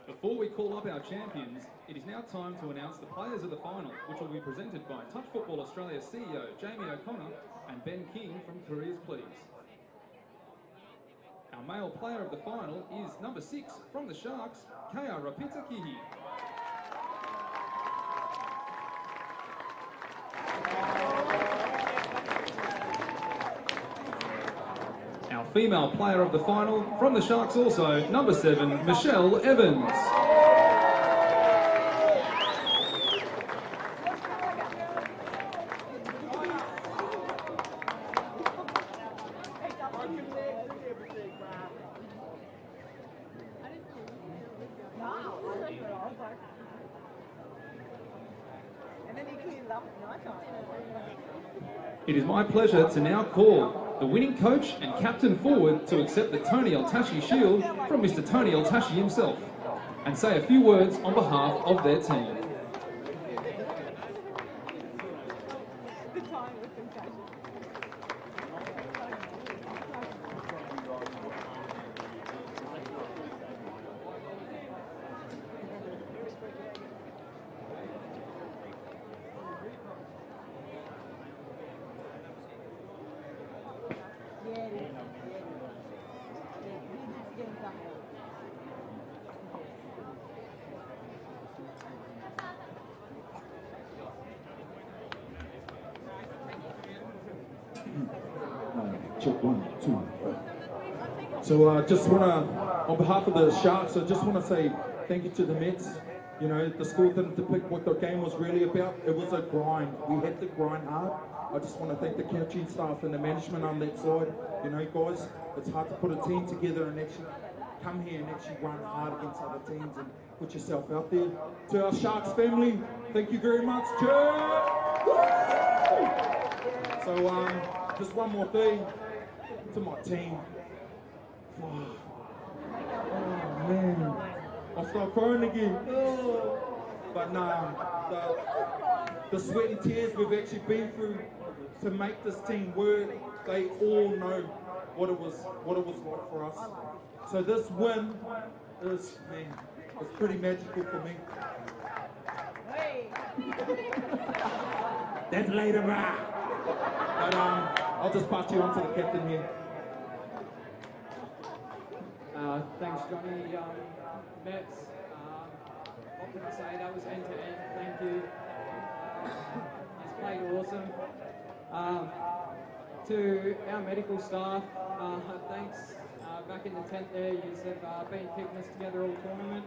Before we call up our champions, it is now time to announce the players of the final, which will be presented by Touch Football Australia CEO Jamie O'Connor and Ben King from Careers Please. Our male player of the final is number 6 from the Sharks, Kaya Rapitakihi. Our female player of the final from the Sharks also, number 7, Michelle Evans. It is my pleasure to now call the winning coach and captain forward to accept the Tony Eltashi Shield from Mr. Tony Eltashi himself and say a few words on behalf of their team. Check 1, 2. So just want to, on behalf of the Sharks, I just want to say thank you to the Mets. You know, the school didn't depict what the game was really about. It was a grind. We had to grind hard. I just want to thank the coaching staff and the management on that side. You know, guys, it's hard to put a team together and actually come here and actually run hard against other teams and put yourself out there. To our Sharks family, thank you very much. Cheers! So, just one more thing to my team. Oh man, I'll start crying again. But nah, the sweat and tears we've actually been through to make this team work, they all know what it was like for us. So this win is, man, it's pretty magical for me. That's later, brah. But I'll just pass you on to the captain here. Thanks, Johnny. Mets, what can I say? That was end to end. Thank you. He's played awesome. To our medical staff, thanks. Back in the tent there, you've been keeping us together all tournament.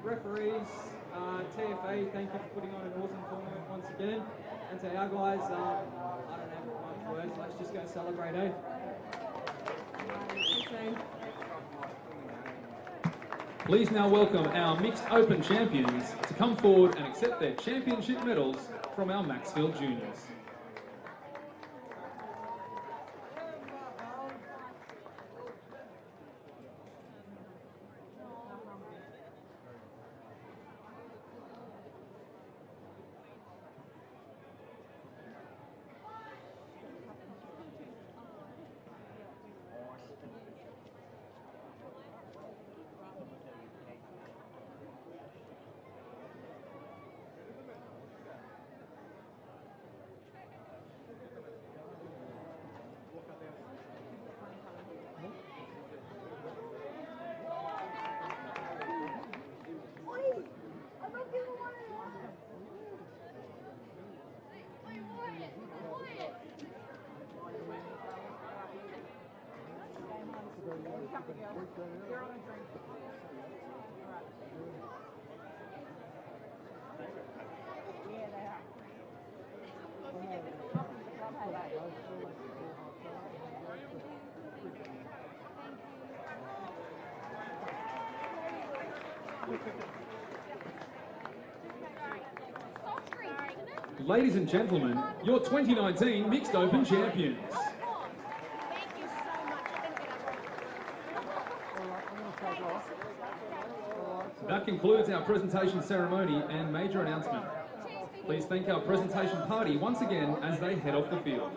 Referees, TFA, thank you for putting on an awesome tournament once again. And to our guys, I don't have much words, let's just go celebrate, eh? Please now welcome our Mixed Open champions to come forward and accept their championship medals from our Maxfield Juniors. Ladies and gentlemen, your 2019 Mixed Open champions. That concludes our presentation ceremony and major announcement. Please thank our presentation party once again as they head off the field.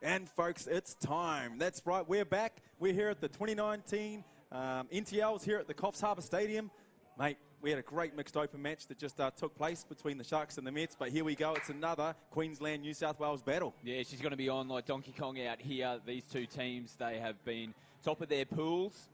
And folks, it's time. That's right, we're back. We're here at the 2019 NTLs here at the Coffs Harbour Stadium. Mate, we had a great mixed open match that just took place between the Sharks and the Mets, but here we go. It's another Queensland-New South Wales battle. Yeah, she's going to be on like Donkey Kong out here. These two teams, they have been top of their pools,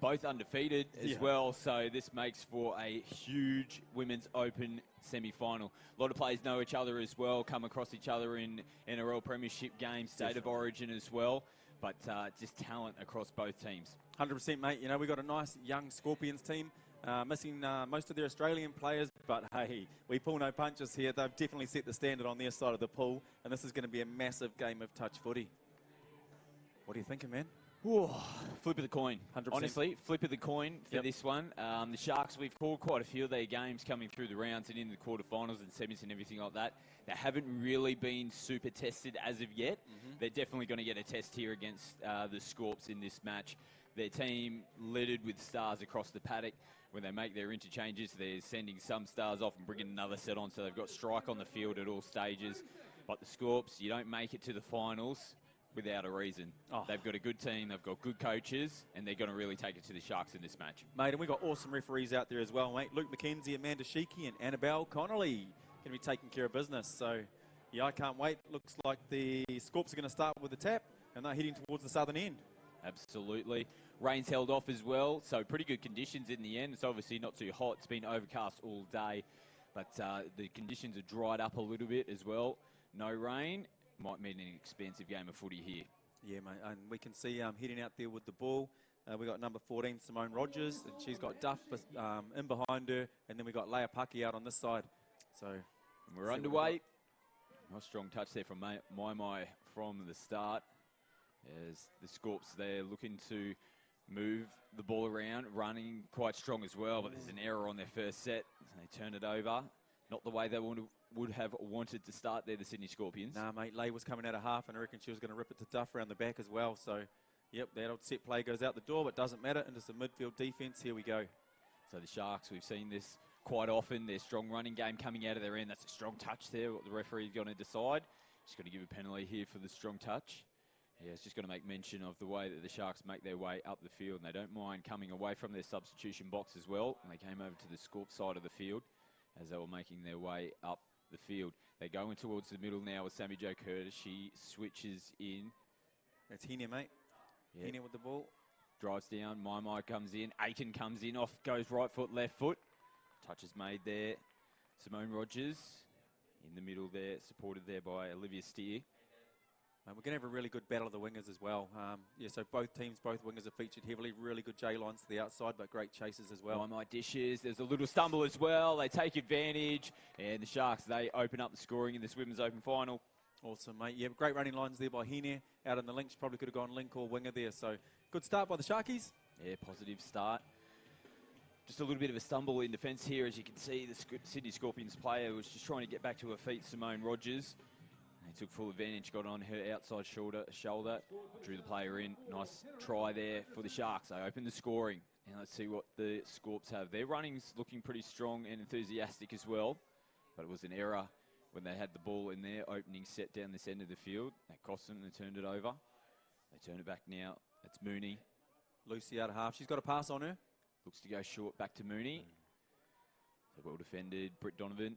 both undefeated as well, so this makes for a huge Women's Open semi-final. A lot of players know each other as well, come across each other in NRL Premiership games, State of Origin as well, but just talent across both teams. 100%, mate. You know, we've got a nice young Scorpions team, missing most of their Australian players, but hey, we pull no punches here. They've definitely set the standard on their side of the pool, and this is going to be a massive game of touch footy. What are you thinking, man? Ooh, flip of the coin. 100%. Honestly, flip of the coin for this one. The Sharks, we've called quite a few of their games coming through the rounds and in the quarterfinals and semis and everything like that. They haven't really been super tested as of yet. They're definitely going to get a test here against the Scorps in this match. Their team littered with stars across the paddock. When they make their interchanges, they're sending some stars off and bringing another set on, so they've got strike on the field at all stages. But the Scorps, you don't make it to the finals without a reason. They've got a good team, they've got good coaches, and they're going to really take it to the Sharks in this match. Mate, and we've got awesome referees out there as well, mate. Luke McKenzie, Amanda Sheeky, and Annabelle Connolly going to be taking care of business. So, yeah, I can't wait. Looks like the Scorps are going to start with the tap, and they're heading towards the southern end. Absolutely. Rain's held off as well, so pretty good conditions in the end. It's obviously not too hot. It's been overcast all day, but the conditions are dried up a little bit as well. No rain. Might mean an expensive game of footy here. Yeah, mate, and we can see heading out there with the ball. We got number 14, Simone Rogers, and she's got Duff in behind her, and then we got Leia Pucky out on this side. So we're underway. Nice strong touch there from Mai from the start. As the Scorps there looking to move the ball around, running quite strong as well, but there's an error on their first set. They turn it over. Not the way they would have wanted to start there, the Sydney Scorpions. Nah, mate, Leigh was coming out of half, and I reckon she was going to rip it to Duff around the back as well. So, yep, that old set play goes out the door, but doesn't matter. Into some midfield defence. Here we go. So the Sharks, we've seen this quite often. Their strong running game coming out of their end. That's a strong touch there. What the referee's going to decide. Just going to give a penalty here for the strong touch. Yeah, it's just going to make mention of the way that the Sharks make their way up the field, and they don't mind coming away from their substitution box as well. And they came over to the Scorp side of the field as they were making their way up the field. They go in towards the middle now with Sammy Jo Curtis. She switches in. That's Henia, mate. Yep. Henia with the ball. Drives down. Mai comes in. Aiken comes in. Off goes right foot, left foot. Touch is made there. Simone Rogers in the middle there, supported there by Olivia Steer. We're going to have a really good battle of the wingers as well. Yeah, so both teams, both wingers are featured heavily. Really good J-lines to the outside, but great chases as well. Mai dishes. There's a little stumble as well. They take advantage. And the Sharks, they open up the scoring in this Women's Open final. Awesome, mate. Yeah, great running lines there by Henia. Out in the link, she probably could have gone link or winger there. So good start by the Sharkies. Yeah, positive start. Just a little bit of a stumble in defence here. As you can see, the Sydney Scorpions player was just trying to get back to her feet, Simone Rogers. He took full advantage, got on her outside shoulder, drew the player in. Nice try there for the Sharks. They open the scoring. And let's see what the Scorps have. Their running's looking pretty strong and enthusiastic as well. But it was an error when they had the ball in their opening set down this end of the field. That cost them and they turned it over. They turn it back now. It's Mooney. Lucy out of half. She's got a pass on her. Looks to go short back to Mooney. So well defended. Britt Donovan.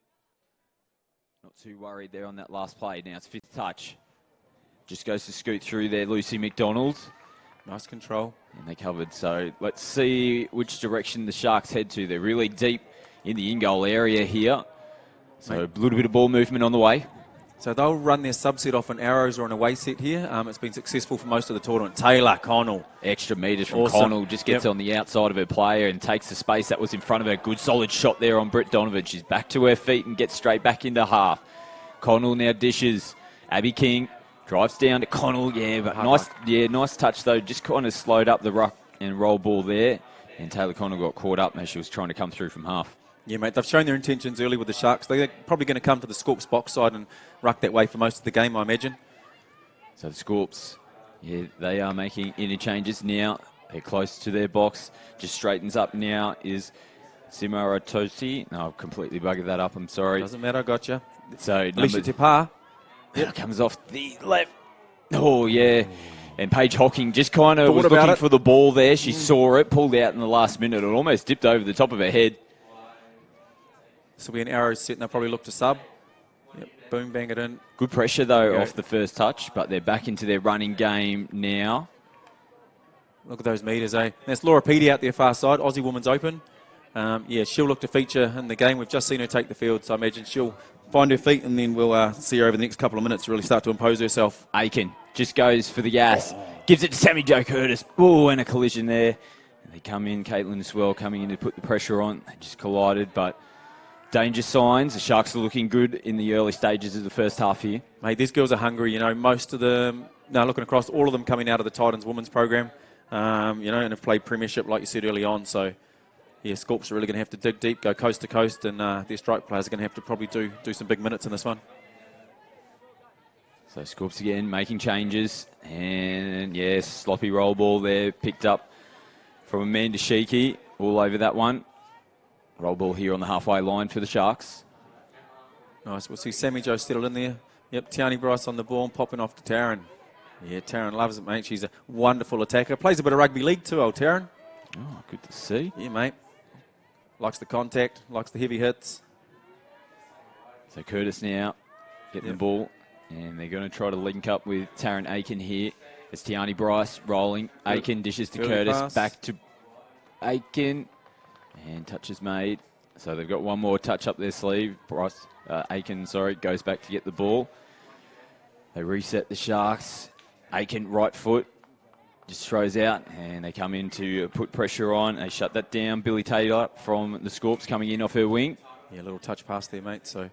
Not too worried there on that last play. Now it's fifth touch. Just goes to scoot through there, Lucy McDonald. Nice control. And they covered. So let's see which direction the Sharks head to. They're really deep in the in-goal area here. So a little bit of ball movement on the way. So they'll run their subset off an arrows or an away set here. It's been successful for most of the tournament. Taylor Connell. Extra metres from Connell. Just gets on the outside of her player and takes the space that was in front of her. Good solid shot there on Britt Donovan. She's back to her feet and gets straight back into half. Connell now dishes. Abby King drives down to Connell. Yeah, but nice touch though. Just kind of slowed up the ruck and roll ball there. And Taylor Connell got caught up as she was trying to come through from half. Yeah, mate, they've shown their intentions early with the Sharks. They're probably going to come to the Scorps box side and ruck that way for most of the game, I imagine. So the Scorps, yeah, they are making interchanges now. They're close to their box. Just straightens up now is Simara Tosi. No, I've completely buggered that up. I'm sorry. Doesn't matter, I got you. So Alicia Tipar. Yep. Comes off the left. Oh, yeah. And Paige Hocking just kind of was looking for the ball there. She saw it, pulled out in the last minute. It almost dipped over the top of her head. So we an arrow set, and they'll probably look to sub. Yep, boom, bang it in. Good pressure, though, off the first touch, but they're back into their running game now. Look at those meters, eh? That's Laura Petey out there far side. Aussie Woman's open. Yeah, she'll look to feature in the game. We've just seen her take the field, so I imagine she'll find her feet, and then we'll see her over the next couple of minutes to really start to impose herself. Aiken just goes for the gas. Gives it to Sammy Jo Curtis. Oh, and a collision there. And they come in, Caitlin as well, coming in to put the pressure on. They just collided, but danger signs. The Sharks are looking good in the early stages of the first half here. Mate, these girls are hungry. You know, most of them, now looking across, all of them coming out of the Titans women's program, you know, and have played premiership, like you said early on. So, yeah, Scorps are really going to have to dig deep, go coast to coast, and their strike players are going to have to probably do some big minutes in this one. So Scorps again making changes, and yes, sloppy roll ball there, picked up from Amanda Sheikey, all over that one. Roll ball here on the halfway line for the Sharks. Nice, we'll see Sammy Jo settle in there. Yep, Tiani Bryce on the ball and popping off to Taryn. Yeah, Taryn loves it, mate. She's a wonderful attacker. Plays a bit of rugby league too, old Taryn. Oh, good to see. Yeah, mate. Likes the contact, likes the heavy hits. So Curtis now getting the ball. And they're going to try to link up with Taryn Aiken here. It's Tiani Bryce rolling. Aiken dishes to Curtis. Pass. Back to Aiken. And touch is made. So they've got one more touch up their sleeve. Aiken, goes back to get the ball. They reset the Sharks. Aiken, right foot. Just throws out. And they come in to put pressure on. They shut that down. Billy Taylor from the Scorps coming in off her wing. Yeah, a little touch pass there, mate. So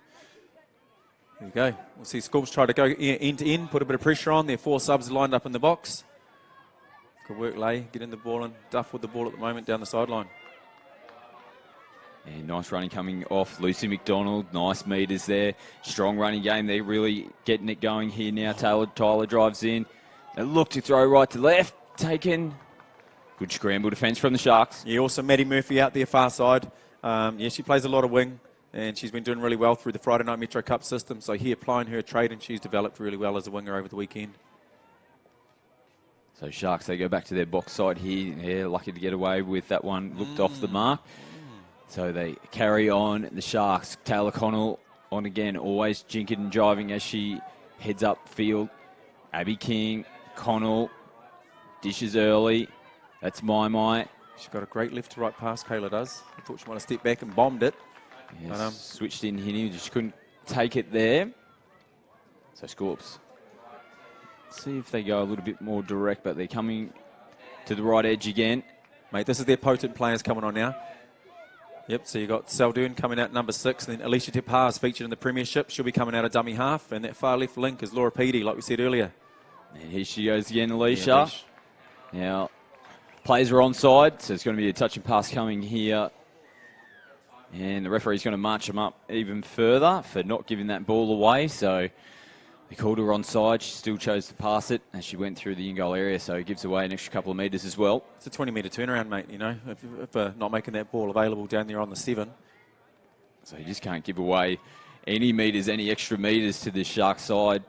there you go. We'll see Scorps try to go end to end, put a bit of pressure on. Their 4 subs lined up in the box. Good work, Lay. Get in the ball and Duff with the ball at the moment down the sideline. And nice running coming off Lucy McDonald. Nice meters there. Strong running game. They're really getting it going here now. Tyler drives in. They look to throw right to left. Taken. Good scramble defence from the Sharks. Yeah, also Maddie Murphy out there far side. Yeah, she plays a lot of wing. And she's been doing really well through the Friday Night Metro Cup system. So here applying her trade, and she's developed really well as a winger over the weekend. So Sharks, they go back to their box side here. Yeah, lucky to get away with that one. Looked off the mark. So they carry on. The Sharks, Taylor Connell on again. Always jinking and driving as she heads up field. Abby King, Connell, dishes early. That's My. She's got a great left to right pass, Kayla does. I thought she might have stepped back and bombed it. Yes, but, switched in here, just couldn't take it there. So Scorps. See if they go a little bit more direct, but they're coming to the right edge again. Mate, this is their potent players coming on now. Yep, so you've got Saldern coming out number 6, and then Alicia Tepars featured in the premiership. She'll be coming out of dummy half, and that far left link is Laura Petey, like we said earlier. And here she goes again, Alicia. Yeah, now, players are onside, so it's going to be a touch and pass coming here. And the referee's going to march them up even further for not giving that ball away. So they called her onside. She still chose to pass it as she went through the in-goal area. So it gives away an extra couple of metres as well. It's a 20-metre turnaround, mate, you know, if not making that ball available down there on the 7. So you just can't give away any metres, any extra metres to the Sharks side.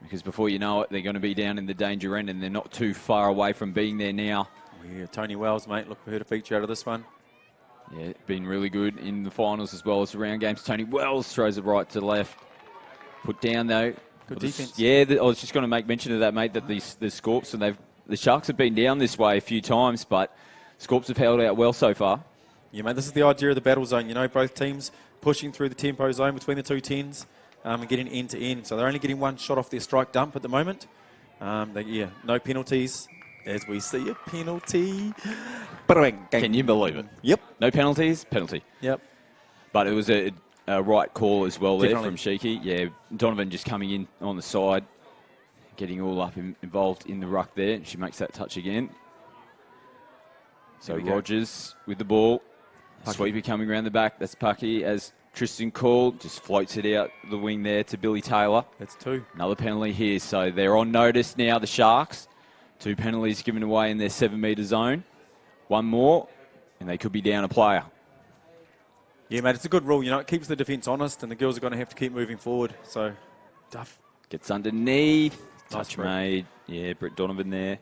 Because before you know it, they're going to be down in the danger end, and they're not too far away from being there now. Yeah, Tony Wells, mate, look for her to feature out of this one. Yeah, been really good in the finals as well as the round games. Tony Wells throws it right to left. Put down, though. Good defence. Yeah, I was just going to make mention of that, mate, that the Scorps, and the Sharks have been down this way a few times, but Scorps have held out well so far. Yeah, mate, this is the idea of the battle zone. You know, both teams pushing through the tempo zone between the two 10s and getting end to end. So they're only getting one shot off their strike dump at the moment. No penalties. As we see a penalty. Can you believe it? Yep. No penalties, penalty. Yep. But it was a right call as well there Definitely. from Sheikey. Yeah, Donovan just coming in on the side, getting all up involved in the ruck there. She makes that touch again. So Rogers with the ball. Sweeper coming around the back. That's Pucky as Tristan called. Just floats it out the wing there to Billy Taylor. That's 2. Another penalty here. So they're on notice now, the Sharks. 2 penalties given away in their 7-metre zone. One more, and they could be down a player. Yeah, mate, it's a good rule. You know, it keeps the defence honest, and the girls are going to have to keep moving forward. So, Duff gets underneath. Touch made. Yeah, Britt Donovan there.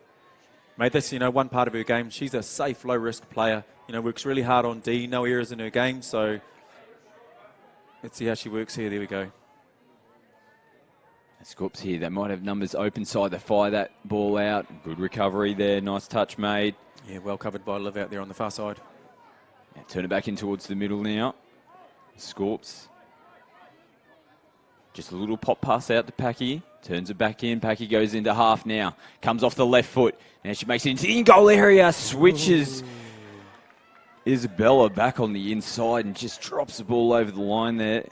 Mate, that's, one part of her game. She's a safe, low-risk player. Works really hard on D, no errors in her game. So let's see how she works here. There we go. Scoops here. They might have numbers open side. They fire that ball out. Good recovery there. Nice touch made. Yeah, well covered by Liv out there on the far side. Yeah, turn it back in towards the middle now. Scoops. Just a little pop pass out to Packy. Turns it back in. Packy goes into half now. Comes off the left foot. Now she makes it into the in-goal area. Switches. Isabella back on the inside and just drops the ball over the line there.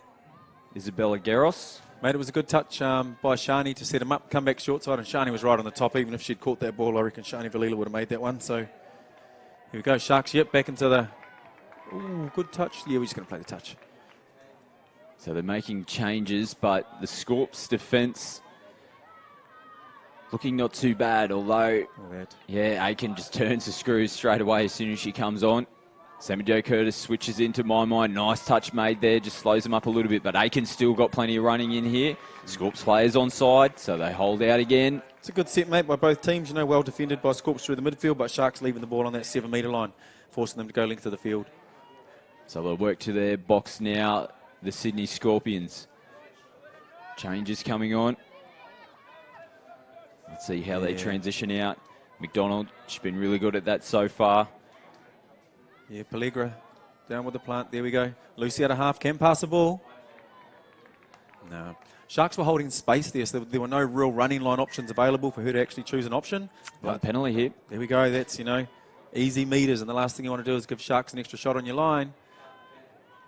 Isabella Garros. Mate, it was a good touch by Shani to set him up, come back short side, and Shani was right on the top. Even if she'd caught that ball, I reckon Shani Valila would have made that one. So here we go, Sharks, yep, back into the... Ooh, good touch. Yeah, we're just going to play the touch. So they're making changes, but the Scorps defence looking not too bad, although, yeah, Aiken just turns the screws straight away as soon as she comes on. Sammy Jo Curtis switches into my mind. Nice touch made there, just slows them up a little bit. But Aiken's still got plenty of running in here. Scorps players on side, so they hold out again. It's a good set, mate, by both teams. Well defended by Scorps through the midfield, but Sharks leaving the ball on that 7-metre line, forcing them to go length of the field. So they'll work to their box now, the Sydney Scorpions. Changes coming on. Let's see how they transition out. McDonald, she's been really good at that so far. Yeah, Pellegra down with the plant. There we go. Lucy out of half. Can pass the ball. No. Sharks were holding space there, so there were no real running line options available for her to actually choose an option. But penalty hit. There we go. That's, easy meters, and the last thing you want to do is give Sharks an extra shot on your line.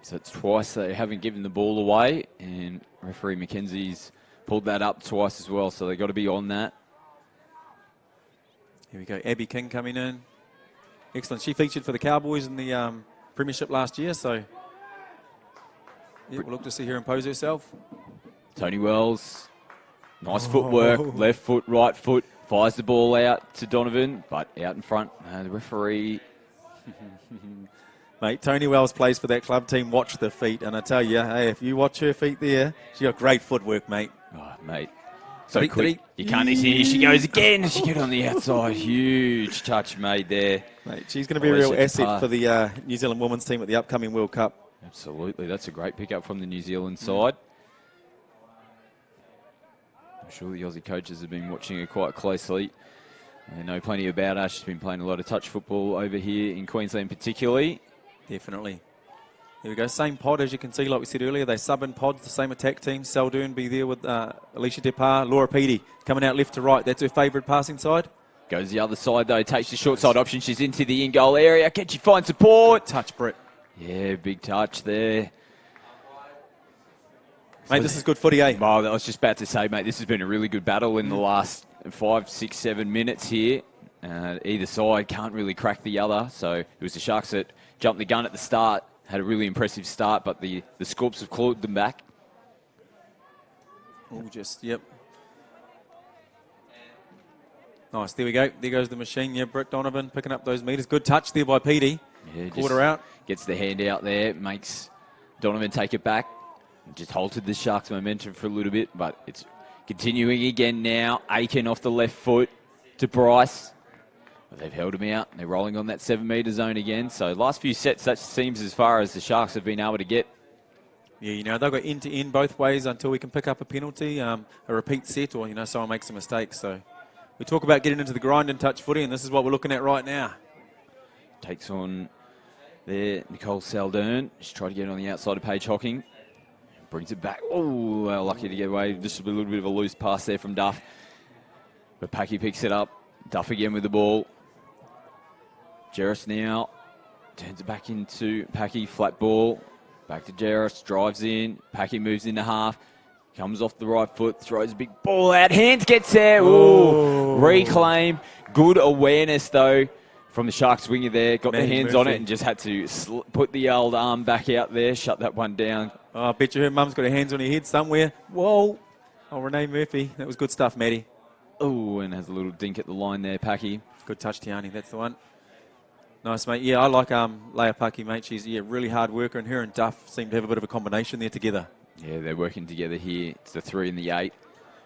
So it's twice they haven't given the ball away, and referee Mackenzie's pulled that up twice as well, so they've got to be on that. Here we go. Abby King coming in. Excellent. She featured for the Cowboys in the Premiership last year, so we'll look to see her impose herself. Tony Wells, nice footwork, left foot, right foot, fires the ball out to Donovan, but out in front, the referee. Mate, Tony Wells plays for that club team. Watch the feet, and I tell you, hey, if you watch her feet there, she got great footwork, mate. Oh, mate. So quick. You can't see. She goes again. She get on the outside. Huge touch made there. Mate, she's going to be a real asset for the New Zealand women's team at the upcoming World Cup. Absolutely. That's a great pickup from the New Zealand side. I'm sure the Aussie coaches have been watching her quite closely. They know plenty about her. She's been playing a lot of touch football over here in Queensland particularly. Definitely. Here we go. Same pod, as you can see, like we said earlier. They sub in pods, the same attack team. Saldern be there with Alicia Depar. Laura Peaty coming out left to right. That's her favourite passing side. Goes the other side, though. Takes the short side option. She's into the in-goal area. Can she find support? Good touch, Britt. Yeah, big touch there. Mate, this is good footy, eh? Oh, I was just about to say, mate, this has been a really good battle in the last 5, 6, 7 minutes here. Either side can't really crack the other. So it was the Sharks that jumped the gun at the start. Had a really impressive start, but the Scorps have clawed them back. Oh, yep. Nice, there we go. There goes the machine. Yeah, Britt Donovan picking up those metres. Good touch there by Petey. Yeah, caught her out. Gets the hand out there, makes Donovan take it back. Just halted the Sharks' momentum for a little bit, but it's continuing again now. Aiken off the left foot to Bryce. But they've held him out. They're rolling on that 7-metre zone again. So last few sets, that seems as far as the Sharks have been able to get. Yeah, they've got end-to-end both ways until we can pick up a penalty, a repeat set, or, someone makes a mistake. So we talk about getting into the grind and touch footy, and this is what we're looking at right now. Takes on there Nicole Saldern. She's tried to get on the outside of Paige Hocking. Brings it back. Oh, well, lucky to get away. Just a little bit of a loose pass there from Duff. But Packy picks it up. Duff again with the ball. Jarris now turns it back into Packy, flat ball. Back to Jarris, drives in. Packy moves into half. Comes off the right foot, throws a big ball out. Hands gets there. Ooh, reclaim. Good awareness, though, from the Sharks winger there. Got their hands on it and just had to put the old arm back out there, shut that one down. Oh, I bet you her mum's got her hands on her head somewhere. Whoa. Oh, Renee Murphy. That was good stuff, Maddie. Oh, and has a little dink at the line there, Packy. Good touch, Tiani. That's the one. Nice, mate. Yeah, I like Leia Packy, mate. She's a really hard worker, and her and Duff seem to have a bit of a combination there together. Yeah, they're working together here. It's the 3 and the 8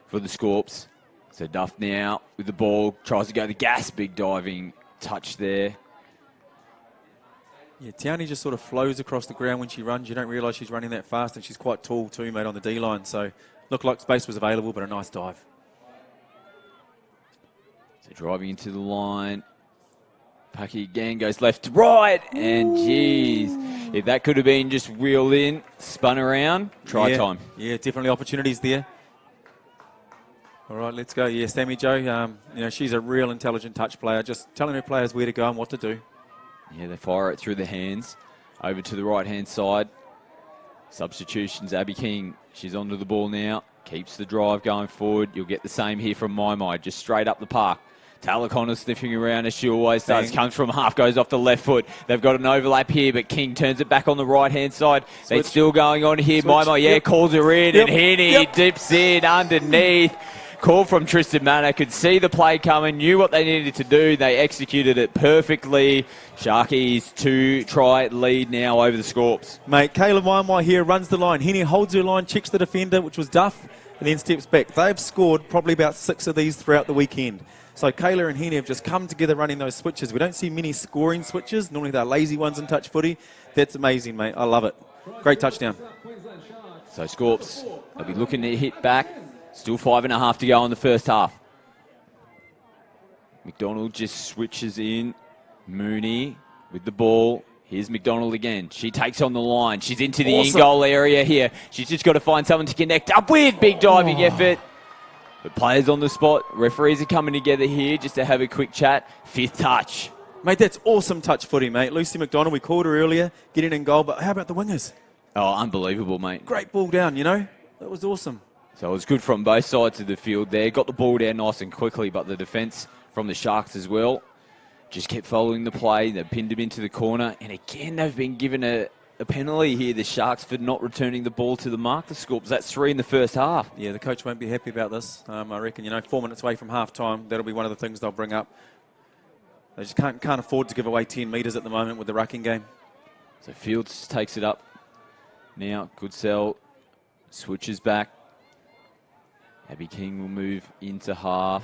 for the Scorps. So Duff now with the ball, tries to go the gas, big diving touch there. Yeah, Tiani just sort of flows across the ground when she runs. You don't realise she's running that fast, and she's quite tall too, mate, on the D-line. So looked like space was available, but a nice dive. So driving into the line. Paki again goes left to right, and geez, if that could have been just wheeled in, spun around, try time. Yeah, definitely opportunities there. All right, let's go. Yeah, Sammy Jo, you know, she's a real intelligent touch player, just telling her players where to go and what to do. Yeah, they fire it through the hands, over to the right-hand side. Substitutions, Abby King, she's onto the ball now, keeps the drive going forward. You'll get the same here from Mai, just straight up the park. Taylor Connor sniffing around as she always does. Comes from half, goes off the left foot. They've got an overlap here, but King turns it back on the right-hand side. It's still going on here. Mai, calls her in, and Heaney dips in underneath. Call from Tristan Manor, could see the play coming, knew what they needed to do. They executed it perfectly. Sharkies 2-try lead now over the Scorps. Mate, Kayla Mai here runs the line. Heaney holds her line, checks the defender, which was Duff, and then steps back. They've scored probably about 6 of these throughout the weekend. So Kayla and Heaney have just come together running those switches. We don't see many scoring switches. Normally they're lazy ones in touch footy. That's amazing, mate. I love it. Great touchdown. So Scorps, they'll be looking to hit back. Still 5.5 to go in the first half. McDonald just switches in. Mooney with the ball. Here's McDonald again. She takes on the line. She's into the in-goal area here. She's just got to find someone to connect up with. Big diving effort. The players on the spot. Referees are coming together here just to have a quick chat. 5th touch. Mate, that's awesome touch footy, mate. Lucy McDonald, we called her earlier, getting in goal, but how about the wingers? Oh, unbelievable, mate. Great ball down, you know? That was awesome. So it was good from both sides of the field there. Got the ball down nice and quickly, but the defence from the Sharks as well just kept following the play. They pinned him into the corner. And again, they've been given a penalty here, the Sharks, for not returning the ball to the mark, the Scorps. That's 3 in the first half. Yeah, the coach won't be happy about this. I reckon, you know, 4 minutes away from half-time, that'll be one of the things they'll bring up. They just can't afford to give away 10 metres at the moment with the rucking game. So Fields takes it up. Now, Goodsell switches back. Abby King will move into half.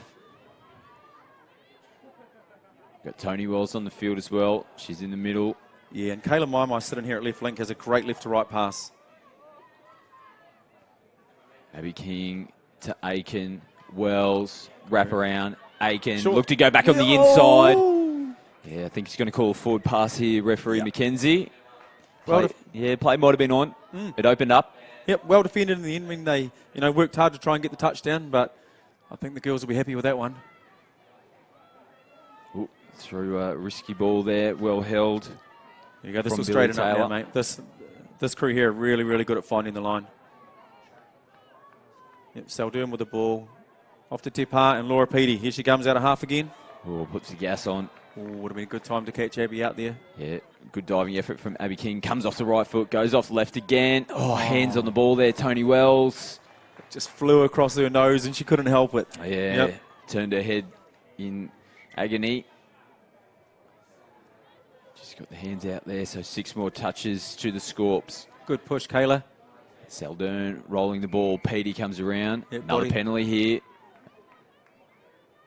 Got Tony Wells on the field as well. She's in the middle. Yeah, and Kayla Mai sitting here at left link has a great left to right pass. Abby King to Aiken. Wells, wrap around. Aiken, look to go back on the inside. Yeah, I think he's going to call a forward pass here, referee McKenzie. Play might have been on. It opened up. Yep, well defended in the end when they, you know, worked hard to try and get the touchdown, but I think the girls will be happy with that one. Ooh, through a risky ball there, well held. There you go, this will straighten up now, mate. This crew here are really, really good at finding the line. Yep, Saldurn with the ball. Off to Tepa and Laura Peaty. Here she comes out of half again. Oh, puts the gas on. Oh, would have been a good time to catch Abby out there. Yeah, good diving effort from Abby King. Comes off the right foot, goes off left again. Oh, hands on the ball there, Tony Wells. Just flew across her nose and she couldn't help it. Yeah, turned her head in agony. Just got the hands out there, so 6 more touches to the Scorps. Good push, Kayla. Saldurn rolling the ball. Petey comes around. Yep, another penalty here.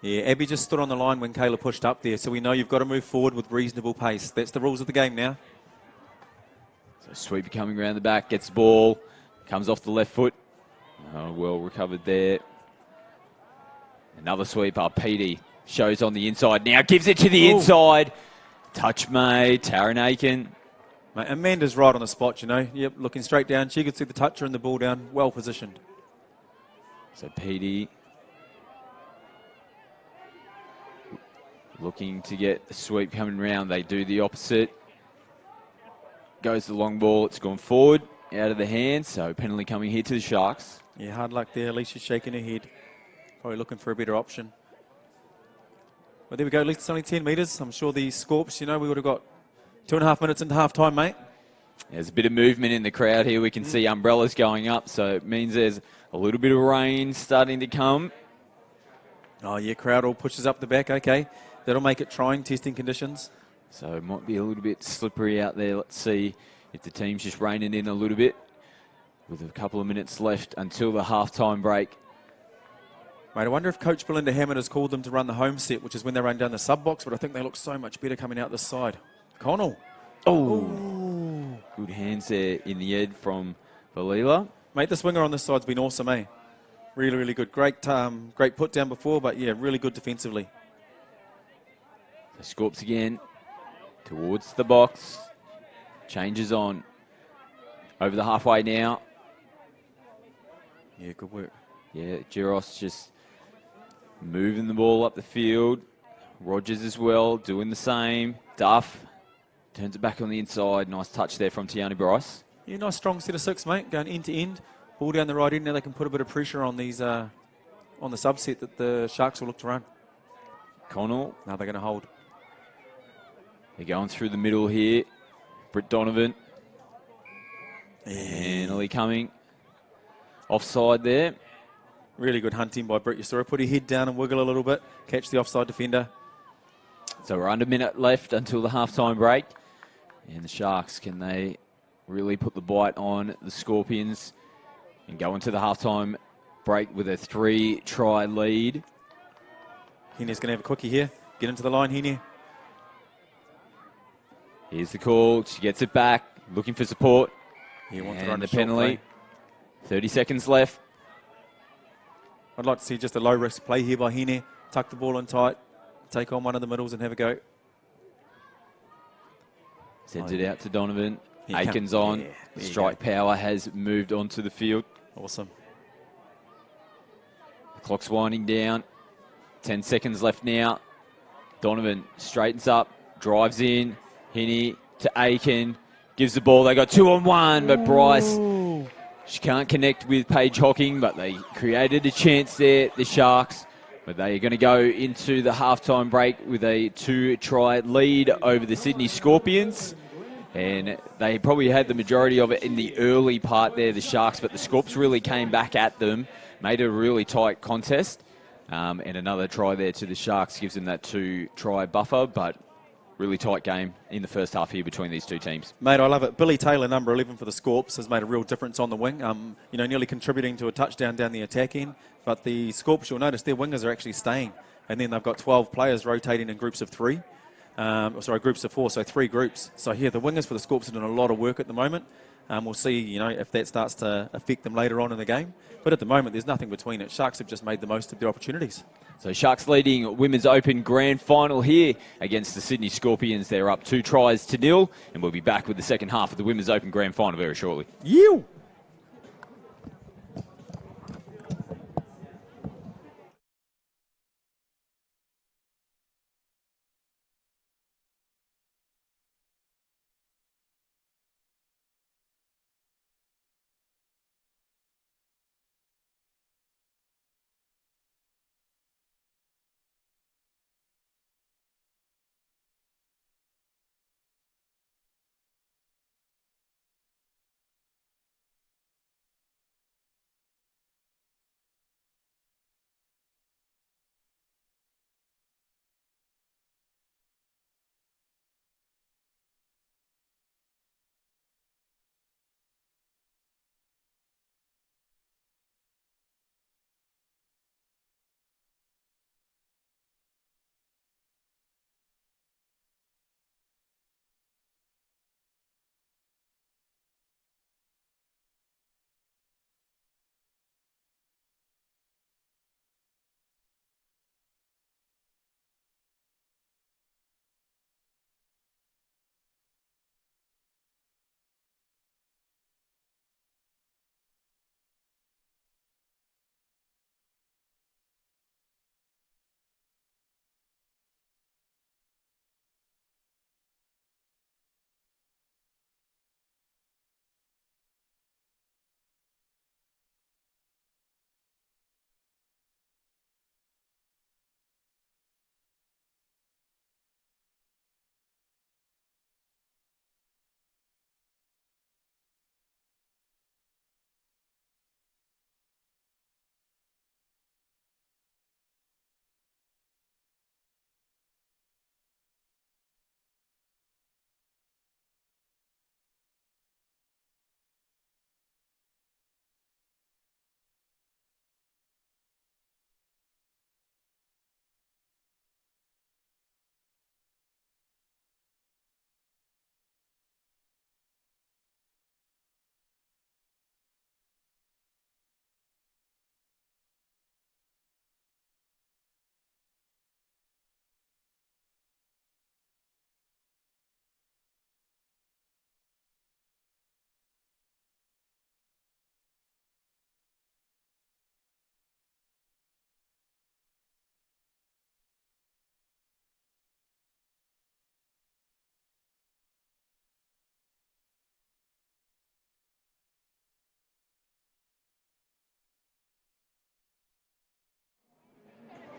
Yeah, Abby just stood on the line when Kayla pushed up there, so we know you've got to move forward with reasonable pace. That's the rules of the game now. So Sweeper coming around the back, gets the ball, comes off the left foot. Oh, well recovered there. Another sweeper. Petey shows on the inside now, gives it to the inside. Touch made, Taryn Aiken. Mate, Amanda's right on the spot, you know. Yep, looking straight down. She could see the toucher and the ball down. Well positioned. So Petey looking to get a sweep coming round. They do the opposite. Goes the long ball. It's gone forward, out of the hands. So penalty coming here to the Sharks. Yeah, hard luck there. Alicia's shaking her head. Probably looking for a better option. Well, there we go. At least it's only 10 metres. I'm sure the Scorps, you know, we would have got 2.5 minutes into half time, mate. There's a bit of movement in the crowd here. We can see umbrellas going up. So it means there's a little bit of rain starting to come. Oh, yeah, crowd all pushes up the back. Okay. That'll make it trying, testing conditions. So it might be a little bit slippery out there. Let's see if the team's just reining in a little bit with a couple of minutes left until the halftime break. Mate, I wonder if Coach Belinda Hammond has called them to run the home set, which is when they run down the sub box, but I think they look so much better coming out this side. Connell. Oh, good hands there in the end from Valila. Mate, this winger on this side's been awesome, eh? Really, really good. Great put down before, but yeah, really good defensively. So Scorps again towards the box. Changes on. Over the halfway now. Yeah, good work. Yeah, Giros just moving the ball up the field. Rogers as well, doing the same. Duff turns it back on the inside. Nice touch there from Tiani Bryce. Yeah, nice strong set of 6, mate. Going end to end. Ball down the right end. Now they can put a bit of pressure on these on the subset that the Sharks will look to run. Connell. Now they're going to hold. They're going through the middle here. Britt Donovan. And Ellie Cumming. Offside there. Really good hunting by Britt. You saw her put her head down and wiggle a little bit. Catch the offside defender. So we're under a minute left until the halftime break. And the Sharks, can they really put the bite on the Scorpions and go into the halftime break with a 3-try lead? Hene's going to have a quickie here. Get into the line, Hene. Here's the call. She gets it back. Looking for support. He wants to And run the a short penalty. play. 30 seconds left. I'd like to see just a low-risk play here by Hene. Tuck the ball in tight. Take on one of the middles and have a go. Sends it out to Donovan. He Aikens come- on. yeah, there you Strike power has moved onto the field. Awesome. The clock's winding down. 10 seconds left now. Donovan straightens up, drives in. Hinney to Aiken. Gives the ball. They got 2-on-1, but Bryce, she can't connect with Paige Hocking, but they created a chance there, the Sharks. But they are going to go into the halftime break with a 2-try lead over the Sydney Scorpions. And they probably had the majority of it in the early part there, the Sharks, but the Scorps really came back at them, made it a really tight contest. And another try there to the Sharks gives them that 2-try buffer, but really tight game in the first half here between these two teams. Mate, I love it. Billy Taylor, number 11 for the Scorps, has made a real difference on the wing. Nearly contributing to a touchdown down the attack end. But the Scorps, you'll notice their wingers are actually staying. And then they've got 12 players rotating in groups of 3. Groups of 4, so 3 groups. So here, the wingers for the Scorps are doing a lot of work at the moment. We'll see, if that starts to affect them later on in the game. But at the moment, there's nothing between it. Sharks have just made the most of their opportunities. So Sharks leading Women's Open Grand Final here against the Sydney Scorpions. They're up 2-0, and we'll be back with the second half of the Women's Open Grand Final very shortly. You.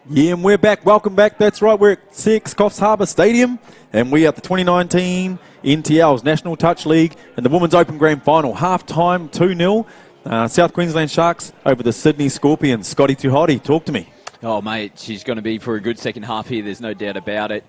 Yeah, and we're back. Welcome back. That's right. We're at 6 Coffs Harbour Stadium, and we are at the 2019 NTL's National Touch League and the Women's Open Grand Final. Half-time, 2-0. South Queensland Sharks over the Sydney Scorpions. Scotty Tuhati, talk to me. Oh, mate, she's going to be for a good second half here. There's no doubt about it.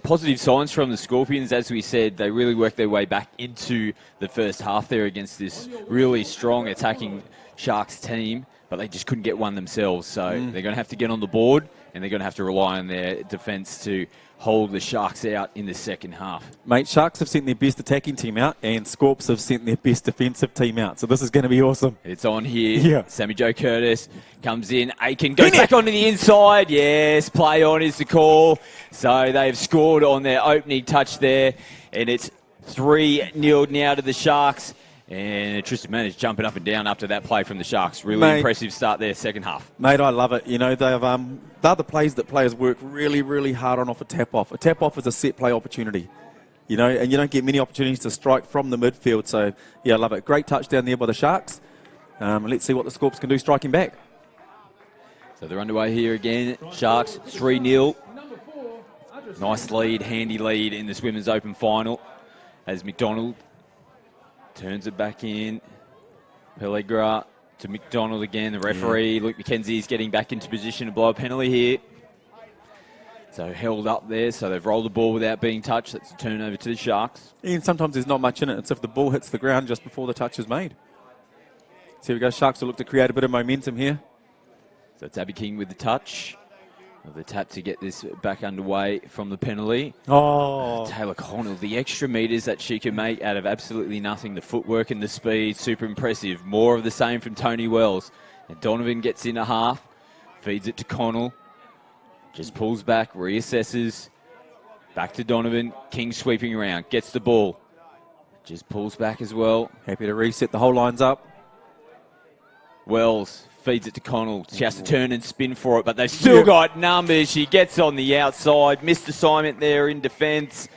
Positive signs from the Scorpions. As we said, they really worked their way back into the first half there against this really strong attacking Sharks team, but they just couldn't get one themselves. So they're going to have to get on the board, and they're going to have to rely on their defence to hold the Sharks out in the second half. Mate, Sharks have sent their best attacking team out, and Scorps have sent their best defensive team out. So this is going to be awesome. It's on here. Yeah. Sammy Jo Curtis comes in. Aiken goes back onto the inside. Yes, play on is the call. So they've scored on their opening touch there, and it's 3-0 now to the Sharks. And Tristan Manners jumping up and down after that play from the Sharks. Really impressive start there, second half. Mate, I love it. You know, they're the plays that players work really, really hard on off a tap-off. A tap-off is a set play opportunity, you know, and you don't get many opportunities to strike from the midfield. So, yeah, I love it. Great touchdown there by the Sharks. Let's see what the Scorps can do striking back. So they're underway here again. Sharks 3-0. Nice lead, handy lead in this Women's Open final as McDonald turns it back in. Pellegra to McDonald again. The referee, Luke McKenzie, is getting back into position to blow a penalty here. So held up there. So they've rolled the ball without being touched. That's a turnover to the Sharks. And sometimes there's not much in it. It's if the ball hits the ground just before the touch is made. So here we go. Sharks will look to create a bit of momentum here. So it's Abby King with the touch. The tap to get this back underway from the penalty. Oh. Taylor Connell, the extra metres that she can make out of absolutely nothing. The footwork and the speed, super impressive. More of the same from Tony Wells. And Donovan gets in a half, feeds it to Connell. Just pulls back, reassesses. Back to Donovan. King sweeping around, gets the ball. Just pulls back as well. Happy to reset the whole lines up. Wells feeds it to Connell. She has to turn and spin for it, but they've still got numbers. She gets on the outside. Missed assignment there in defence.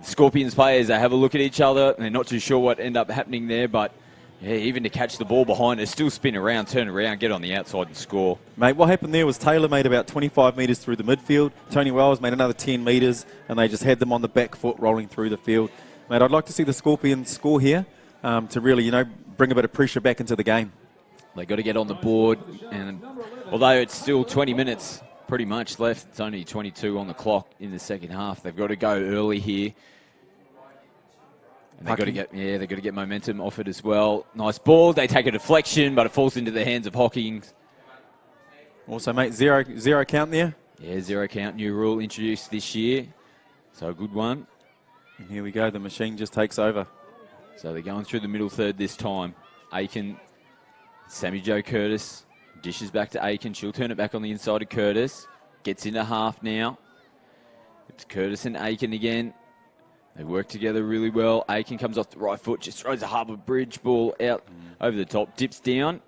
Scorpions players, they have a look at each other. They're not too sure what ended up happening there, but yeah, even to catch the ball behind her, still spin around, turn around, get on the outside and score. Mate, what happened there was Taylor made about 25 metres through the midfield. Tony Wells made another 10 metres, and they just had them on the back foot rolling through the field. Mate, I'd like to see the Scorpions score here to really, bring a bit of pressure back into the game. They got to get on the board, and although it's still 20 minutes pretty much left, it's only 22 on the clock in the second half. They've got to go early here. And they've got to get momentum off it as well. Nice ball. They take a deflection, but it falls into the hands of Hawkins. Also, mate, zero count there. Yeah, zero count. New rule introduced this year. So a good one. And here we go. The machine just takes over. So they're going through the middle third this time. Aiken, Sammy Jo Curtis, dishes back to Aiken. She'll turn it back on the inside to Curtis. Gets into half now. It's Curtis and Aiken again. They work together really well. Aiken comes off the right foot, just throws a Harbour Bridge ball out over the top, dips down.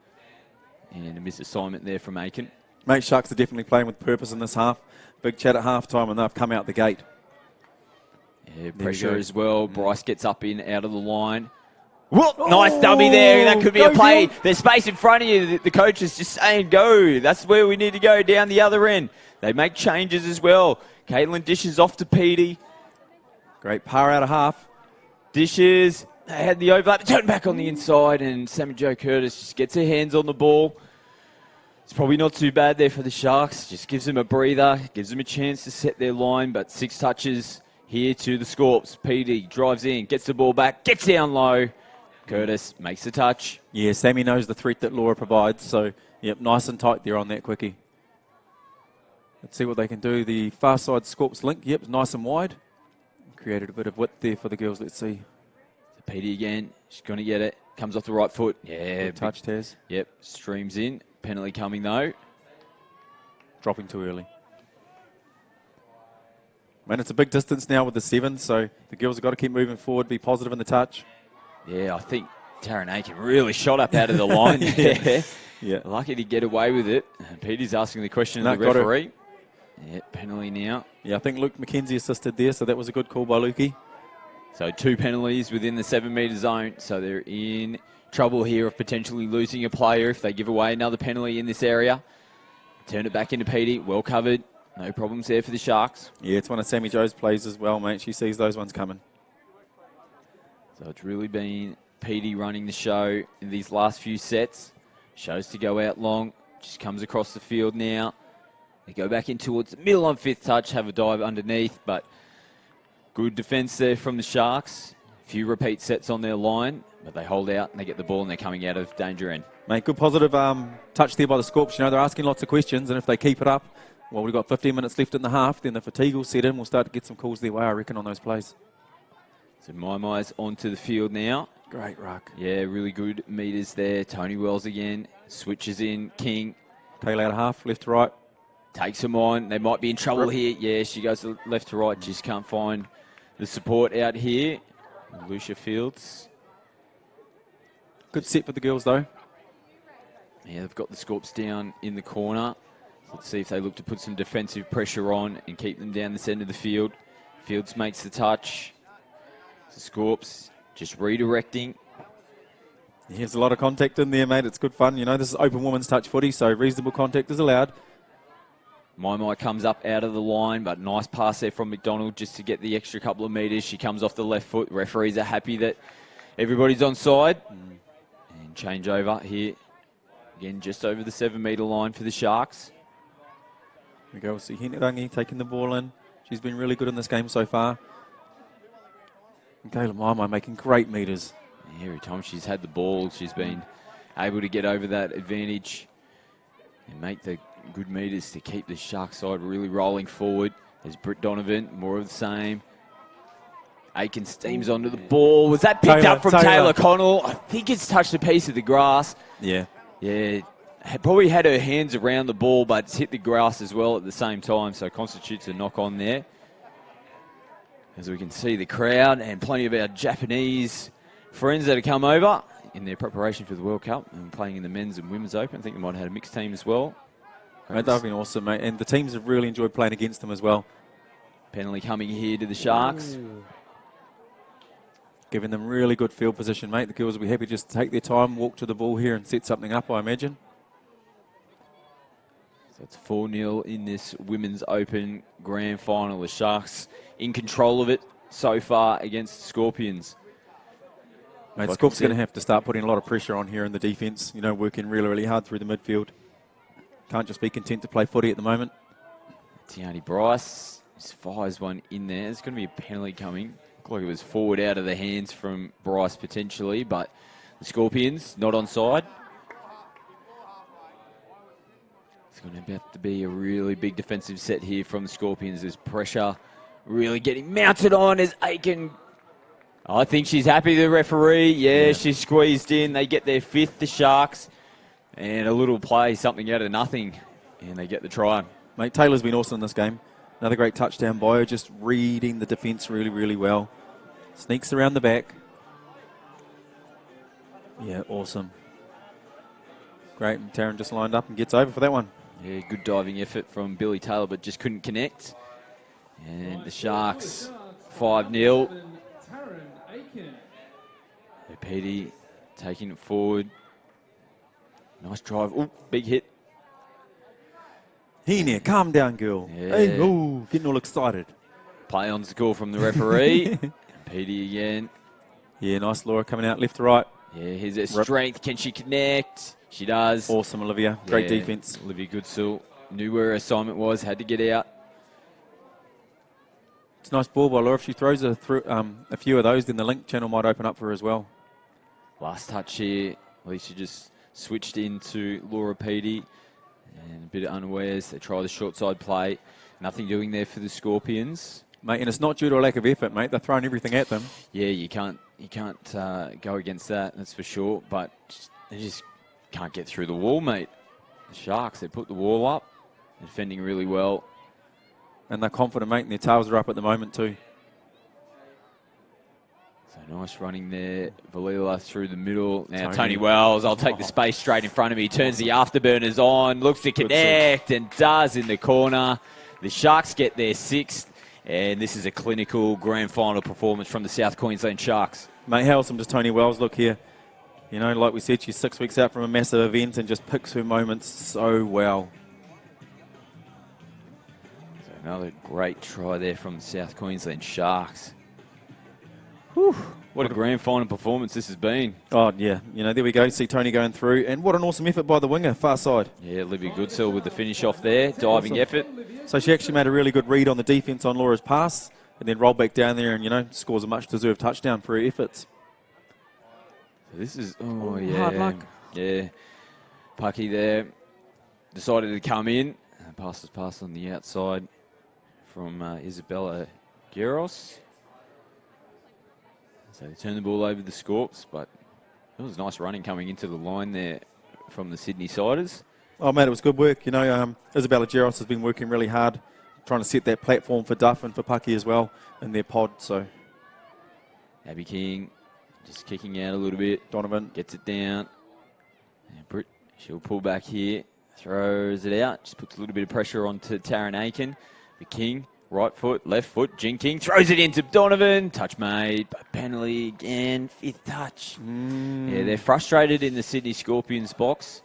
And a missed assignment there from Aiken. Mate, Sharks are definitely playing with purpose in this half. Big chat at half-time, and they've come out the gate. Yeah, pressure as well. Bryce gets up in, out of the line. Whoop! Nice dummy there. That could be a play. There's space in front of you. The coach is just saying, go. That's where we need to go, down the other end. They make changes as well. Caitlin dishes off to Petey. Great par out of half. Dishes. They had the overlap. Turn back on the inside, and Sammy Jo Curtis just gets her hands on the ball. It's probably not too bad there for the Sharks. Just gives them a breather. Gives them a chance to set their line, but 6 touches here to the Scorps. Petey drives in, gets the ball back, gets down low. Curtis makes the touch. Yeah, Sammy knows the threat that Laura provides, so, yep, nice and tight there on that quickie. Let's see what they can do. The far side Scorps link, yep, nice and wide. Created a bit of width there for the girls. Let's see. So Petey again. She's going to get it. Comes off the right foot. Yeah. Good touch, Taz. Yep, streams in. Penalty coming, though. Dropping too early. Man, it's a big distance now with the 7, so the girls have got to keep moving forward, be positive in the touch. Yeah, I think Taryn Aiken really shot up out of the line there. Yeah. Lucky to get away with it. Petey's asking the question of the referee. Yeah, penalty now. Yeah, I think Luke McKenzie assisted there, so that was a good call by Lukey. So 2 penalties within the 7-metre zone. So they're in trouble here of potentially losing a player if they give away another penalty in this area. Turn it back into Petey. Well covered. No problems there for the Sharks. Yeah, it's one of Sammy Jo's plays as well, mate. She sees those ones coming. So it's really been Petey running the show in these last few sets. Shows to go out long. Just comes across the field now. They go back in towards the middle on fifth touch, have a dive underneath, but good defence there from the Sharks. Few repeat sets on their line, but they hold out and they get the ball and they're coming out of danger end. Mate, good positive touch there by the Scorps. You know, they're asking lots of questions, and if they keep it up, well, we've got 15 minutes left in the half, then the fatigue will set in. We'll start to get some calls their way, I reckon, on those plays. So Mai's onto the field now. Great ruck. Yeah, really good meters there. Tony Wells again. Switches in. King. Tail out of half, left to right. Takes him on. They might be in trouble here. Yeah, she goes left to right. Just can't find the support out here. Lucia Fields. Good set for the girls, though. Yeah, they've got the Scorps down in the corner. Let's see if they look to put some defensive pressure on and keep them down the centre of the field. Fields makes the touch. The Scorps just redirecting. There's a lot of contact in there, mate. It's good fun. You know, this is open women's touch footy, so reasonable contact is allowed. Mai comes up out of the line, but nice pass there from McDonald just to get the extra couple of metres. She comes off the left foot. Referees are happy that everybody's onside. And change over here. Again, just over the 7 metre line for the Sharks. We go. See Hinerangi taking the ball in. She's been really good in this game so far. And Kayla Mai making great metres. Every time she's had the ball, she's been able to get over that advantage and make the good metres to keep the Shark side really rolling forward. There's Britt Donovan, more of the same. Aiken steams onto the ball. Was that picked up from Taylor Connell? I think it's touched a piece of the grass. Yeah. Yeah, probably had her hands around the ball, but it's hit the grass as well at the same time, so constitutes a knock on there. As we can see the crowd and plenty of our Japanese friends that have come over in their preparation for the World Cup and playing in the men's and women's open. I think they might have had a mixed team as well. Mate, they've been awesome, mate. And the teams have really enjoyed playing against them as well. Penalty coming here to the Sharks. Giving them really good field position, mate. The girls will be happy just to take their time, walk to the ball here and set something up, I imagine. So it's 4-0 in this Women's Open Grand Final. The Sharks in control of it so far against the Scorpions. Mate, Scorp's going to have to start putting a lot of pressure on here in the defence. You know, working really, really hard through the midfield. Can't just be content to play footy at the moment. Tiani Bryce just fires one in there. There's going to be a penalty coming. Looked like it was forward out of the hands from Bryce potentially, but the Scorpions not onside. It's going to have to be a really big defensive set here from the Scorpions. There's pressure really getting mounted on as Aiken. I think she's happy, the referee. Yeah, she's squeezed in. They get their fifth, the Sharks. And a little play, something out of nothing. And they get the try. Mate, Taylor's been awesome in this game. Another great touchdown by her, just reading the defence really, really well. Sneaks around the back. Yeah, awesome. Great, and Taryn just lined up and gets over for that one. Yeah, good diving effort from Billy Taylor, but just couldn't connect. And the Sharks, 5-0. Petey taking it forward. Nice drive. Oh, big hit. Here, calm down, girl. Yeah. Hey, ooh, getting all excited. Play on score from the referee. Petey again. Yeah, nice Laura coming out left to right. Yeah, here's her strength. Can she connect? She does. Awesome, Olivia. Great defence. Olivia Goodsill knew where her assignment was, had to get out. It's a nice ball by Laura. If she throws a few of those, then the link channel might open up for her as well. Last touch here. Alicia just switched into Laura Petey. And a bit of unawares. They try the short side play. Nothing doing there for the Scorpions. Mate, and it's not due to a lack of effort, mate. They're throwing everything at them. Yeah, you can't go against that, that's for sure. But they just can't get through the wall, mate. The Sharks, they put the wall up. They're defending really well. And they're confident, mate, and their tails are up at the moment too. So nice running there. Valila through the middle. Now Tony Wells, I'll take the space straight in front of me. Turns the afterburners on, looks to connect and does in the corner. The Sharks get their sixth. And this is a clinical grand final performance from the South Queensland Sharks. Mate, how awesome does Tony Wells look here? You know, like we said, she's 6 weeks out from a massive event and just picks her moments so well. Another great try there from the South Queensland Sharks. Whew, what a grand final performance this has been. Oh, yeah. You know, there we go. See Tony going through. And what an awesome effort by the winger, far side. Yeah, Olivia Goodsell with the finish off there. Diving effort. So she actually made a really good read on the defence on Laura's pass and then rolled back down there and, you know, scores a much-deserved touchdown for her efforts. This is, oh, yeah. Hard luck. Yeah. Pucky there decided to come in. Pass on the outside from Isabella Gueros. So they turn the ball over the Scorps, but it was nice running coming into the line there from the Sydney Siders. Oh, mate, it was good work. You know, Isabella Gueros has been working really hard trying to set that platform for Duff and for Pucky as well in their pod. So Abby King just kicking out a little bit. Donovan gets it down. And Britt, she'll pull back here. Throws it out. Just puts a little bit of pressure onto Taryn Aiken. The King, right foot, left foot. Jinking throws it into Donovan. Touch made, but penalty again. 5th touch. Yeah, they're frustrated in the Sydney Scorpions box.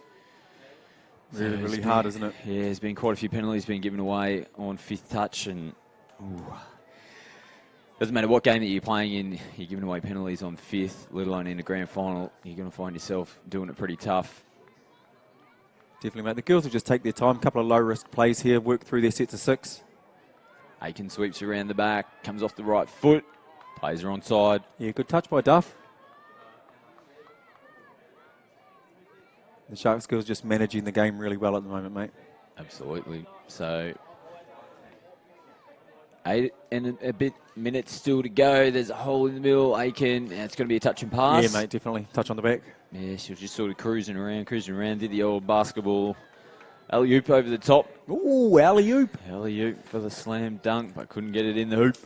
really hard, isn't it? Yeah, there's been quite a few penalties being given away on 5th touch, and doesn't matter what game that you're playing in, you're giving away penalties on 5th, let alone in a grand final. You're going to find yourself doing it pretty tough. Definitely, mate. The girls will just take their time. A couple of low-risk plays here, work through their sets of 6. Aiken sweeps around the back, comes off the right foot, plays her onside. Yeah, good touch by Duff. The Sharks girls just managing the game really well at the moment, mate. Absolutely. So 8 and a bit minutes still to go. There's a hole in the middle. Aiken, and it's going to be a touch and pass. Yeah, mate, definitely. Touch on the back. Yeah, she was just sort of cruising around, did the old basketball alley-oop over the top. Ooh, alley-oop. Alley-oop for the slam dunk, but couldn't get it in the hoop.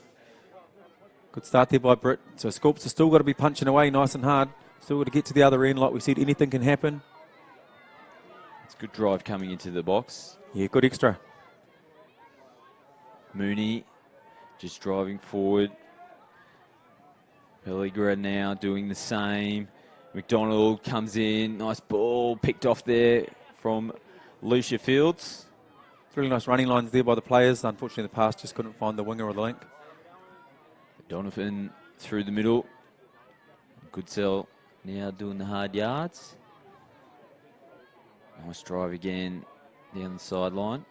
Good start there by Britt. So Scorps have still got to be punching away nice and hard. Still got to get to the other end. Like we said, anything can happen. It's a good drive coming into the box. Yeah, good extra. Mooney just driving forward. Pelligra now doing the same. McDonald comes in. Nice ball picked off there from Lucia Fields. It's really nice running lines there by the players. Unfortunately, the pass just couldn't find the winger or the link. Donovan through the middle. Goodsell now doing the hard yards. Nice drive again down the sideline.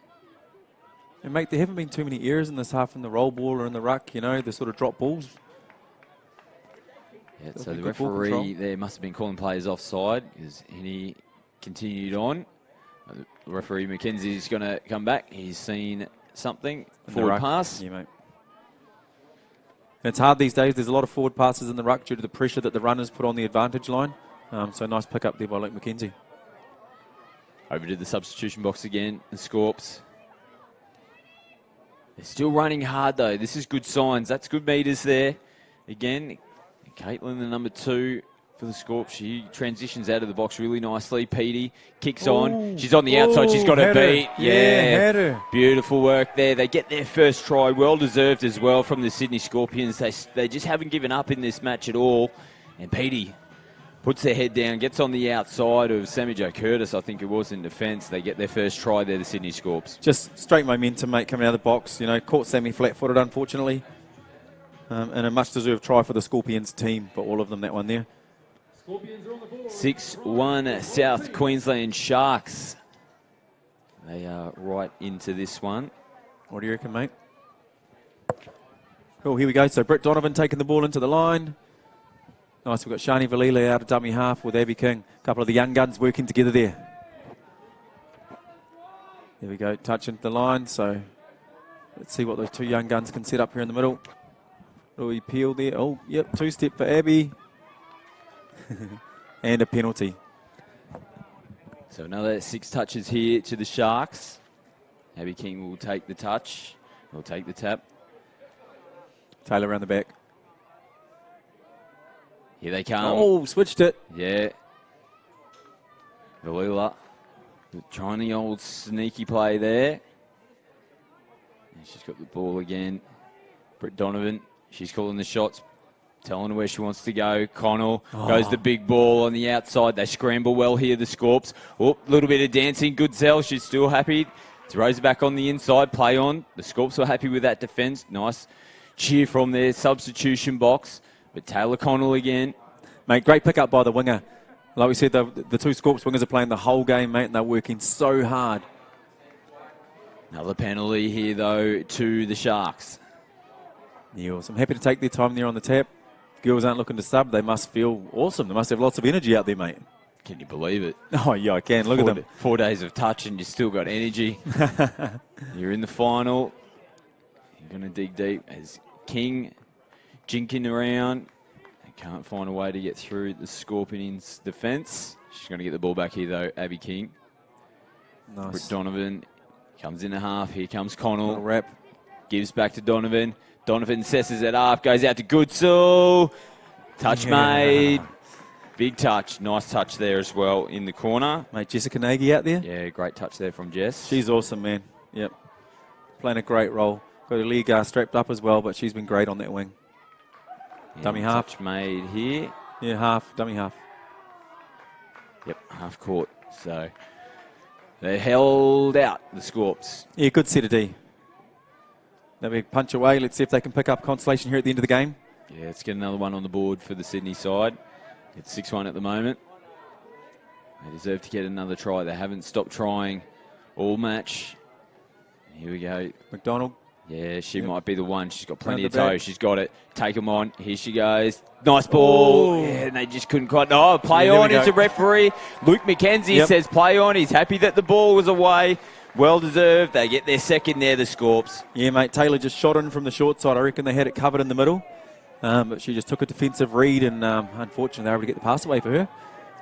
And, mate, there haven't been too many errors in this half in the roll ball or in the ruck, you know, the sort of drop balls. Yeah, so the referee there must have been calling players offside because he continued on. The referee McKenzie's going to come back. He's seen something. Forward pass. Yeah, mate. And it's hard these days. There's a lot of forward passes in the ruck due to the pressure that the runners put on the advantage line. So nice pick up there by Luke McKenzie. Over to the substitution box again. The Scorps. They're still running hard, though. This is good signs. That's good meters there. Again, Caitlin, the number 2 for the Scorps. She transitions out of the box really nicely. Petey kicks on. She's on the outside. She's got her beat. Had her. Beautiful work there. They get their first try. Well-deserved as well from the Sydney Scorpions. They just haven't given up in this match at all. And Petey puts their head down, gets on the outside of Sammy Jo Curtis, I think it was, in defence. They get their first try there, the Sydney Scorps. Just straight momentum, mate, coming out of the box. You know, caught Sammy flat-footed, unfortunately. And a much-deserved try for the Scorpions team, for all of them, that one there. 6-1 South Queensland Sharks. They are right into this one. What do you reckon, mate? Cool, here we go. So Britt Donovan taking the ball into the line. Nice, we've got Shani Valila out of dummy half with Abby King. A couple of the young guns working together there. There we go, touching the line. So let's see what those 2 young guns can set up here in the middle. Louis Peel there. Oh, yep, 2-step for Abby. And a penalty. So another 6 touches here to the Sharks. Abby King will take the touch. Will take the tap. Taylor around the back. Here they come. Oh, switched it. Yeah. Valila trying the old sneaky play there. And she's got the ball again. Britt Donovan, she's calling the shots, telling her where she wants to go. Connell goes the big ball on the outside. They scramble well here, the Scorps. Oh, a little bit of dancing. Goodsell, she's still happy. Throws back on the inside, play on. The Scorps were happy with that defence. Nice cheer from their substitution box. But Taylor Connell again. Mate, great pick up by the winger. Like we said, the two Scorps wingers are playing the whole game, mate, and they're working so hard. Another penalty here, though, to the Sharks. Niels, I'm happy to take their time there on the tap. Girls aren't looking to sub. They must feel awesome. They must have lots of energy out there, mate. Can you believe it? Oh, yeah, I can. Look at them. 4 days of touch and you still got energy. You're in the final. You're going to dig deep as King jinking around. They can't find a way to get through the Scorpions' defence. She's going to get the ball back here, though, Abby King. Nice. Britt Donovan comes in the half. Here comes Connell. Little wrap. Gives back to Donovan. Donovan sesses it up. Goes out to Goodsell. Touch made. Big touch. Nice touch there as well in the corner. Mate, Jessica Nagy out there. Yeah, great touch there from Jess. She's awesome, man. Yep. Playing a great role. Got her leg strapped up as well, but she's been great on that wing. Yeah, Dummy half. Touch made here. Yeah, half. Dummy half. Yep, half court. So they held out, the Scorps. Yeah, good set of D. They'll be punch away. Let's see if they can pick up consolation here at the end of the game. Yeah, let's get another one on the board for the Sydney side. It's 6-1 at the moment. They deserve to get another try. They haven't stopped trying all match. Here we go. McDonald. Yeah, she might be the one. She's got plenty Round of the back. toe. She's got it. Take them on. Here she goes. Nice ball. Oh. Yeah, and they just couldn't quite. Oh, play Yeah, there on we is go. the referee. Luke McKenzie says play on. He's happy that the ball was away. Well deserved. They get their second there, the Scorps. Yeah, mate, Taylor just shot in from the short side. I reckon they had it covered in the middle. But she just took a defensive read and unfortunately they were able to get the pass away for her.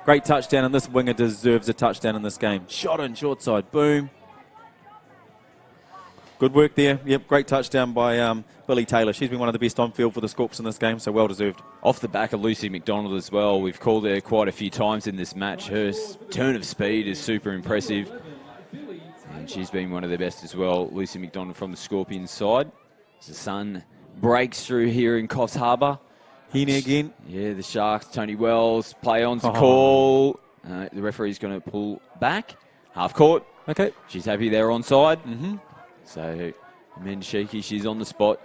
Great touchdown, and this winger deserves a touchdown in this game. Shot in short side. Boom. Good work there. Yep, great touchdown by Billy Taylor. She's been one of the best on field for the Scorps in this game, so well deserved. Off the back of Lucy McDonald as well. We've called her quite a few times in this match. Her turn of speed is super impressive. And she's been one of the best as well. Lucy McDonald from the Scorpions side. As the sun breaks through here in Coffs Harbour. Heaney again. Yeah, the Sharks, Tony Wells, play on's a call. The referee's going to pull back. Half court. Okay. She's happy they're onside. Mm-hmm. So Amanda Sheikhy, she's on the spot.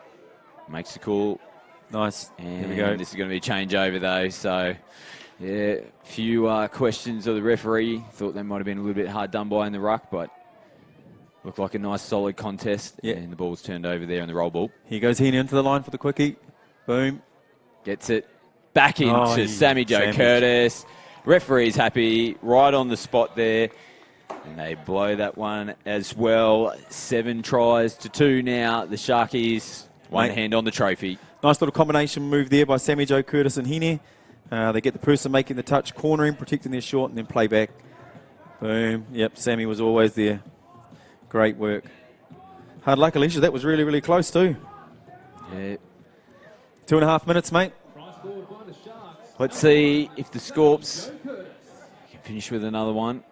Makes the call. Nice. And Here we go. this is going to be a changeover though. So, yeah, a few questions of the referee. Thought they might have been a little bit hard done by in the ruck, but looked like a nice solid contest. Yeah. And the ball's turned over there in the roll ball. Here goes Heaney into the line for the quickie. Boom. Gets it back into Sammy Jo Curtis. Referee's happy, right on the spot there. And they blow that one as well. 7 tries to 2 now. The Sharkies, one hand on the trophy. Nice little combination move there by Sammy Jo Curtis and Heaney. They get the person making the touch, cornering, protecting their short, and then play back. Boom. Yep, Sammy was always there. Great work. Hard luck, Alicia. That was really, really close too. Yeah. 2.5 minutes, mate. Let's see if the Scorps can finish with another one.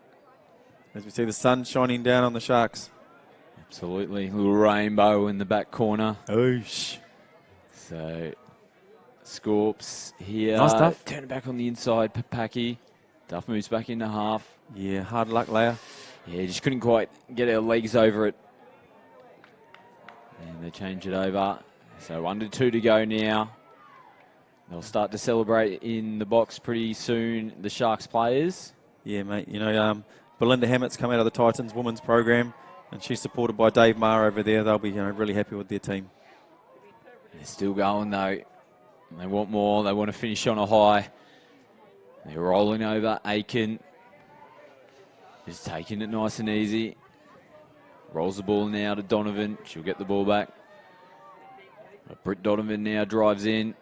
As we see the sun shining down on the Sharks. Absolutely. Little rainbow in the back corner. Oosh. So, Scorps here. Nice Duff. Turn it back on the inside. Papaki. Duff moves back into half. Yeah, hard luck, Leia. Yeah, just couldn't quite get our legs over it. And they change it over. So under 2 to go now. They'll start to celebrate in the box pretty soon, the Sharks players. Yeah, mate. You know, Belinda Hammett's come out of the Titans women's program, and she's supported by Dave Maher over there. They'll be really happy with their team. They're still going, though. They want more. They want to finish on a high. They're rolling over. Aiken just taking it nice and easy. Rolls the ball now to Donovan. She'll get the ball back. But Britt Donovan now drives in.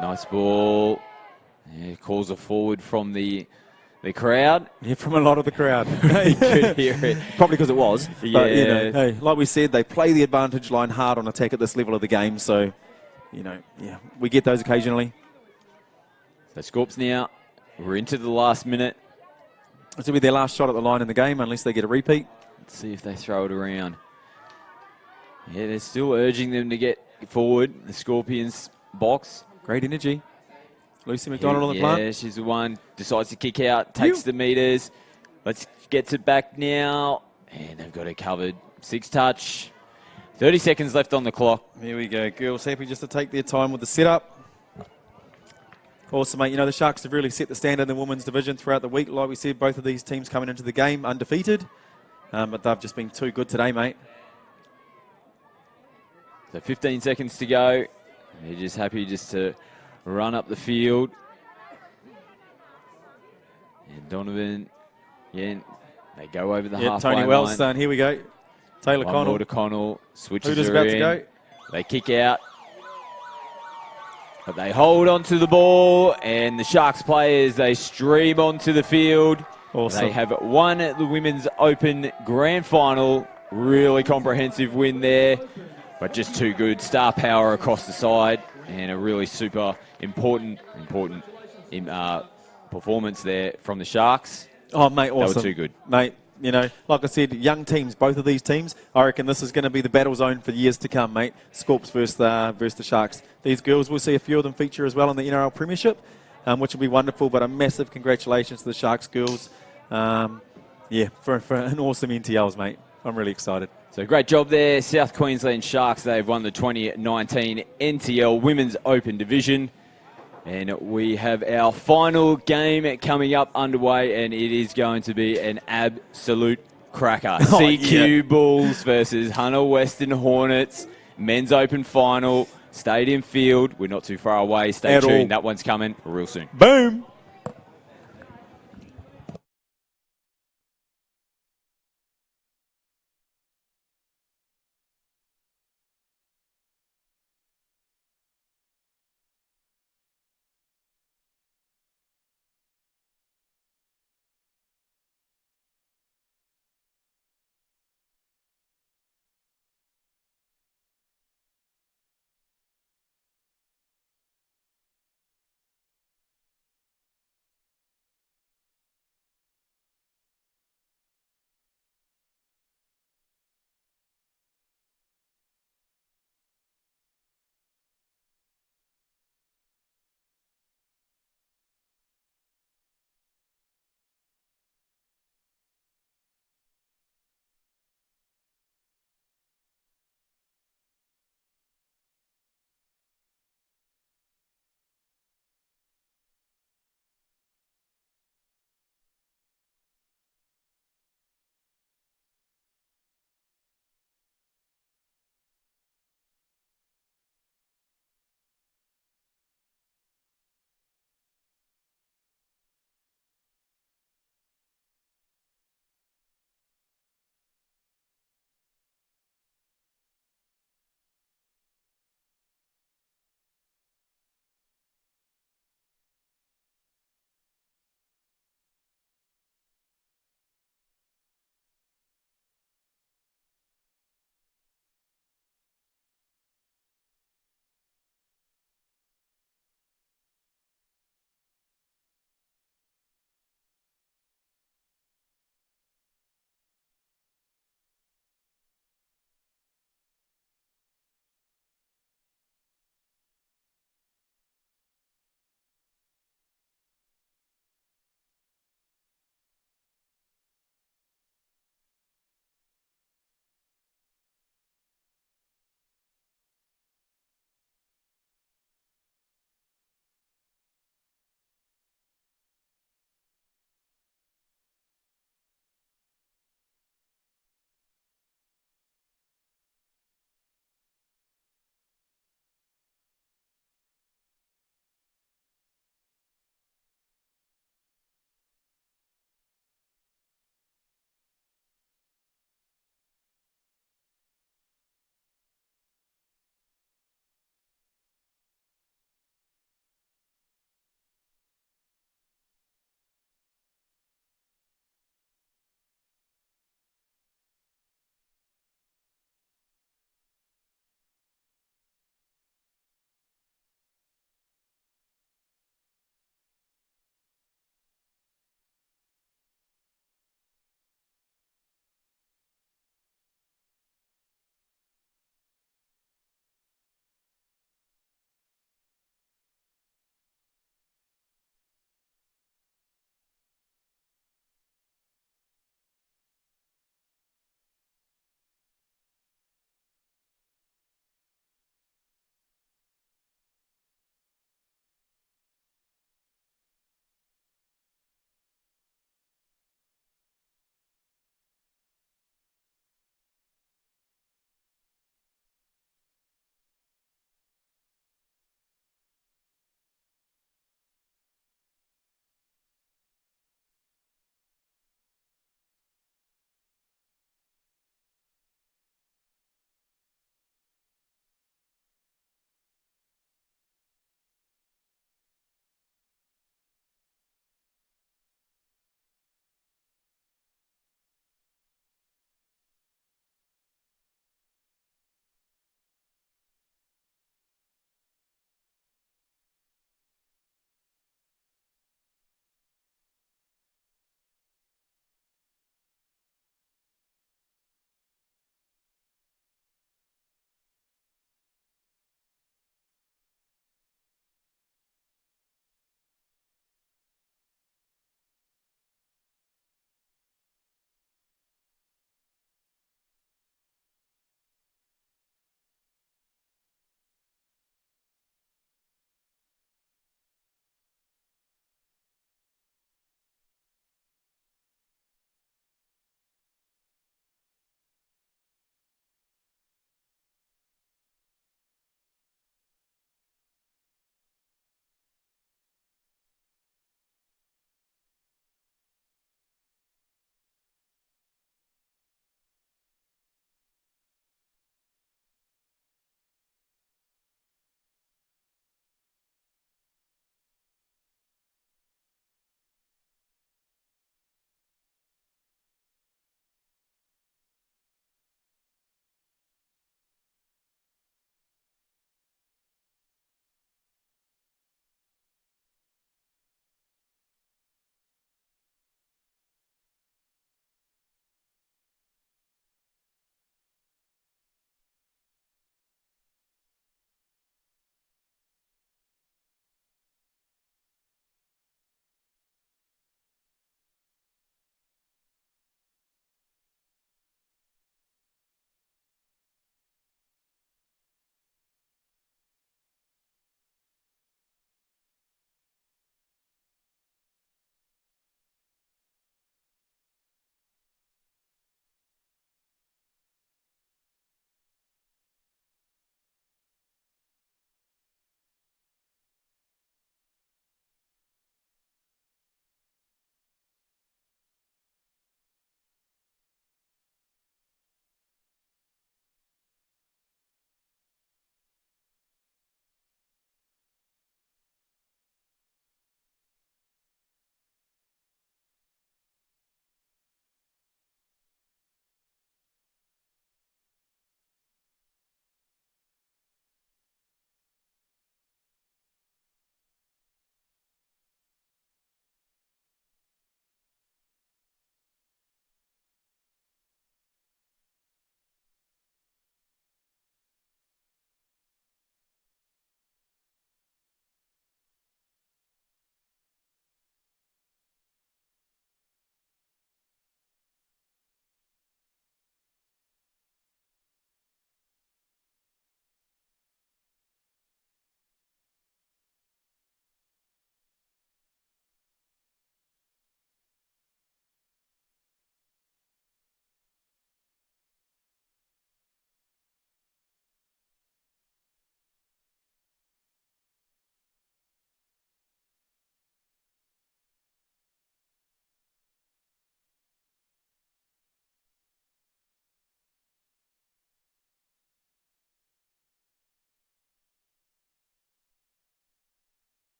Nice ball. Yeah, calls a forward from the crowd. Yeah, from a lot of the crowd. You could hear it. Probably because it was. Yeah. But, you know, hey, like we said, they play the advantage line hard on attack at this level of the game. So, you know, yeah, we get those occasionally. So Scorps now, we're into the last minute. This will be their last shot at the line in the game unless they get a repeat. Let's see if they throw it around. Yeah, they're still urging them to get forward. The Scorpions box. Great energy. Lucy McDonald on the plant. Yeah, she's the one. Decides to kick out. Takes the meters. Let's get it back now. And they've got it covered. 6-touch. 30 seconds left on the clock. Here we go. Girls happy just to take their time with the setup. Also, mate, you know, the Sharks have really set the standard in the women's division throughout the week. Like we said, both of these teams coming into the game undefeated. But they've just been too good today, mate. So 15 seconds to go. They're just happy just to run up the field. And Donovan, again, they go over the halfway Tony line. Wells done. Here we go. Taylor One Connell. more to Connell. Switches Who's her about in. to go? They kick out. But they hold on to the ball, and the Sharks players, they stream onto the field. Awesome. They have won the Women's Open Grand Final. Really comprehensive win there, but just too good. Star power across the side, and a really super important performance there from the Sharks. Oh, mate, awesome. They were too good. Mate, you know, like I said, young teams, both of these teams, I reckon this is going to be the battle zone for years to come, mate. Scorps versus the Sharks. These girls, we'll see a few of them feature as well in the NRL Premiership, which will be wonderful, but a massive congratulations to the Sharks girls. For an awesome NTLs, mate. I'm really excited. So great job there, South Queensland Sharks. They've won the 2019 NTL Women's Open Division. And we have our final game coming up underway, and it is going to be an absolute cracker. CQ Bulls versus Hunter Western Hornets, Men's Open Final, Stadium Field. We're not too far away. Stay tuned. That one's coming real soon. Boom!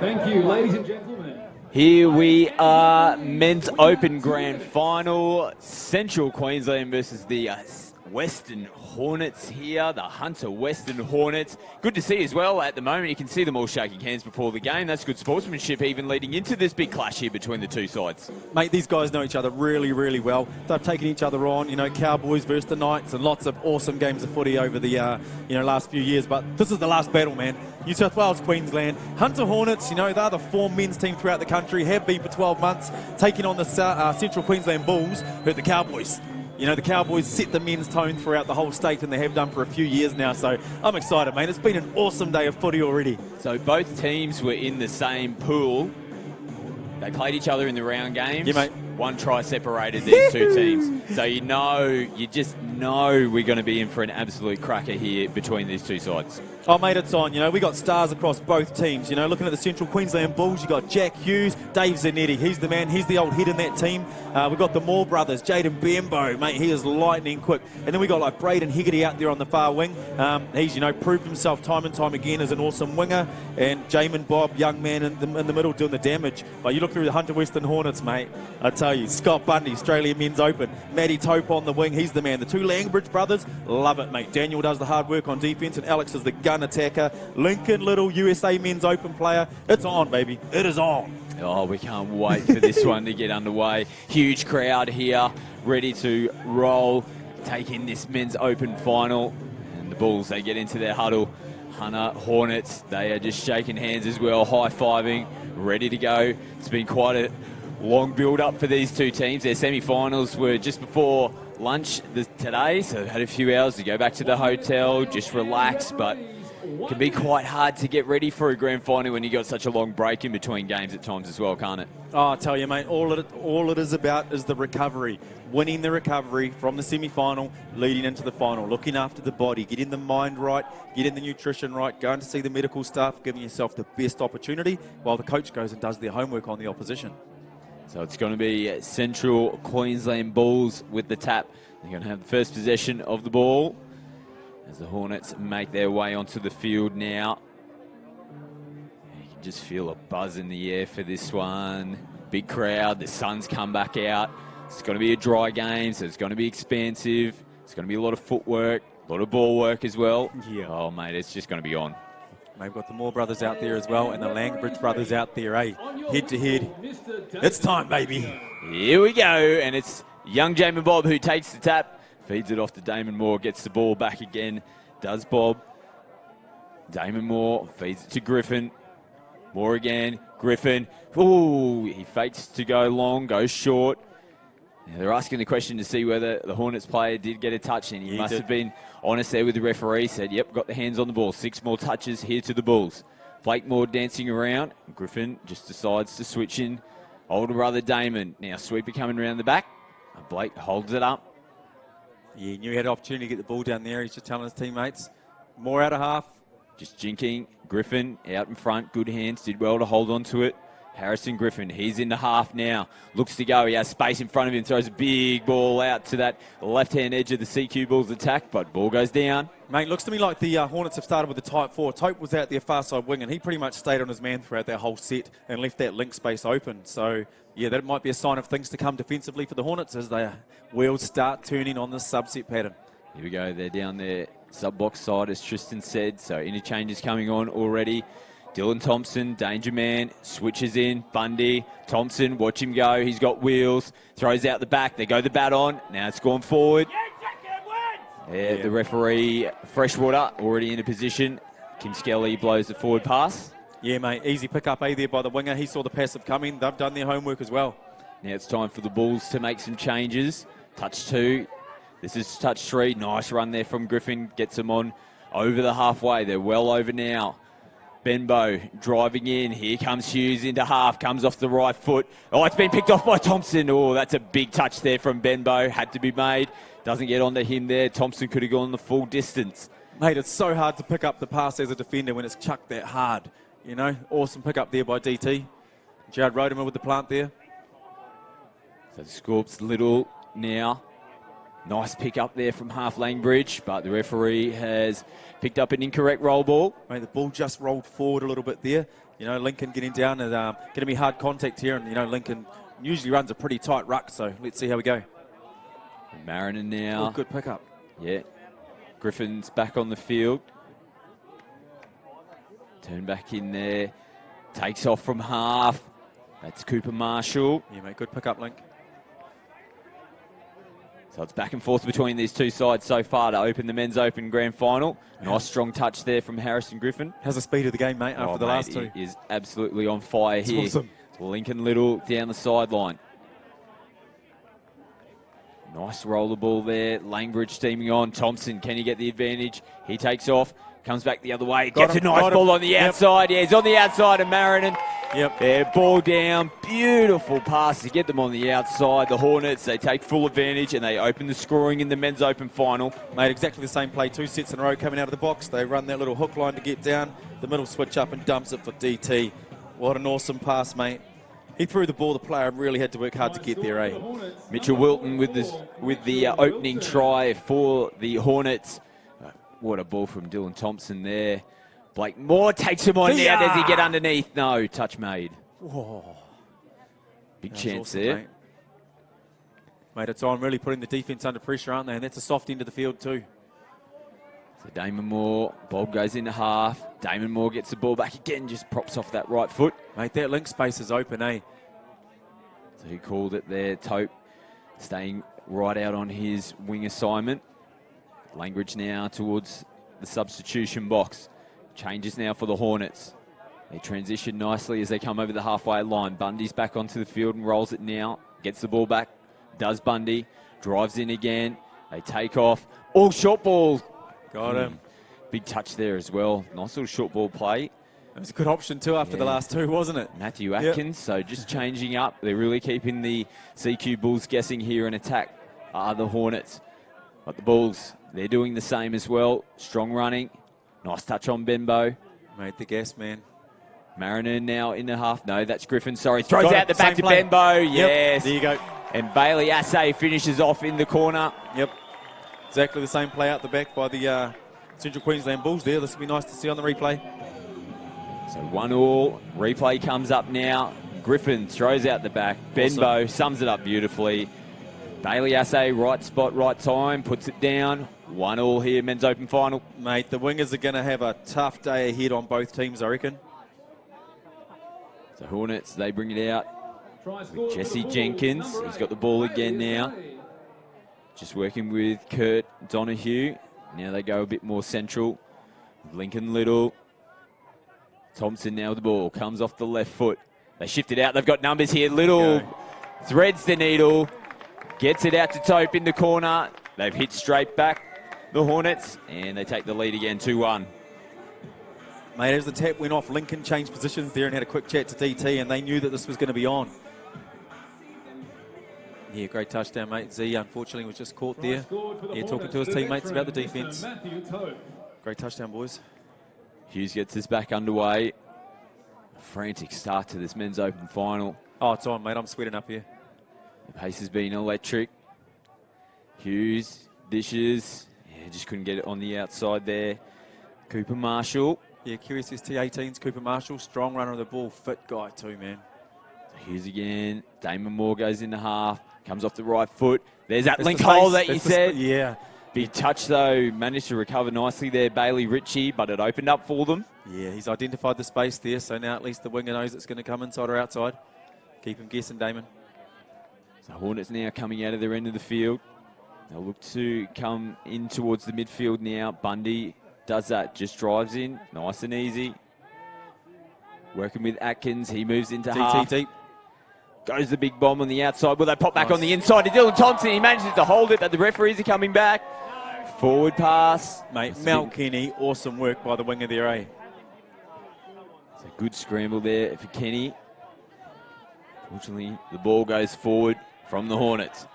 Thank you, ladies and gentlemen. Here we are, Men's Open Grand Final, Central Queensland versus the Western Hornets here, the Hunter Western Hornets. Good to see as well at the moment. You can see them all shaking hands before the game. That's good sportsmanship even leading into this big clash here between the two sides. Mate, these guys know each other really, really well. They've taken each other on, you know, Cowboys versus the Knights, and lots of awesome games of footy over the, last few years. But this is the last battle, man. New South Wales, Queensland. Hunter Hornets, you know, they're the form men's team throughout the country, have been for 12 months, taking on the Central Queensland Bulls, who are the Cowboys. You know, the Cowboys set the men's tone throughout the whole state, and they have done for a few years now. So I'm excited, mate. It's been an awesome day of footy already. So both teams were in the same pool. They played each other in the round games. Yeah, mate. One try separated these two teams. So you just know we're going to be in for an absolute cracker here between these two sides. Oh, mate, it's on. You know, we got stars across both teams. You know, looking at the Central Queensland Bulls, you got Jack Hughes, Dave Zanetti. He's the man. He's the old head in that team. We've got the Moore brothers, Jaden Bembo, mate. He is lightning quick. And then we got like Braden Higgerty out there on the far wing. He's, proved himself time and time again as an awesome winger. And Jamin Bob, young man in the middle doing the damage. But you look through the Hunter Western Hornets, mate. I tell you, Scott Bundy, Australia Men's Open. Matty Tope on the wing. He's the man. The two Langbridge brothers, love it, mate. Daniel does the hard work on defence, and Alex is the gun attacker. Lincoln Little, USA Men's Open player. It's on, baby. It is on. Oh, we can't wait for this one to get underway. Huge crowd here, ready to roll, take in this Men's Open final. And the Bulls, they get into their huddle. Hunter Hornets, they are just shaking hands as well, high-fiving, ready to go. It's been quite a long build-up for these two teams. Their semi-finals were just before lunch today, so they've had a few hours to go back to the hotel, just relax, but it can be quite hard to get ready for a grand final when you got such a long break in between games at times as well, can't it? Oh, I tell you, mate, all it is about is the recovery. Winning the recovery from the semi-final, leading into the final, looking after the body, getting the mind right, getting the nutrition right, going to see the medical staff, giving yourself the best opportunity while the coach goes and does their homework on the opposition. So it's going to be Central Queensland Bulls with the tap. They're going to have the first possession of the ball as the Hornets make their way onto the field now. You can just feel a buzz in the air for this one. Big crowd, the sun's come back out. It's going to be a dry game, so it's going to be expansive. It's going to be a lot of footwork, a lot of ball work as well. Yeah. Oh, mate, it's just going to be on. We've got the Moore brothers out there as well, and the Langbridge brothers out there, head to head. It's time, baby. Here we go, and it's young Jamin Bob who takes the tap, feeds it off to Damon Moore, gets the ball back again, does Bob. Damon Moore feeds it to Griffin. Moore again, Griffin. Ooh, he fakes to go long, goes short. Now they're asking the question to see whether the Hornets player did get a touch, and he must have been honest there with the referee. Said, yep, got the hands on the ball. 6 more touches here to the Bulls. Blake Moore dancing around. Griffin just decides to switch in. Older brother Damon. Now Sweeper coming around the back. Blake holds it up. Yeah, he knew he had an opportunity to get the ball down there. He's just telling his teammates, more out of half. Just jinking. Griffin out in front. Good hands. Did well to hold on to it. Harrison Griffin, he's in the half now. Looks to go. He has space in front of him. Throws a big ball out to that left-hand edge of the CQ Bulls attack, but ball goes down. Mate, looks to me like the Hornets have started with the tight four. Tope was out there far side wing, and he pretty much stayed on his man throughout that whole set and left that link space open. So, yeah, that might be a sign of things to come defensively for the Hornets as their wheels start turning on the subset pattern. Here we go. They're down there, sub-box side, as Tristan said. So interchanges coming on already. Dylan Thompson, danger man, switches in. Bundy, Thompson, watch him go. He's got wheels. Throws out the back. They go the bat on. Now it's gone forward. Yeah, the referee, Freshwater, already in a position. Kim Skelly blows the forward pass. Yeah, mate, easy pick up there by the winger. He saw the passive coming. They've done their homework as well. Now it's time for the Bulls to make some changes. Touch 2. This is touch 3. Nice run there from Griffin. Gets them on over the halfway. They're well over now. Benbow driving in. Here comes Hughes into half. Comes off the right foot. Oh, it's been picked off by Thompson. Oh, that's a big touch there from Benbow. Had to be made. Doesn't get onto him there. Thompson could have gone the full distance. Mate, it's so hard to pick up the pass as a defender when it's chucked that hard. You know, awesome pick up there by DT. Jared Rodeman with the plant there. So Scorp's Little now. Nice pick up there from half lane bridge, but the referee has picked up an incorrect roll ball. Mate, the ball just rolled forward a little bit there. You know, Lincoln getting down and going to be hard contact here. And, you know, Lincoln usually runs a pretty tight ruck, so let's see how we go. Mariner now. Oh, good pick up. Yeah. Griffin's back on the field. Turn back in there. Takes off from half. That's Cooper Marshall. Yeah, mate, good pick up, Link. So it's back and forth between these two sides so far to open the Men's Open Grand Final. Nice strong touch there from Harrison Griffin. How's the speed of the game, mate, after the last two? He is absolutely on fire here. Awesome. Lincoln Little down the sideline. Nice roller ball there. Langbridge steaming on. Thompson, can he get the advantage? He takes off. Comes back the other way. Gets a nice ball on the outside. Yeah, he's on the outside of Marinan. Yep. Yeah, ball down. Beautiful pass to get them on the outside. The Hornets, they take full advantage and they open the scoring in the Men's Open Final. Made exactly the same play, 2 sets in a row coming out of the box. They run that little hook line to get down. The middle switch up and dumps it for DT. What an awesome pass, mate. He threw the ball. The player really had to work hard to get there, eh? Mitchell Wilton with the opening try for the Hornets. What a ball from Dylan Thompson there. Blake Moore takes him on now. Does he get underneath? No, touch made. Whoa. Big chance awesome, there. Mate, it's on really putting the defence under pressure, aren't they? And that's a soft end of the field too. So Damon Moore, Bob goes into half. Damon Moore gets the ball back again, just props off that right foot. Mate, that link space is open, eh? So he called it there. Tope staying right out on his wing assignment. Langbridge now towards the substitution box. Changes now for the Hornets. They transition nicely as they come over the halfway line. Bundy's back onto the field and rolls it now. Gets the ball back. Does Bundy. Drives in again. They take off. All short ball. Got him. Big touch there as well. Nice little short ball play. It was a good option too after the last two, wasn't it? Matthew Atkins. So just changing up. They're really keeping the CQ Bulls guessing here in attack are the Hornets. But the Bulls, they're doing the same as well. Strong running. Nice touch on Benbow. Made the gas, man. Mariner now in the half. No, that's Griffin. Sorry. Throws out the back Same to play. Benbow. Yep. Yes. There you go. And Bailey Assay finishes off in the corner. Yep. Exactly the same play out the back by the Central Queensland Bulls there. This will be nice to see on the replay. So 1-1. Replay comes up now. Griffin throws out the back. Benbow sums it up beautifully. Bailey Assay, right spot, right time, puts it down. 1-1 here, Men's Open Final. Mate, the wingers are going to have a tough day ahead on both teams, I reckon. So Hornets, they bring it out with Jesse Jenkins. He's got the ball again now. Just working with Kurt Donahue. Now they go a bit more central. Lincoln Little. Thompson now with the ball. Comes off the left foot. They shift it out. They've got numbers here. Little threads the needle. Gets it out to Tope in the corner. They've hit straight back, the Hornets, and they take the lead again, 2-1. Mate, as the tap went off, Lincoln changed positions there and had a quick chat to DT, and they knew that this was going to be on. Yeah, great touchdown, mate. Z, unfortunately, was just caught there. Yeah, talking to his teammates about the defence. Great touchdown, boys. Hughes gets this back underway. frantic start to this men's open final. Oh, it's on, mate. I'm sweating up here. The pace has been electric. Hughes, dishes. Yeah, just couldn't get it on the outside there. Cooper Marshall. Yeah, QSST 18's Cooper Marshall. Strong runner of the ball. Fit guy too, man. So Hughes again. Damon Moore goes into half. Comes off the right foot. There's that That's link the hole space. that you That's said. Yeah. Big touch, though. Managed to recover nicely there, Bailey Ritchie, but it opened up for them. Yeah, he's identified the space there, so now at least the winger knows it's going to come inside or outside. Keep him guessing, Damon. So Hornets now coming out of their end of the field. They'll look to come in towards the midfield now. Bundy does that, just drives in, nice and easy. Working with Atkins, he moves into half. Deep. Goes the big bomb on the outside. Will they pop back on the inside to Dylan Thompson? He manages to hold it, but the referees are coming back. Forward pass. Mate, Mel Kenny, awesome work by the winger there, eh? It's a good scramble there for Kenny. Fortunately, the ball goes forward from the Hornets.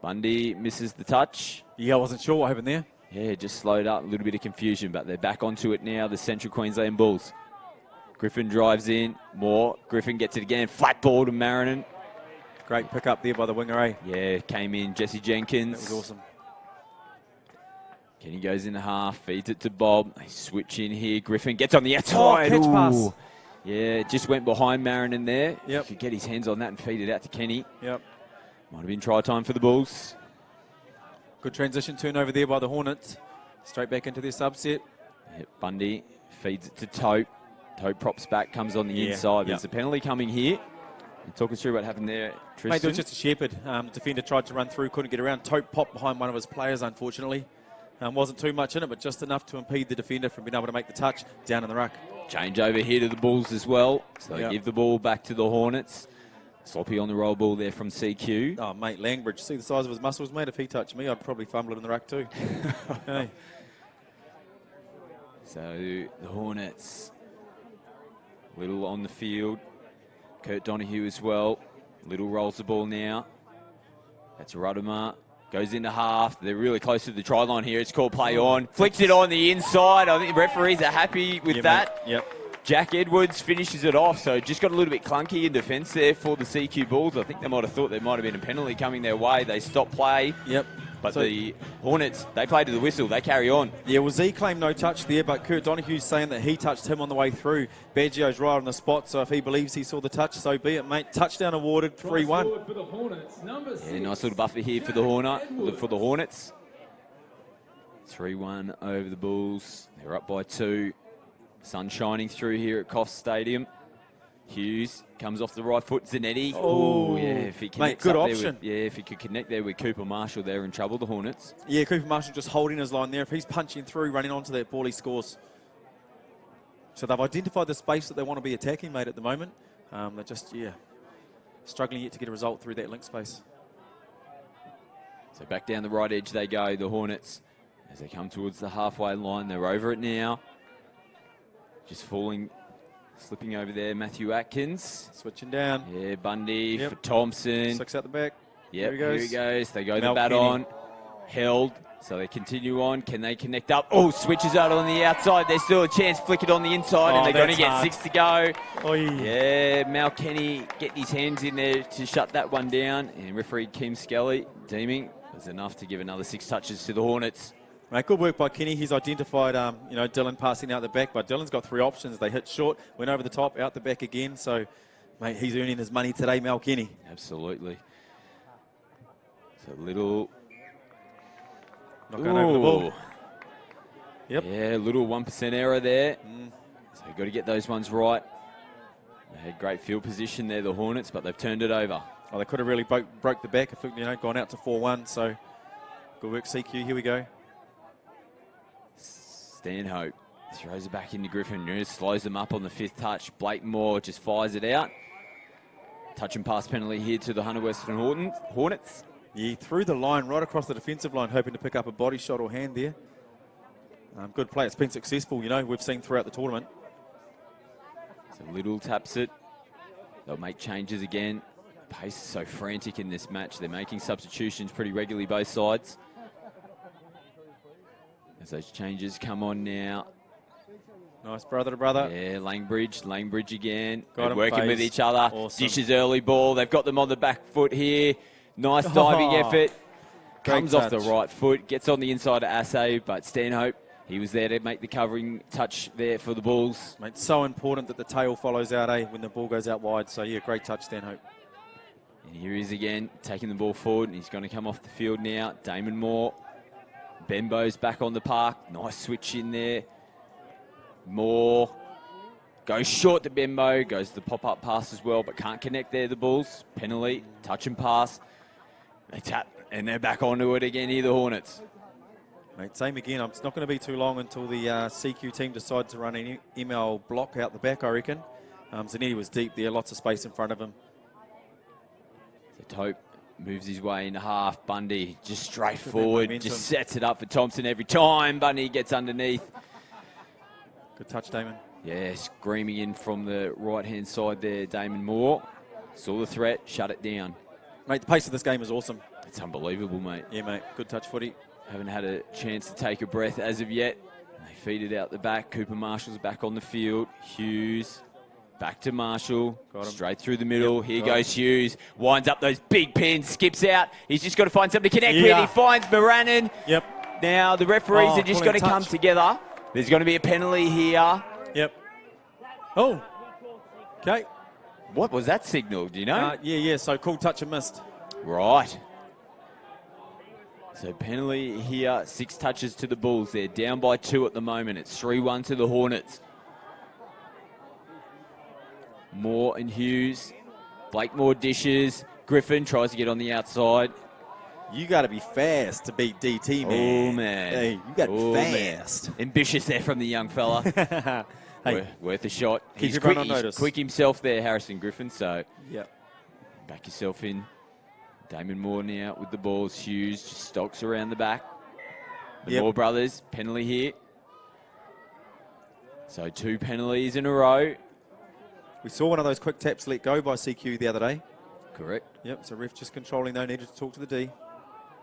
Bundy misses the touch. Yeah, I wasn't sure what happened there. Yeah, just slowed up, a little bit of confusion, but they're back onto it now, the Central Queensland Bulls. Griffin drives in, Moore. Griffin gets it again, flat ball to Marinan. Great pick up there by the winger, eh? Yeah, came in Jesse Jenkins. That was awesome. Kenny goes into half, feeds it to Bob. They switch in here. Griffin gets on the outside. Catch pass. Ooh. Yeah, just went behind Marinan there. Yep. Could get his hands on that and feed it out to Kenny. Yep. Might have been try time for the Bulls. Good transition turnover there by the Hornets. Straight back into their subset. Yep, Bundy feeds it to Tope. Tope props back, comes on the Yeah, inside. yep. There's a penalty coming here. Talk us through what happened there, Tristan. Mate, there was just a shepherd. Defender tried to run through, couldn't get around. Tope popped behind one of his players, unfortunately. Wasn't too much in it, but just enough to impede the defender from being able to make the touch down in the ruck. Change over here to the Bulls as well. So they Yep. give the ball back to the Hornets. Sloppy on the roll ball there from CQ. Oh, mate, Langbridge, see the size of his muscles, mate? If he touched me, I'd probably fumble it in the ruck too. Hey. So the Hornets, Little on the field. Kurt Donahue as well. Little rolls the ball now. That's Ruddimer. Goes into half. They're really close to the try line here. It's called play on. Flicks it on the inside. I think the referees are happy with that. Mate. Yep. Jack Edwards finishes it off, so just got a little bit clunky in defence there for the CQ Bulls. I think they might have thought there might have been a penalty coming their way. They stopped play. Yep. But So- the Hornets, they play to the whistle. They carry on. Yeah, well, Z claimed no touch there, but Kurt Donahue's saying that he touched him on the way through. Baggio's right on the spot, so if he believes he saw the touch, so be it, mate. Touchdown awarded, 3-1. Forward for the Hornets, number Yeah, 6. nice little buffer here for the Hornets. 3-1 over the Bulls. They're up by 2. Sun shining through here at Coffs Stadium. Hughes comes off the right foot. Zanetti. Oh, yeah. If he mate, connects good up there option. with, if he could connect there with Cooper Marshall, they're in trouble, the Hornets. Yeah, Cooper Marshall just holding his line there. If he's punching through, running onto that ball, he scores. So they've identified the space that they want to be attacking, mate, at the moment. They're just, struggling yet to get a result through that link space. So back down the right edge they go, the Hornets. As they come towards the halfway line, they're over it now. Just slipping over there, Matthew Atkins. Switching down. Yeah, Bundy Yep. for Thompson. 6 out the back. Yep, Here here he goes. They go Mel the bat Kenny. on. Held. So they continue on. Can they connect up? Oh, switches out on the outside. There's still a chance. Flick it on the inside, Oh, and they're going to that's get hard. 6 to go. Oh, Yeah, Mal Kenny getting his hands in there to shut that one down. And referee Kim Skelly deeming it was enough to give another 6 touches to the Hornets. Mate, good work by Kenny. He's identified, Dylan passing out the back, but Dylan's got 3 options. They hit short, went over the top, out the back again. So, mate, he's earning his money today, Mal Kenny. Absolutely. So Little. Not going over the ball. Ooh. Yep. Yeah, little 1% error there. So you've got to get those ones right. They had great field position there, the Hornets, but they've turned it over. Oh, they could have really broke the back if, gone out to 4-1. So, good work, CQ. Here we go. Stanhope throws it back into Griffin. Just slows them up on the 5th touch. Blake Moore just fires it out. Touch and pass penalty here to the Hunter Western Hornets. Yeah, he threw the line right across the defensive line, hoping to pick up a body shot or hand there. Good play. It's been successful, we've seen throughout the tournament. So Little taps it. They'll make changes again. The pace is so frantic in this match. They're making substitutions pretty regularly, both sides. As those changes come on now. Nice brother to brother. Yeah, Langbridge again. Got They're him working with phased. each other. Awesome. Dishes early ball. They've got them on the back foot here. Nice diving effort. Great Comes off the touch. right foot. Gets on the inside of Assay, but Stanhope, he was there to make the covering touch there for the Bulls. Mate, so important that the tail follows out, when the ball goes out wide. So, yeah, great touch, Stanhope. And here he is again, taking the ball forward, and he's going to come off the field now. Damon Moore. Bembo's back on the park. Nice switch in there. Moore goes short to Bembo. Goes to the pop-up pass as well, but can't connect there, the Bulls. Penalty, touch and pass. They tap, and they're back onto it again here, the Hornets. Mate, same again. It's not going to be too long until the CQ team decides to run an ML block out the back, I reckon. Zanetti was deep there, lots of space in front of him. So Tope moves his way into half. Bundy just straight Good forward, momentum. just sets it up for Thompson every time. Bundy gets underneath. Good touch, Damon. Yeah, screaming in from the right-hand side there, Damon Moore. Saw the threat, shut it down. Mate, the pace of this game is awesome. It's unbelievable, mate. Yeah, mate, good touch footy. Haven't had a chance to take a breath as of yet. They feed it out the back. Cooper Marshall's back on the field. Hughes, back to Marshall. Got him. Straight through the middle. Yep, Here got goes Hughes. Winds up those big pins, skips out. He's just got to find something to connect with. He finds Moranen. Yep. Now the referees Oh, are just calling going to come touch. together. There's going to be a penalty here. Yep. Oh. Okay. What was that signal? Do you know? Yeah. So cool touch and missed. Right. So penalty here, 6 touches to the Bulls. They're down by 2 at the moment. It's 3-1 to the Hornets. Moore and Hughes. Blakemore dishes. Griffin tries to get on the outside. You got to be fast to beat DT, man. Oh, man. Hey, you got to Oh, be man. fast. Ambitious there from the young fella. Hey, Worth a shot. keep He's everyone quick, on he's notice. quick himself there, Harrison Griffin. So Yep. back yourself in. Damon Moore now with the balls. Hughes just stalks around the back. The Yep. Moore brothers, penalty here. So 2 penalties in a row. We saw one of those quick taps let go by CQ the other day. Correct. Yep, so ref just controlling though, needed to talk to the D.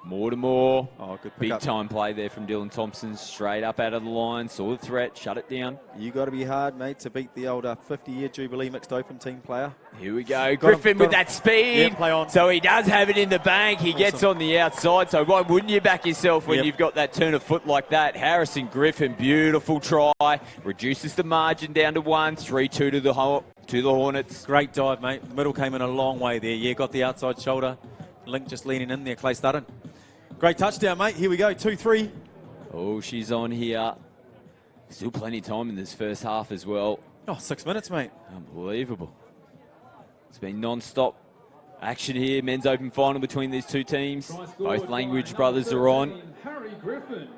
More to more. Oh, good pick Big up. time play there from Dylan Thompson. Straight up out of the line. Saw the threat. Shut it down. You got to be hard, mate, to beat the older 50-year Jubilee mixed open team player. Here we go. Got him, Griffin got with him. that speed. Yeah, play on. So he does have it in the bank. He gets on the outside. So why wouldn't you back yourself when Yep. you've got that turn of foot like that? Harrison Griffin, beautiful try. Reduces the margin down to 1. 3-2 to the Hornets. Great dive, mate. The middle came in a long way there. Yeah, got the outside shoulder. Link just leaning in there, Clay Studden. Great touchdown, mate. Here we go, 2-3. Oh, she's on here. Still plenty of time in this first half as well. Oh, 6 minutes, mate. Unbelievable. It's been non-stop action here. Men's Open final between these two teams. Try scored Both by Language number brothers are on. 13, Harry Griffin.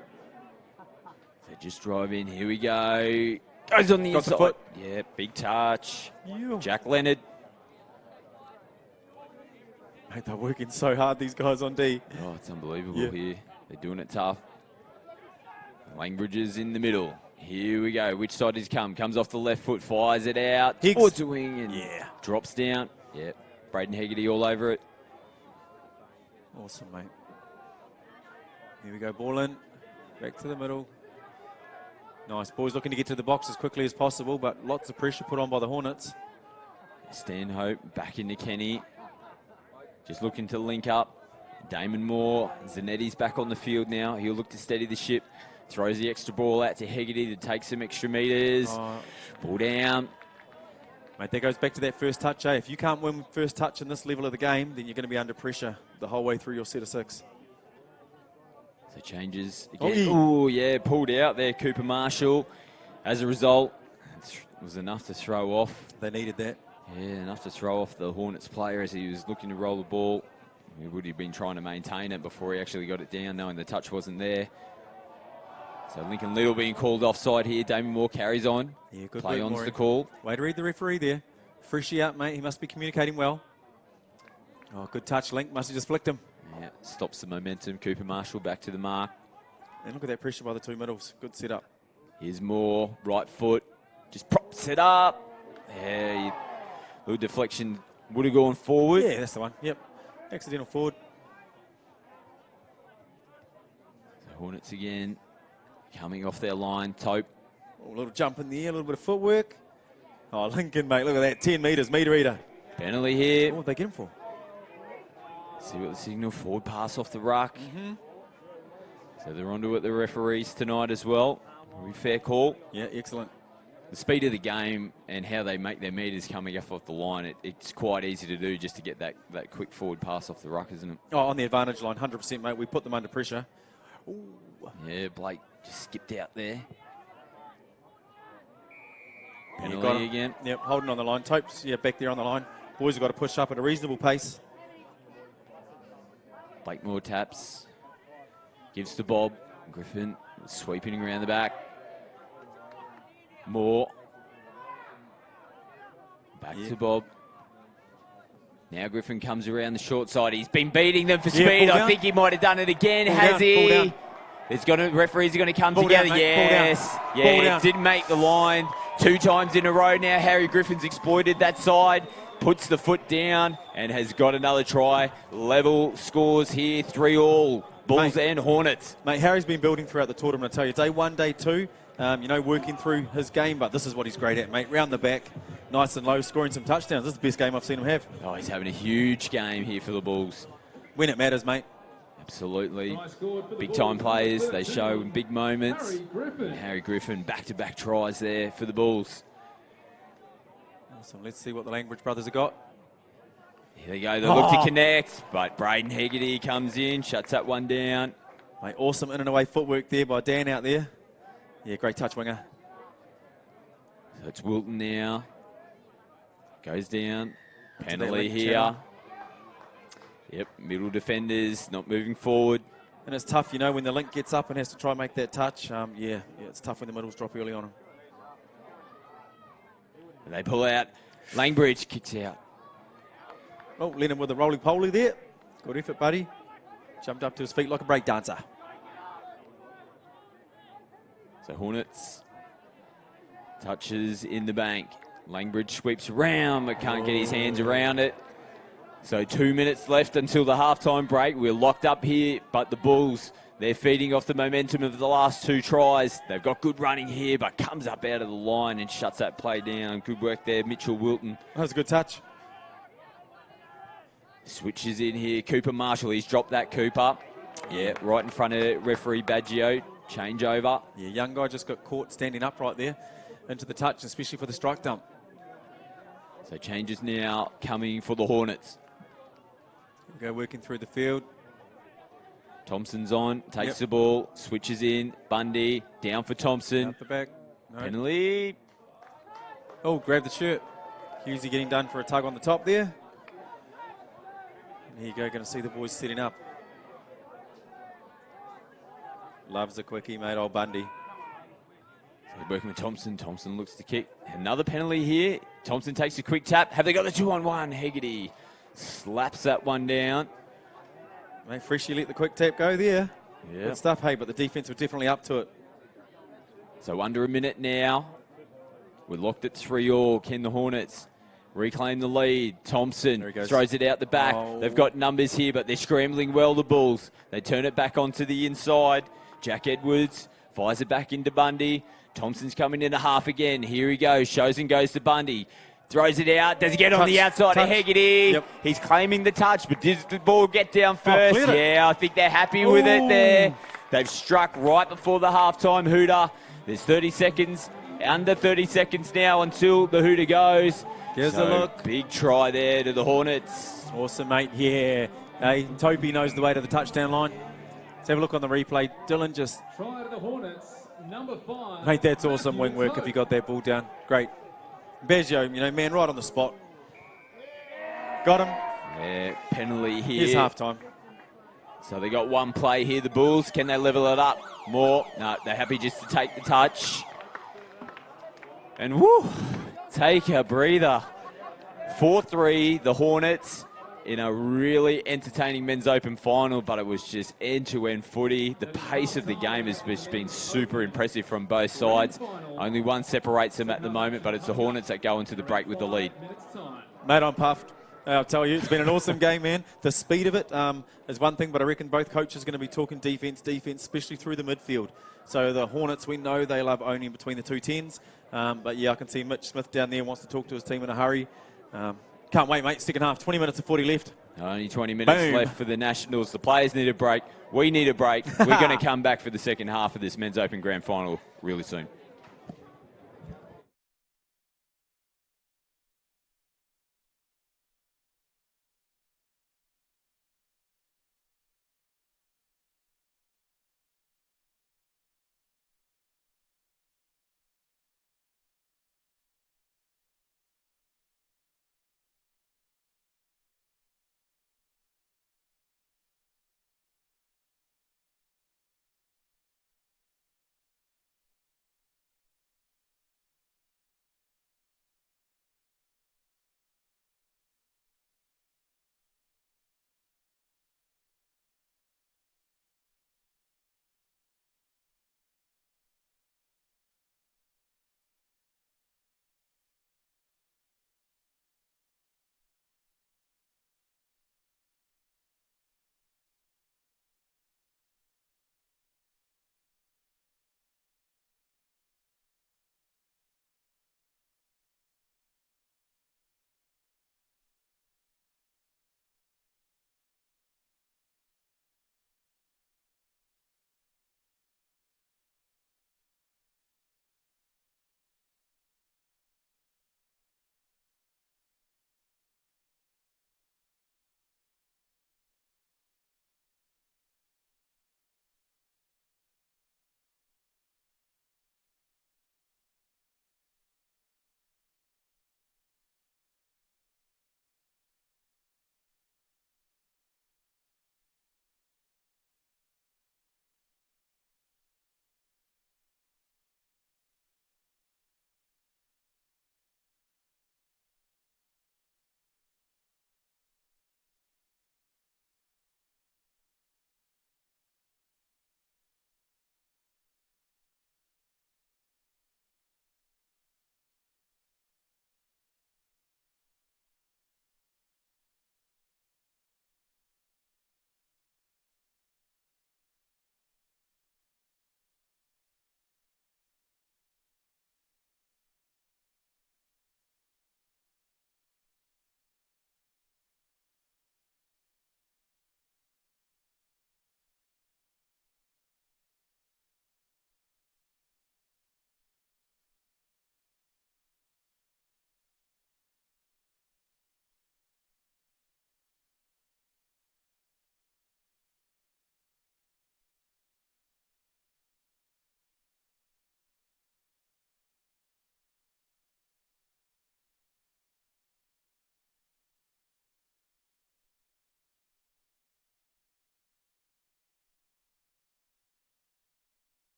So just drive in. Here we go. Goes on the Got the inside. foot. Yeah, big touch. Yeah. Jack Leonard. Mate, they're working so hard, these guys on D. Oh, it's unbelievable Yeah. here. They're doing it tough. Langbridge is in the middle. Here we go. Which side does he come? Comes off the left foot, fires it out. Higgs. Towards the wing and Yeah. drops down. Yep. Braden Hegarty all over it. Awesome, mate. Here we go, ball in. Back to the middle. Nice. Boys looking to get to the box as quickly as possible, but lots of pressure put on by the Hornets. Stanhope back into Kenny. Just looking to link up. Damon Moore. Zanetti's back on the field now. He'll look to steady the ship. Throws the extra ball out to Hegarty to take some extra metres. Ball down. Mate, that goes back to that first touch, eh? If you can't win first touch in this level of the game, then you're going to be under pressure the whole way through your set of 6. So changes Oh, again. Oh, yeah, pulled out there, Cooper Marshall. As a result, it was enough to throw off. They needed that. Yeah, enough to throw off the Hornets player as he was looking to roll the ball. He would have been trying to maintain it before he actually got it down, knowing the touch wasn't there. So Lincoln Little being called offside here. Damien Moore carries on. Yeah, good Play work, on's Maury. the call. Way to read the referee there. Freshy up, mate. He must be communicating well. Oh, good touch, Link. Must have just flicked him. Yeah, stops the momentum. Cooper Marshall back to the mark. And look at that pressure by the two middles. Good setup. Here's Moore, right foot. Just props it up. Yeah, little deflection would have gone forward. Yeah, that's the one. Yep. Accidental forward. So Hornets again. Coming off their line. Tope Oh, a little jump in the air, a little bit of footwork. Oh, Lincoln, mate, look at that. 10 metres, metre eater. Penalty here. What did they get him for? See what the signal, forward pass off the ruck. So they're onto it, the referees tonight as well. Very fair call. Yeah, excellent. The speed of the game and how they make their metres coming off the line, it's quite easy to do just to get that quick forward pass off the ruck, isn't it? Oh, on the advantage line, 100%, mate. We put them under pressure. Ooh. Yeah, Blake just skipped out there. You Penalty got him. again. Yep, holding on the line. Topes, yeah, back there on the line. Boys have got to push up at a reasonable pace. Blake Moore taps. Gives to Bob. Griffin sweeping around the back. Moore. Back to Bob. Now Griffin comes around the short side. He's been beating them for speed. I think he might have done it again. Has he? Referees are going to come together. Down, yes. Yeah, it didn't make the line. 2 times in a row now. Harry Griffin's exploited that side. Puts the foot down and has got another try. Level scores here, 3-3. Bulls and Hornets. Mate, Harry's been building throughout the tournament, I tell you. Day 1, day 2, working through his game, but this is what he's great at, mate. Round the back, nice and low, scoring some touchdowns. This is the best game I've seen him have. Oh, he's having a huge game here for the Bulls. When it matters, mate. Absolutely. Big-time players, they show in big moments. Harry Griffin, back-to-back tries there for the Bulls. Awesome. Let's see what the Langbridge brothers have got. Here they go. They look to connect, but Braden Hegarty comes in, shuts that one down. Mate, awesome in and away footwork there by Dan out there. Yeah, great touch winger. So it's Wilton now. Goes down. Penalty here. Yep, middle defenders not moving forward. And it's tough, when the link gets up and has to try and make that touch. Yeah, it's tough when the middles drop early on him. And they pull out. Langbridge kicks out. Oh, Lennon with the roly-poly there. Good effort, buddy. Jumped up to his feet like a break dancer. So Hornets. Touches in the bank. Langbridge sweeps around, but can't get his hands around it. So 2 minutes left until the halftime break. We're locked up here, but the Bulls, they're feeding off the momentum of the last 2 tries. They've got good running here, but comes up out of the line and shuts that play down. Good work there, Mitchell Wilton. That was a good touch. Switches in here. Cooper Marshall, he's dropped that, Cooper. Yeah, right in front of referee Baggio. Change over. Yeah, young guy just got caught standing up right there into the touch, especially for the strike dump. So changes now coming for the Hornets. Go working through the field. Thompson's on, takes the ball, switches in. Bundy, down for Thompson. Up the back. No. Penalty. Oh, grab the shirt. Husey getting done for a tug on the top there. And here you go, going to see the boys setting up. Loves a quickie, mate, old Bundy. So working with Thompson. Thompson looks to kick. Another penalty here. Thompson takes a quick tap. Have they got the 2-on-1? Hegarty slaps that one down. Mate, Freshie let the quick tap go there. Yeah. Good stuff, hey, but the defense were definitely up to it. So under a minute now. We're locked at 3-3. Can the Hornets reclaim the lead? Thompson throws it out the back. They've got numbers here, but they're scrambling well, the Bulls. They turn it back onto the inside. Jack Edwards fires it back into Bundy. Thompson's coming in a half again. Here he goes. Shows and goes to Bundy. Throws it out. Does he get on the outside of Hegarty? Yep. He's claiming the touch, but does the ball get down first? Yeah, I think they're happy with it there. They've struck right before the halftime hooter. There's 30 seconds, under 30 seconds now until the hooter goes. Here's a look. Big try there to the Hornets. Awesome, mate. Yeah. Hey, Topi knows the way to the touchdown line. Let's have a look on the replay. Dylan just... Try to the Hornets, number 5. Mate, that's awesome wing work if you got that ball down. Great. Baggio, man right on the spot. Got him. Yeah, penalty here. Here's halftime. So they got one play here, the Bulls. Can they level it up more? No, they're happy just to take the touch. And woo, take a breather. 4-3, the Hornets in a really entertaining men's open final, but it was just end-to-end footy. The pace of the game has just been super impressive from both sides. Only one separates them at the moment, but it's the Hornets that go into the break with the lead. Mate, I'm puffed. I'll tell you, it's been an awesome game, man. The speed of it is one thing, but I reckon both coaches are going to be talking defence, especially through the midfield. So the Hornets, we know they love owning between the 210s. But yeah, I can see Mitch Smith down there wants to talk to his team in a hurry. Can't wait, mate. Second half, 20 minutes and 40 left. Only 20 minutes Boom. left for the Nationals. The players need a break. We need a break. We're going to come back for the second half of this Men's Open Grand Final really soon.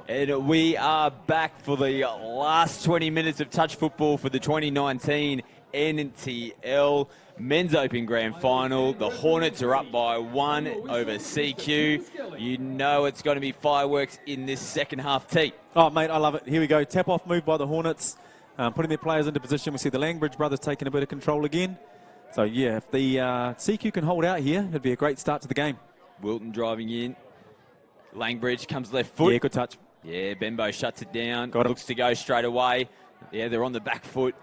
And we are back for the last 20 minutes of touch football for the 2019 NTL Men's Open Grand Final. The Hornets are up by 1 over CQ. You know it's going to be fireworks in this second half tee. Oh, mate, I love it. Here we go. Tap-off move by the Hornets, putting their players into position. We see the Langbridge brothers taking a bit of control again. So, yeah, if the CQ can hold out here, it'd be a great start to the game. Wilton driving in. Langbridge comes left foot. Yeah, good touch. Yeah, Bembo shuts it down. Got him. Looks to go straight away. Yeah, they're on the back foot.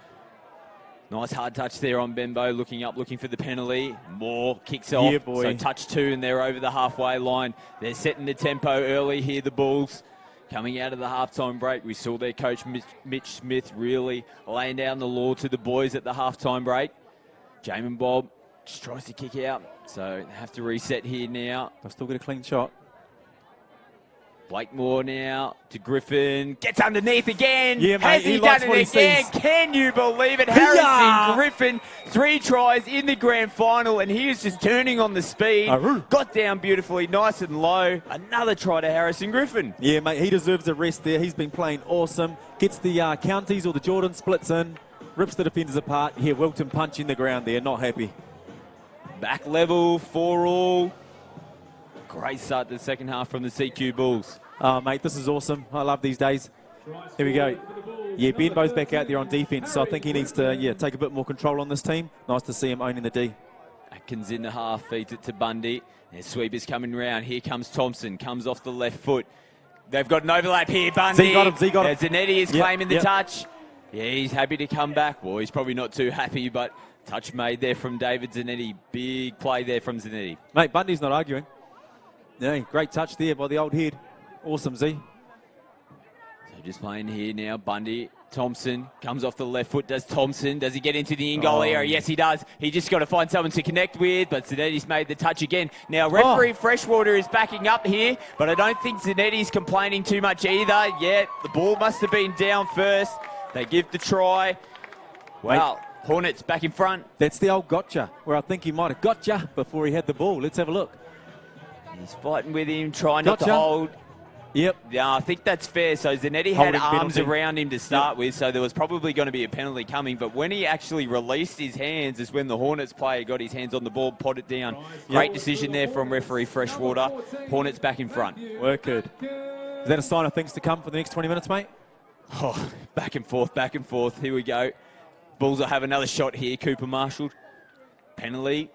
Nice hard touch there on Bembo, looking up, looking for the penalty. Moore kicks off. Yeah, boy. So touch 2 and they're over the halfway line. They're setting the tempo early here, the Bulls. Coming out of the halftime break, we saw their coach, Mitch Smith, really laying down the law to the boys at the halftime break. Jamin Bob just tries to kick out, so they have to reset here now. They'll still get a clean shot. Blakemore now to Griffin. Gets underneath again. Yeah, mate, Has he done likes what it he again? sees. Can you believe it? Harrison Griffin, 3 tries in the grand final, and he is just turning on the speed. Got down beautifully, nice and low. Another try to Harrison Griffin. Yeah, mate, he deserves a rest there. He's been playing awesome. Gets the counties or the Jordan splits in. Rips the defenders apart. Here, Wilton punching the ground there. Not happy. Back level, 4 all. Great start to the second half from the CQ Bulls. Oh, mate, this is awesome. I love these days. Here we go. Yeah, Benbow's back out there on defence, so I think he needs to take a bit more control on this team. Nice to see him owning the D. Atkins in the half, feeds it to Bundy. Their sweeper's coming round. Here comes Thompson, comes off the left foot. They've got an overlap here, Bundy. Z got him. Zanetti is claiming the touch. Yeah, he's happy to come back. Well, he's probably not too happy, but touch made there from David Zanetti. Big play there from Zanetti. Mate, Bundy's not arguing. Yeah, great touch there by the old head. Awesome, Z. So just playing here now, Bundy. Thompson comes off the left foot. Does he get into the in-goal area? Yes, he does. He just got to find someone to connect with, but Zanetti's made the touch again. Now, referee Freshwater is backing up here, but I don't think Zanetti's complaining too much either. Yeah, the ball must have been down first. They give the try. Wow, Hornets back in front. That's the old gotcha, where I think he might have gotcha before he had the ball. Let's have a look. He's fighting with him, trying not to hold. Yep. Yeah, I think that's fair. So Zanetti had arms around him to start with, so there was probably going to be a penalty coming. But when he actually released his hands is when the Hornets player got his hands on the ball, potted down. Great decision there from referee Freshwater. Hornets back in front. Work good. Is that a sign of things to come for the next 20 minutes, mate? Oh, back and forth, back and forth. Here we go. Bulls will have another shot here. Cooper Marshall. Penalty.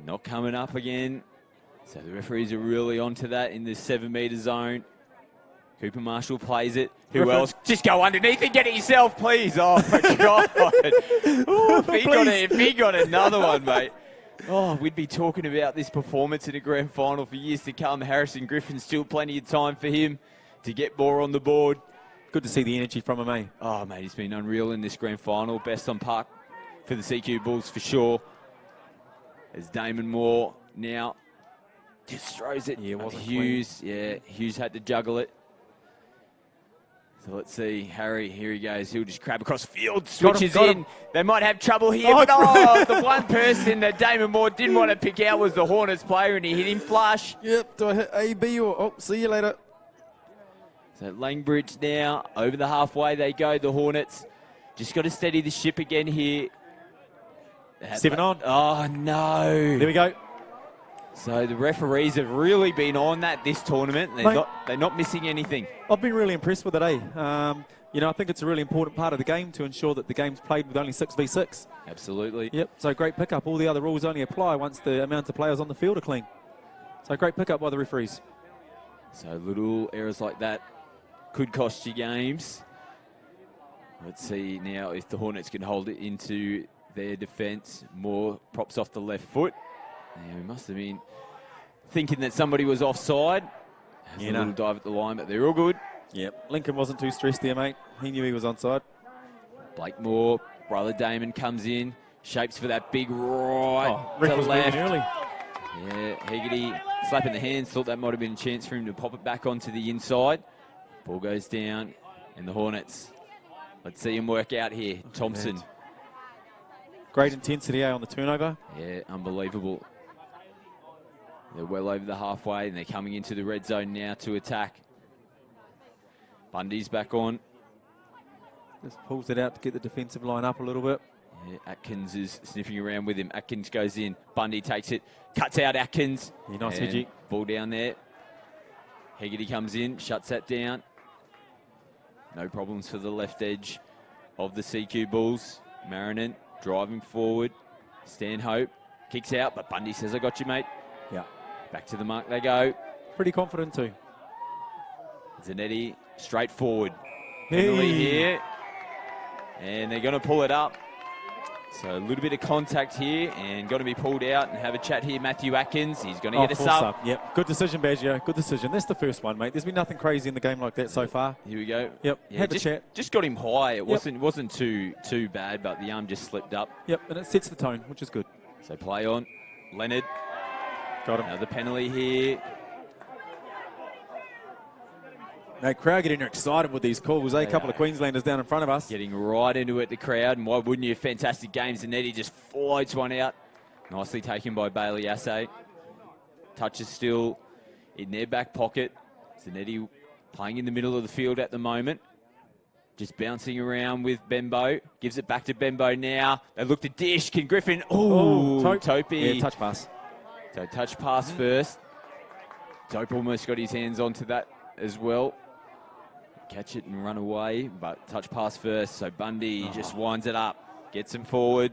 Not coming up again. So the referees are really onto that in the 7-metre zone. Cooper Marshall plays it. Who else? Just go underneath and get it yourself, please. Oh, my God. Ooh, if he got another one, mate. Oh, we'd be talking about this performance in a grand final for years to come. Harrison Griffin, still plenty of time for him to get more on the board. Good to see the energy from him, eh? Oh, mate, he's been unreal in this grand final. Best on park for the CQ Bulls for sure. As Damon Moore now just throws it. Yeah, it wasn't Hughes. clean. Yeah, Hughes had to juggle it. So let's see. Harry, here he goes. He'll just crab across field. Switches in. They might have trouble here. But the one person that Damon Moore didn't want to pick out was the Hornets player, and he hit him flush. Yep. Do I hit A, B, or... Oh, see you later. So Langbridge now. Over the halfway they go, the Hornets. Just got to steady the ship again here. 7 on. Oh, no. There we go. So the referees have really been on that this tournament. They're not missing anything. I've been really impressed with it, eh? You know, I think it's a really important part of the game to ensure that the game's played with only 6v6. Absolutely. Yep, so great pickup. All the other rules only apply once the amount of players on the field are clean. So great pickup by the referees. So little errors like that could cost you games. Let's see now if the Hornets can hold it into their defence. Moore props off the left foot. Yeah, we must have been thinking that somebody was offside. Has a little dive at the line, but they're all good. Yep. Lincoln wasn't too stressed there, mate. He knew he was onside. Blake Moore, brother Damon comes in, shapes for that big right to was left. early. Yeah, Hegarty slapping the hands, thought that might have been a chance for him to pop it back onto the inside. Ball goes down, and the Hornets. Let's see him work out here. Thompson. Great intensity on the turnover. Yeah, unbelievable. They're well over the halfway, and they're coming into the red zone now to attack. Bundy's back on. Just pulls it out to get the defensive line up a little bit. Yeah, Atkins is sniffing around with him. Atkins goes in. Bundy takes it. Cuts out Atkins. Yeah, nice Hedgie. Ball down there. Hegarty comes in. Shuts that down. No problems for the left edge of the CQ Bulls. Marinan driving forward. Stanhope kicks out, but Bundy says, I got you, mate. Yeah. Back to the mark they go. Pretty confident too. Zanetti straight forward. Penalty here. And they're going to pull it up. So a little bit of contact here and got to be pulled out and have a chat here. Matthew Atkins, he's going to get a sub. Yep, good decision, Badger. Good decision. That's the first one, mate. There's been nothing crazy in the game like that so far. Here we go. Yep, Yeah, have a chat. Just got him high. It wasn't too bad, but the arm just slipped up. Yep, and it sets the tone, which is good. So play on. Leonard. Got him. Another penalty here. Mate, crowd getting excited with these calls. A couple of Queenslanders down in front of us. Getting right into it, the crowd. And why wouldn't you? Fantastic games. And Nettie just floats one out. Nicely taken by Bailey Assay. Touch is still in their back pocket. Zanetti playing in the middle of the field at the moment. Just bouncing around with Bembo. Gives it back to Bembo now. They look to dish. Can Griffin? Oh, Topi. Yeah, touch pass. So touch pass first. Dope almost got his hands onto that as well. Catch it and run away, but touch pass first. So Bundy just winds it up, gets him forward.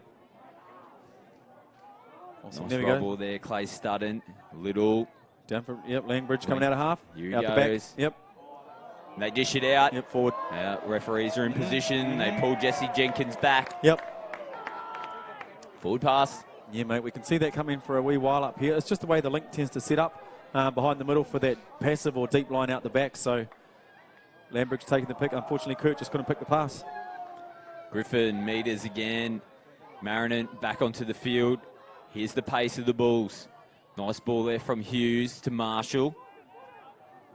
Awesome. Nice There we go. ball there, Clay Studden. Little. Down for, Langbridge coming out of half. Here he out the back. goes. Yep. They dish it out. Yep, forward. Referees are in position. They pull Jesse Jenkins back. Yep. Forward pass. Yeah, mate, we can see that coming for a wee while up here. It's just the way the link tends to set up behind the middle for that passive or deep line out the back. So Lambridge taking the pick. Unfortunately, Kurt just couldn't pick the pass. Griffin meters again. Marinan back onto the field. Here's the pace of the Bulls. Nice ball there from Hughes to Marshall.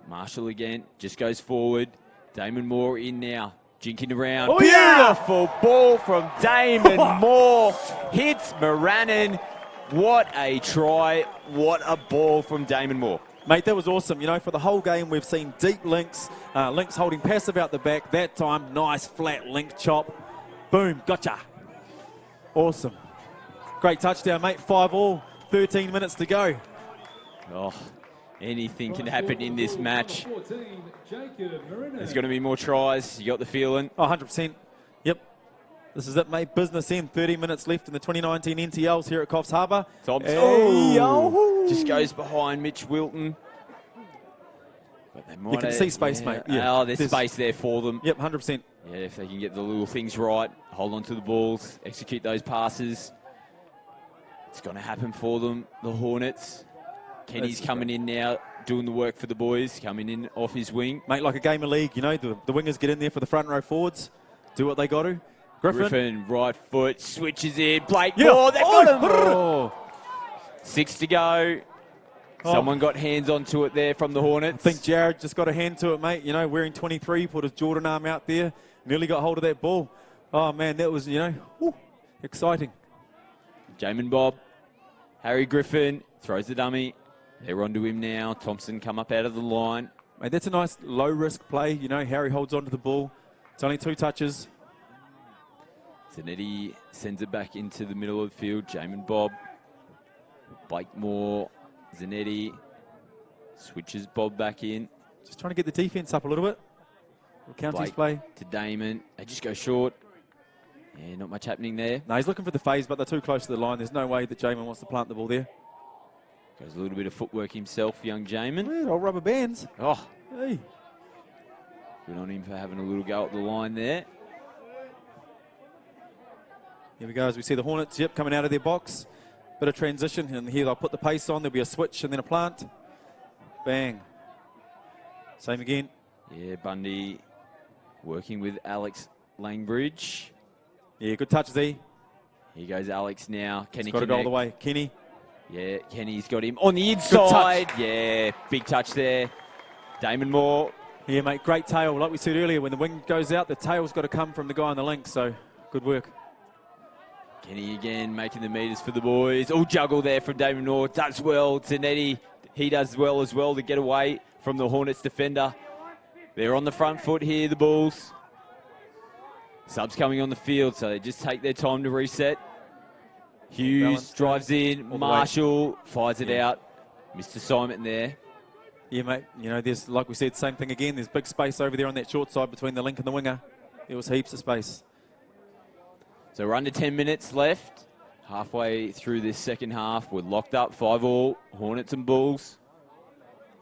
Marshall again, just goes forward. Damon Moore in now, jinking around. Oh, yeah! Beautiful ball from Damon Moore. Hits Moranen. What a try. What a ball from Damon Moore. Mate, that was awesome. You know, for the whole game, we've seen deep links, links holding passive out the back. That time, nice flat link chop. Boom, gotcha. Awesome. Great touchdown, mate. 5-all, 13 minutes to go. Oh, anything can happen in this match. 14, Jacob Marino. There's going to be more tries. You got the feeling? Oh, 100%. Yep. This is it, mate. Business end. 30 minutes left in the 2019 NTLs here at Coffs Harbour. Thompson. Hey, yo. Just goes behind Mitch Wilton. But they might You can see space, mate. Yeah. Oh, there's space there for them. Yep, 100%. Yeah, if they can get the little things right, hold on to the balls, execute those passes. It's going to happen for them, the Hornets. Kenny's coming in now, doing the work for the boys, coming in off his wing. Mate, like a game of league, you know, the wingers get in there for the front row forwards, do what they got to. Griffin, right foot, switches in. Blake Yeah. Moore, they got him. Oh. 6 to go. Oh. Someone got hands onto it there from the Hornets. I think Jared just got a hand to it, mate. You know, wearing 23, put his Jordan arm out there, nearly got hold of that ball. Oh, man, that was, you know, exciting. Jamin Bob, Harry Griffin, throws the dummy. They're onto him now. Thompson come up out of the line. Mate, that's a nice low-risk play. You know, Harry holds onto the ball. It's only 2 touches. Zanetti sends it back into the middle of the field. Jamin Bob, Blake Moore, Zanetti switches Bob back in. Just trying to get the defense up a little bit. Counties Blake play. to Damon. They just go short. Yeah, not much happening there. No, he's looking for the phase, but they're too close to the line. There's no way that Jamin wants to plant the ball there. Goes a little bit of footwork himself, young Jamin. Yeah, old rubber bands. Oh, Hey. good on him for having a little go at the line there. Here we go as we see the Hornets, coming out of their box. Bit of transition, and here they'll put the pace on. There'll be a switch and then a plant. Bang. Same again. Yeah, Bundy working with Alex Langbridge. Yeah, good touch, Z. Here goes Alex now. Kenny He's got to go all the way. Kenny. Yeah, Kenny's got him on the inside. Yeah, big touch there. Damon Moore. Yeah, mate, great tail. Like we said earlier, when the wing goes out, the tail's got to come from the guy on the link, so good work. Kenny again making the meters for the boys. All juggle there from Damon Moore. Does well. Zanetti, he does well as well to get away from the Hornets defender. They're on the front foot here, the Bulls. Subs coming on the field, so they just take their time to reset. Hughes Balance, drives in. Marshall fires it out. Missed assignment there. Yeah, mate, you know, there's, like we said, same thing again. There's big space over there on that short side between the link and the winger. There was heaps of space. So we're under 10 minutes left. Halfway through this second half. We're locked up 5-all. Hornets and Bulls.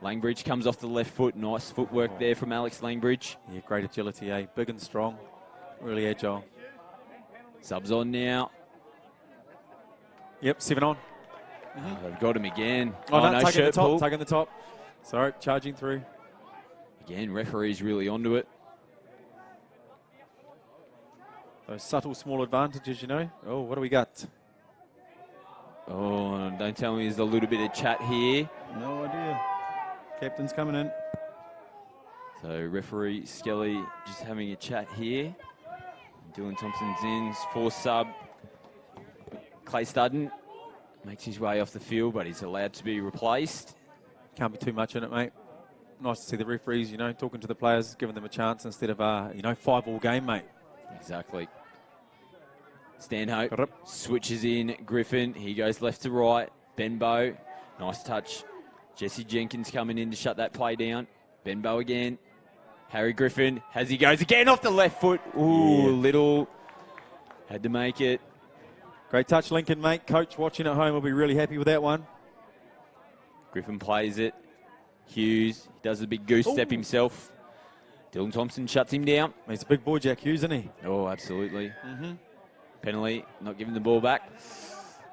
Langbridge comes off the left foot. Nice footwork there from Alex Langbridge. Yeah, great agility, eh? Big and strong. Really agile. Subs on now. Yep, 7 on. Oh, they've got him again. Oh, no, no, taking the shirt top, pull. taking the top. Sorry, charging through. Again, referee's really onto it. Those subtle small advantages, you know. Oh, what do we got? Oh, don't tell me there's a little bit of chat here. No idea. Captain's coming in. So referee Skelly just having a chat here. Dylan Thompson's in, 4 sub. Clay Studden makes his way off the field, but he's allowed to be replaced. Can't be too much in it, mate. Nice to see the referees, you know, talking to the players, giving them a chance instead of, 5-all game, mate. Exactly. Stanhope Yep. switches in. Griffin, he goes left to right. Benbow Nice touch. Jesse Jenkins coming in to shut that play down. Benbow again. Harry Griffin, as he goes again off the left foot. Ooh, little. Had to make it. Great touch, Lincoln, mate. Coach watching at home will be really happy with that one. Griffin plays it. Hughes does a big goose step himself. Dylan Thompson shuts him down. He's a big boy, Jack Hughes, isn't he? Oh, absolutely. Penalty, not giving the ball back.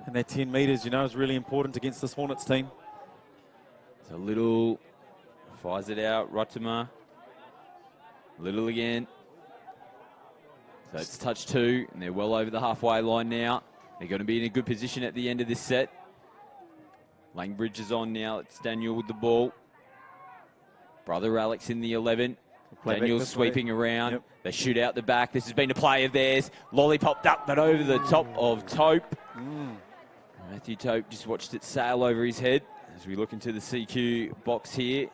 And that 10 metres, you know, is really important against this Hornets team. So Little fires it out. Rottimer. Little again. So it's touch 2, and they're well over the halfway line now. They're going to be in a good position at the end of this set. Langbridge is on now. It's Daniel with the ball. Brother Alex in the 11. Daniel's sweeping around. Yep. They shoot out the back. This has been a play of theirs. Lollipopped up, but over the top of Tope. Matthew Tope just watched it sail over his head. As we look into the CQ box here,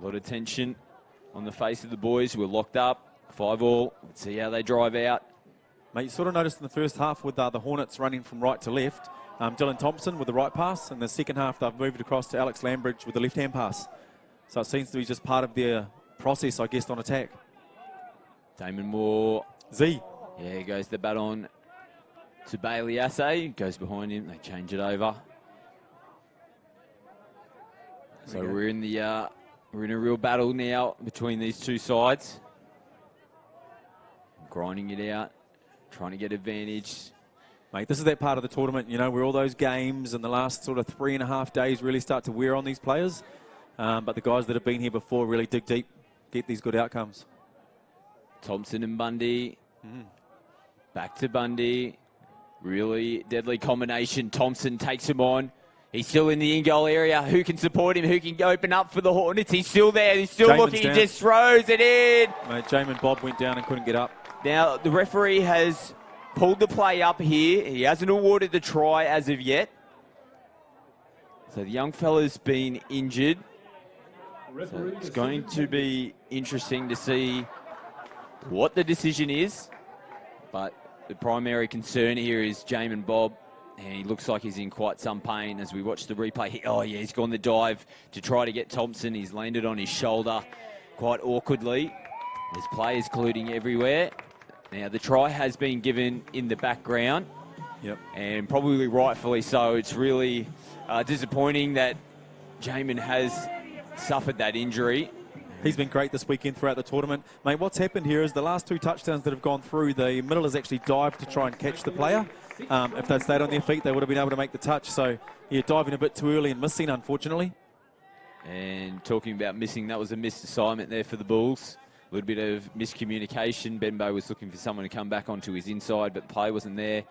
a lot of tension on the face of the boys who are locked up. 5-all. Let's see how they drive out. Mate, you sort of noticed in the first half with the Hornets running from right to left, Dylan Thompson with the right pass, and the second half they've moved across to Alex Lambridge with the left-hand pass. So it seems to be just part of their process, I guess, on attack. Damon Moore. Z. Yeah, goes the baton to Bailey Assay. Goes behind him. They change it over. So we're in the we're in a real battle now between these two sides. Grinding it out, trying to get advantage. Mate, this is that part of the tournament, you know, where all those games and the last sort of 3.5 days really start to wear on these players. But the guys that have been here before really dig deep, get these good outcomes. Thompson and Bundy. Back to Bundy. Really deadly combination. Thompson takes him on. He's still in the in-goal area. Who can support him? Who can open up for the Hornets? He's still there. He's still looking. He just throws it in. Mate, Jamin Bob went down and couldn't get up. Now, the referee has pulled the play up here. He hasn't awarded the try as of yet. So the young fella's been injured. So it's going to be interesting to see what the decision is. But the primary concern here is Jamin Bob. And he looks like he's in quite some pain as we watch the replay. Oh, yeah, he's gone the dive to try to get Thompson. He's landed on his shoulder quite awkwardly. There's players colluding everywhere. Now, the try has been given in the background. Yep. And probably rightfully so. It's really disappointing that Jamin has suffered that injury. He's been great this weekend throughout the tournament. Mate, what's happened here is the last 2 touchdowns that have gone through, the middle has actually dived to try and catch the player. If they'd stayed on their feet, they would have been able to make the touch. So, yeah, diving a bit too early and missing, unfortunately. And talking about missing, that was a missed assignment there for the Bulls. A little bit of miscommunication. Benbow was looking for someone to come back onto his inside, but the play wasn't there.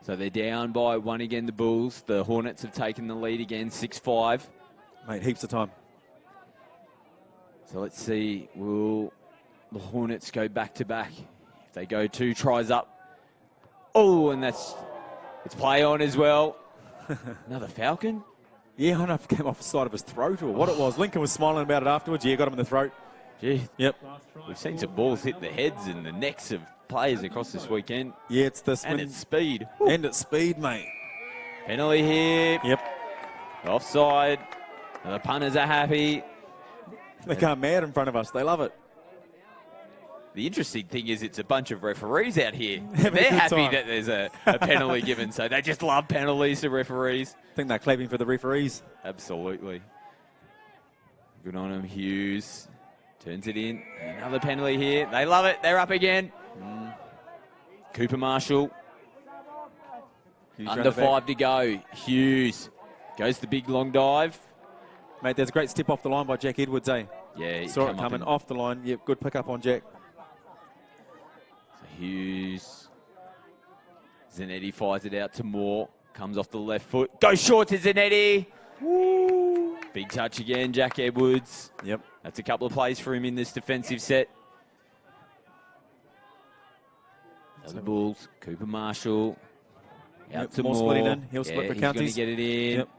So they're down by 1 again, the Bulls. The Hornets have taken the lead again, 6-5. Mate, heaps of time. So let's see, will the Hornets go back-to-back? If they go 2 tries up. Oh, and it's play on as well. Another Falcon? Yeah, I don't know if it came off the side of his throat or what it was. Lincoln was smiling about it afterwards. Yeah, got him in the throat. Gee. Yep. We've seen some balls hit the heads and the necks of players across this weekend. Yeah, it's this. And it's speed. And it's speed, mate. Penalty here. Yep. Offside. The punters are happy. They can't mad in front of us. They love it. The interesting thing is it's a bunch of referees out here. Having They're a good happy time. that there's a penalty given, so they just love penalties to referees. I think they're clapping for the referees. Absolutely. Good on them, Hughes. Turns it in. Another penalty here. They love it. They're up again. Cooper Marshall. Hughes Under round the back. 5 to go. Hughes goes the big long dive. Mate, there's a great step off the line by Jack Edwards, eh? Yeah, he Saw it come up coming and- off the line. Yep, good pick up on Jack. So Hughes. Zanetti fires it out to Moore. Comes off the left foot. Goes short to Zanetti. Woo! Big touch again, Jack Edwards. Yep. That's a couple of plays for him in this defensive set. So the Bulls, Cooper Marshall. Out Yep, to Moore Moore. split it in. He'll split for He's going counties. to get it in. Yep.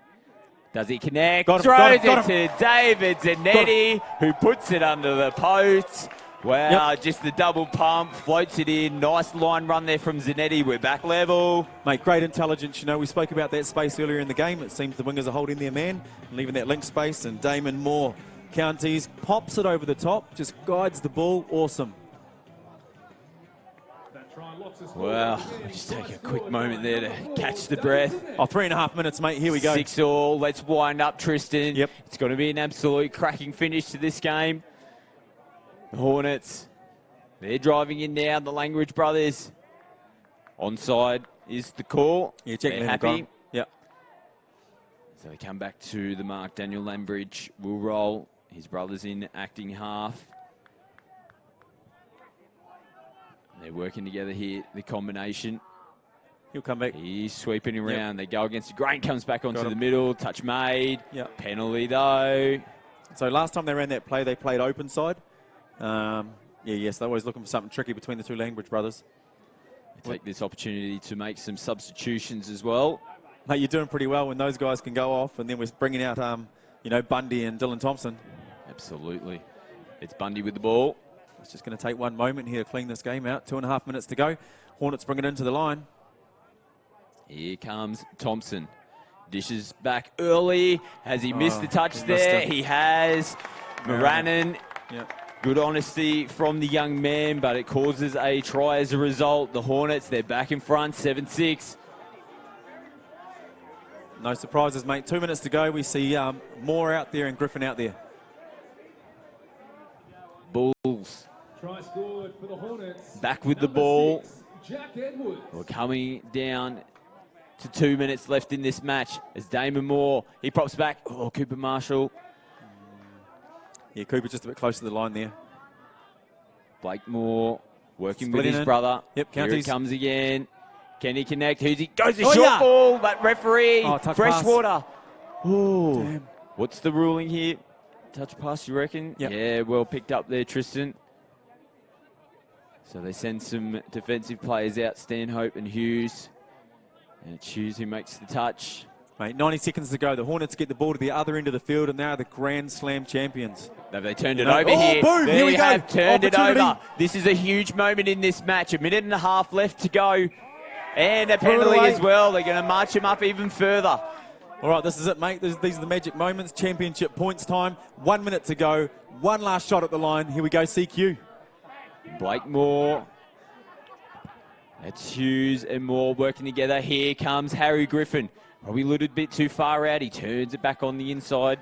Does he connect? Got him, Throws got him, it to David Zanetti, who puts it under the post. Wow, just the double pump, floats it in. Nice line run there from Zanetti. We're back level. Mate, great intelligence. You know, we spoke about that space earlier in the game. It seems the wingers are holding their man, leaving that link space, and Damon Moore counties, pops it over the top, just guides the ball. Awesome. Wow, just take a quick moment there to catch the breath. Oh, 3.5 minutes, mate. Here we go. 6-all. Let's wind up, Tristan. Yep. It's going to be an absolute cracking finish to this game. The Hornets, they're driving in now, the Langridge brothers. Onside is the call. Yeah, check they're happy. Yep. So they come back to the mark. Daniel Langridge will roll. His brother's in acting half. They're working together here, the combination. He'll come back. He's sweeping around. Yep. They go against the grain, comes back onto the middle. Touch made. Yep. Penalty, though. So last time they ran that play, they played open side. Yes, they're always looking for something tricky between the two Langridge brothers. They take this opportunity to make some substitutions as well. Mate, you're doing pretty well when those guys can go off, and then we're bringing out, Bundy and Dylan Thompson. Absolutely. It's Bundy with the ball. It's just going to take one moment here to clean this game out. 2.5 minutes to go. Hornets bring it into the line. Here comes Thompson. Dishes back early. Has he missed the touch there? He has. Moranen. Yep. Good honesty from the young man, but it causes a try as a result. The Hornets, they're back in front, 7-6. No surprises, mate. 2 minutes to go. We see Moore out there and Griffin out there. Bulls. Try scored for the Hornets. Back with the ball. 6, Jack Edwards. We're coming down to 2 minutes left in this match as Damon Moore, he pops back. Oh, Cooper Marshall. Yeah, Cooper just a bit close to the line there. Blake Moore working Splitting with his in. brother. Yep, Here it counties. comes again. Can he connect? Who's he? Goes the Oh, short yeah. ball, but referee, Oh, touch Freshwater. Oh, Damn. what's the ruling here? Touch pass, you reckon? Yep. Yeah, well picked up there, Tristan. So they send some defensive players out, Stanhope and Hughes. And it's Hughes who makes the touch. Mate, 90 seconds to go. The Hornets get the ball to the other end of the field, and now the Grand Slam champions. Have they turned it No. over Oh, here? boom, There here we you go. have turned it Opportunity. over. This is a huge moment in this match. 1.5 minutes left to go. And a Throw it penalty away. as well. They're going to march him up even further. All right, this is it, mate. These are the magic moments. Championship points time. 1 minute to go. One last shot at the line. Here we go, CQ. Blake Moore. That's Hughes and Moore working together. Here comes Harry Griffin. Probably a little bit too far out. He turns it back on the inside.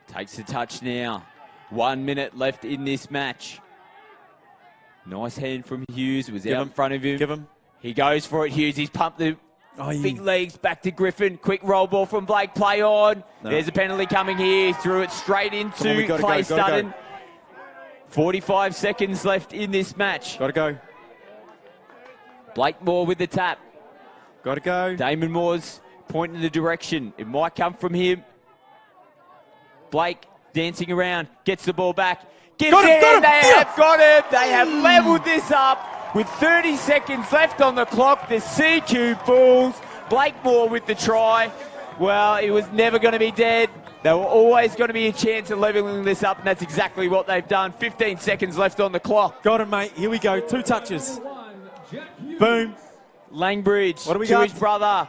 Takes the touch now. 1 minute left in this match. Nice hand from Hughes. It was out in front of him. Give him. He goes for it, Hughes. He's pumped the yeah. big legs back to Griffin. Quick roll ball from Blake. Play on. No. There's a penalty coming here. He threw it straight Come on, into we gotta Clay go, gotta Sutton. go. 45 seconds left in this match. Got to go. Blake Moore with the tap. Got to go. Damon Moore's pointing the direction. It might come from him. Blake dancing around. Gets the ball back. Gives Got him, it got in. him, They yeah. have got it. They have levelled this up with 30 seconds left on the clock. The CQ Bulls. Blake Moore with the try. Well, it was never going to be dead. There were always going to be a chance of levelling this up, and that's exactly what they've done. 15 seconds left on the clock. Got him, mate. Here we go. 2 touches. Jack Hughes. Boom. Langbridge What do we to got? his brother.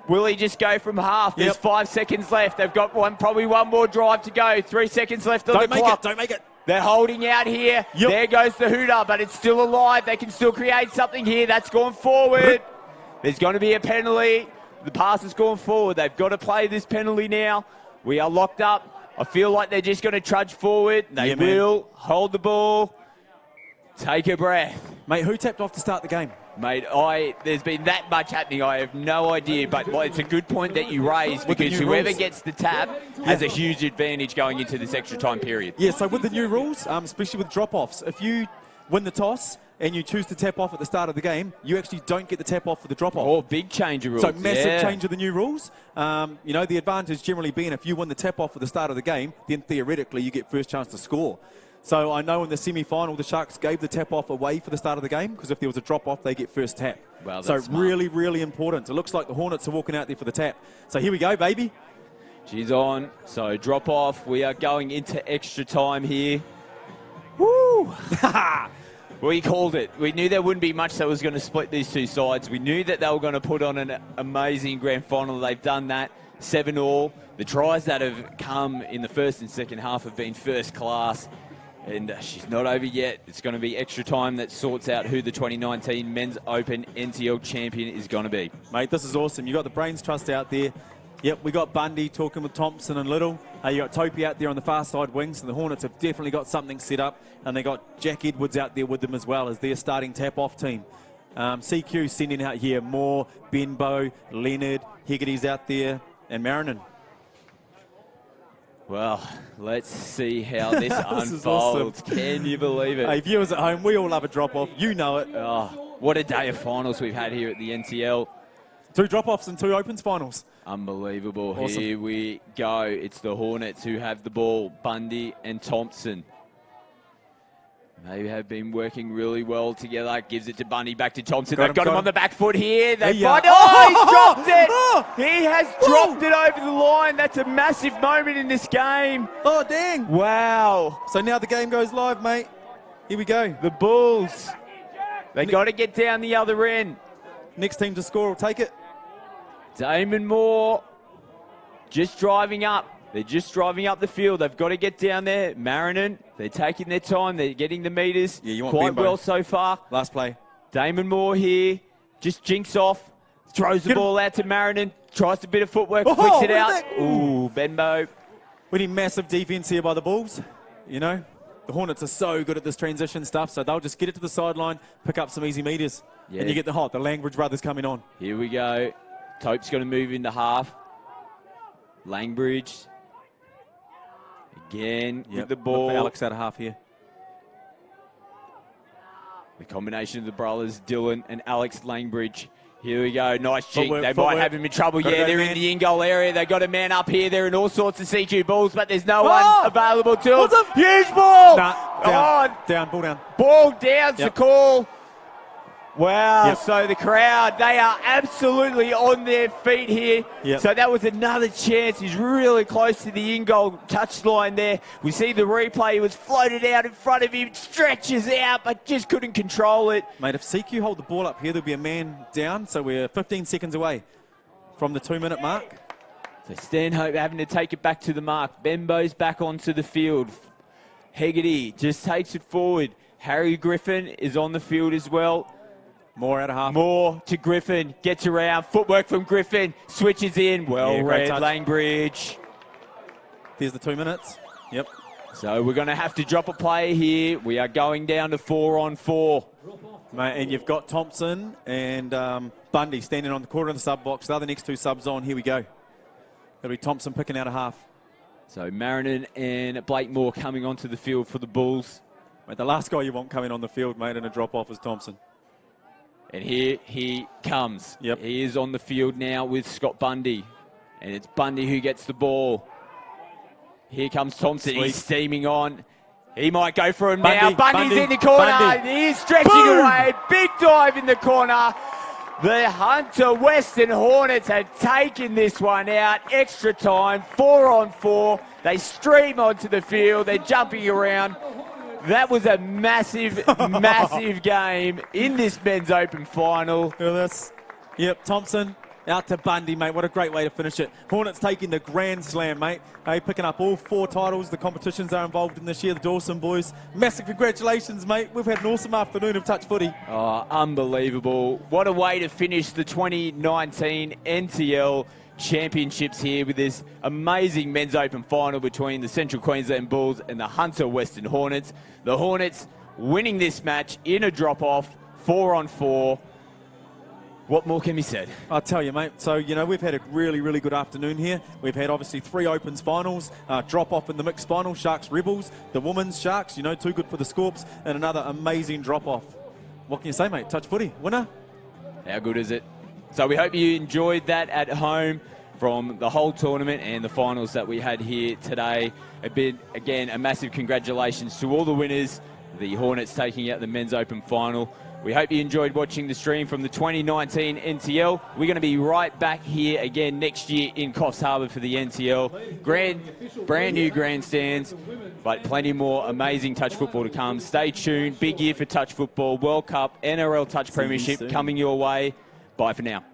Will he just go from half? There's Yep. 5 seconds left. They've got probably one more drive to go. 3 seconds left on Don't the make clock. it. Don't make it. They're holding out here. Yep. There goes the hooter, but it's still alive. They can still create something here. That's gone forward. There's going to be a penalty. The pass has gone forward. They've got to play this penalty now. We are locked up. I feel like they're just going to trudge forward. They Yeah, man. will hold the ball. Take a breath. Mate, who tapped off to start the game? Mate, there's been that much happening. I have no idea, but it's a good point that you raised With the because new whoever rules. gets the tap has a huge advantage going into this extra time period. Yeah, so with the new rules, especially with drop-offs, if you win the toss and you choose to tap off at the start of the game, you actually don't get the tap off for the drop-off. Oh, big change of rules. So massive yeah. change of the new rules. The advantage generally being if you win the tap-off at the start of the game, then theoretically you get first chance to score. So I know in the semi-final the Sharks gave the tap-off away for the start of the game because if there was a drop-off, they get first tap. Well, so that's smart. really, really important. It looks like the Hornets are walking out there for the tap. So here we go, baby. She's on. So drop off. We are going into extra time here. Woo! We called it. We knew there wouldn't be much that was going to split these two sides. We knew that they were going to put on an amazing grand final. They've done that. 7-all. The tries that have come in the first and second half have been first class. And she's not over yet. It's going to be extra time that sorts out who the 2019 Men's Open NTL champion is going to be. Mate, this is awesome. You got the Brains Trust out there. Yep, we got Bundy talking with Thompson and Little. You got Topi out there on the far side wings, and the Hornets have definitely got something set up. And they got Jack Edwards out there with them as well as their starting tap-off team. CQ sending out here Moore, Benbow, Leonard, Hegarty's out there, and Marinan. Well, let's see how this unfolds. Awesome. Can you believe it? Hey, viewers at home, we all love a drop-off. You know it. Oh, what a day of finals we've had here at the NTL. 2 drop-offs and 2 opens finals. Unbelievable. Awesome. Here we go. It's the Hornets who have the ball. Bundy and Thompson. They have been working really well together. Gives it to Bundy, back to Thompson. They've got him on the back foot here. They find he's dropped it. He has dropped it over the line. That's a massive moment in this game. Oh, dang. Wow. So now the game goes live, mate. Here we go. The Bulls. They got to get down the other end. Next team to score will take it. Damon Moore just driving up. They're just driving up the field. They've got to get down there. Marinan, they're taking their time. They're getting the meters You want quite Benbow. well so far. Last play. Damon Moore here, just jinks off, throws the ball out to Marinan, tries a bit of footwork, flicks it out. Ooh, Benbow. We need massive defense here by the Bulls. You know, the Hornets are so good at this transition stuff, so they'll just get it to the sideline, pick up some easy meters, and you get the Langbridge brothers coming on. Here we go. Tope's going to move into half. Langbridge. Again with the ball. Look for Alex out of half here. The combination of the brothers, Dylan and Alex Langbridge. Here we go. Nice jig. Footwork, They footwork. might have him in trouble. Gotta Yeah, go, they're man. in the in-goal area. They got a man up here. They're in all sorts of CQ balls, but there's no one available to What's them. up? Huge ball. Nah, down, down, ball down. Ball down's the Yep. call. Wow, Yep. so the crowd, they are absolutely on their feet here. Yep. So that was another chance. He's really close to the in-goal touchline there. We see the replay. He was floated out in front of him, stretches out, but just couldn't control it. Mate, if CQ hold the ball up here, there'll be a man down, so we're 15 seconds away from the 2-minute mark. So Stanhope having to take it back to the mark. Benbow's back onto the field. Hegarty just takes it forward. Harry Griffin is on the field as well. More out of half. More to Griffin, gets around, footwork from Griffin, switches in, well great read, touch. Langbridge. There's the 2 minutes. Yep. So we're going to have to drop a play here. We are going down to 4-on-4. Mate, and you've got Thompson and Bundy standing on the corner of the sub box. The other next 2 subs on. Here we go. It'll be Thompson picking out a half. So Marinan and Blake Moore coming onto the field for the Bulls. Mate, the last guy you want coming on the field, mate, in a drop-off is Thompson. And here he comes. Yep. He is on the field now with Scott Bundy. And it's Bundy who gets the ball. Here comes Thompson. Sweet. He's steaming on. He might go for him Bundy, now. Bundy's Bundy, in the corner. Bundy. He is stretching Boom! away. Big dive in the corner. The Hunter Western Hornets had taken this one out. Extra time, 4-on-4. They stream onto the field. They're jumping around. That was a massive, massive game in this Men's Open final. Look at this. Yep, Thompson out to Bundy, mate. What a great way to finish it. Hornets taking the Grand Slam, mate. Hey, picking up all 4 titles. The competitions they're involved in this year, the Dawson boys. Massive congratulations, mate. We've had an awesome afternoon of touch footy. Oh, unbelievable. What a way to finish the 2019 NTL Championships here with this amazing Men's Open final between the Central Queensland Bulls and the Hunter Western Hornets. The Hornets winning this match in a drop-off, 4-on-4. What more can be said? I'll tell you, mate. So, you know, we've had a really, really good afternoon here. We've had, obviously, 3 Opens finals, drop-off in the mixed final, Sharks Rebels, the women's Sharks, you know, too good for the Scorps, and another amazing drop-off. What can you say, mate? Touch footy. Winner? How good is it? So we hope you enjoyed that at home from the whole tournament and the finals that we had here today. Again, a massive congratulations to all the winners. The Hornets taking out the Men's Open final. We hope you enjoyed watching the stream from the 2019 NTL. We're going to be right back here again next year in Coffs Harbour for the NTL. Brand new grandstands, but plenty more amazing touch football to come. Stay tuned. Big year for touch football. World Cup, NRL Touch Premiership coming your way. Bye for now.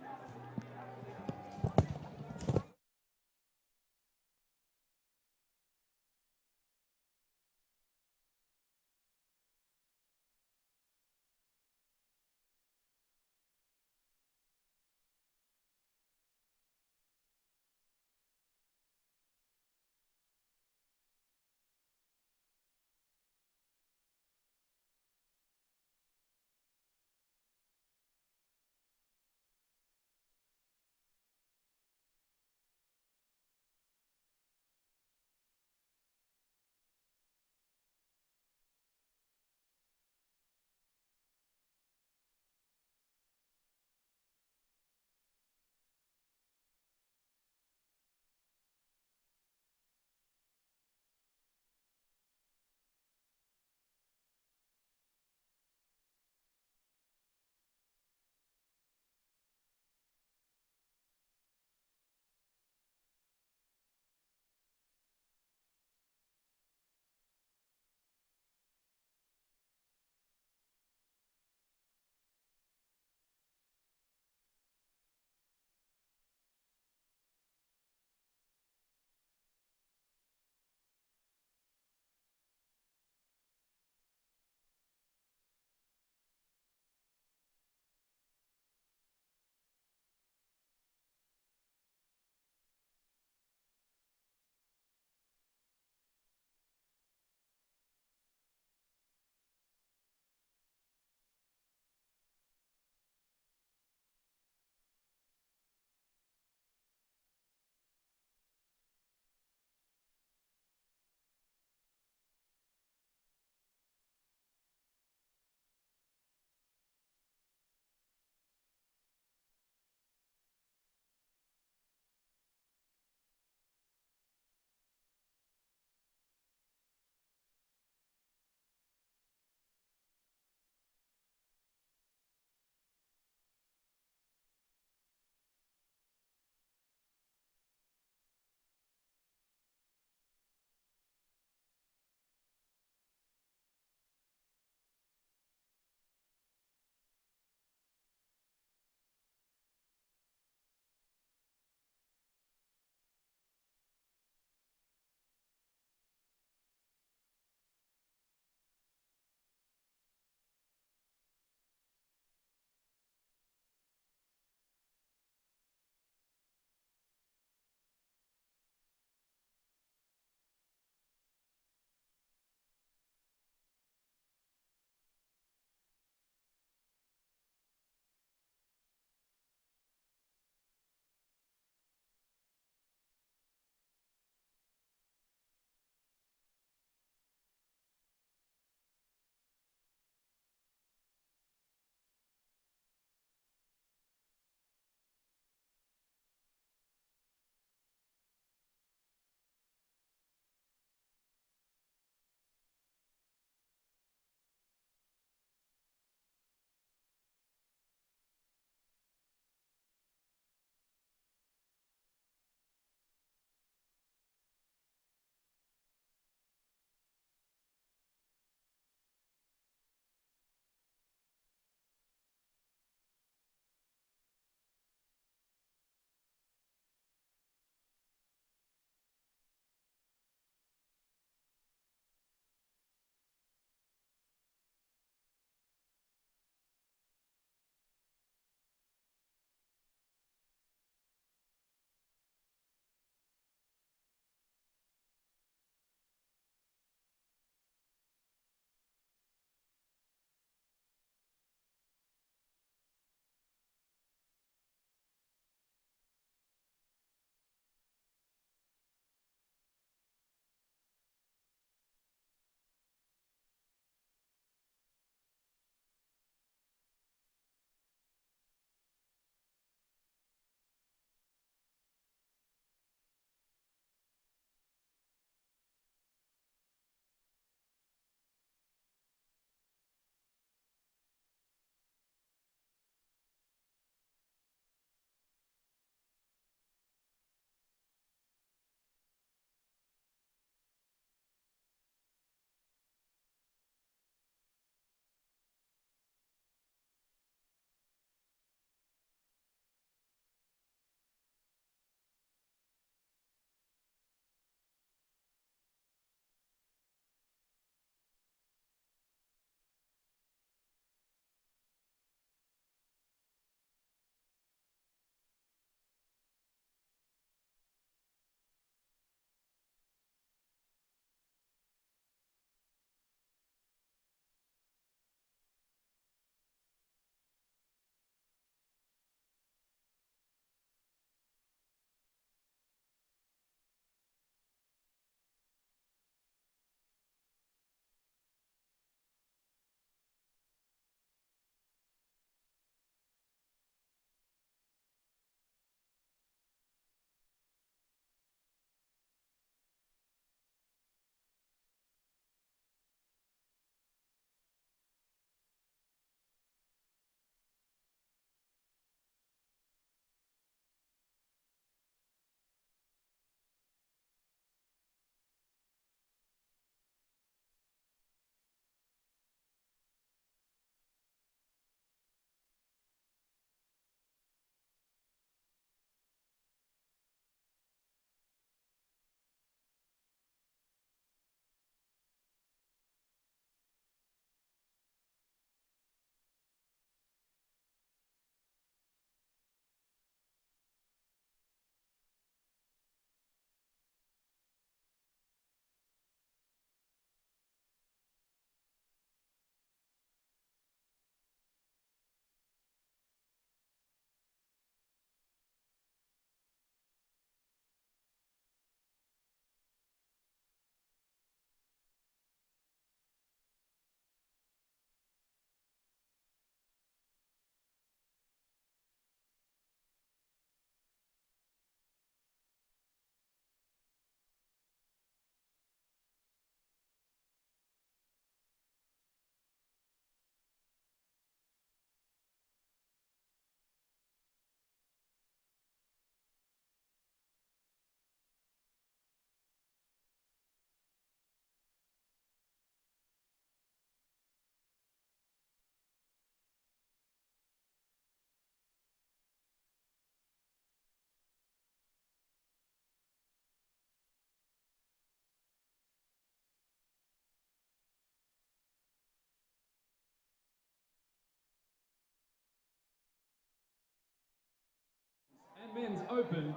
Men's Open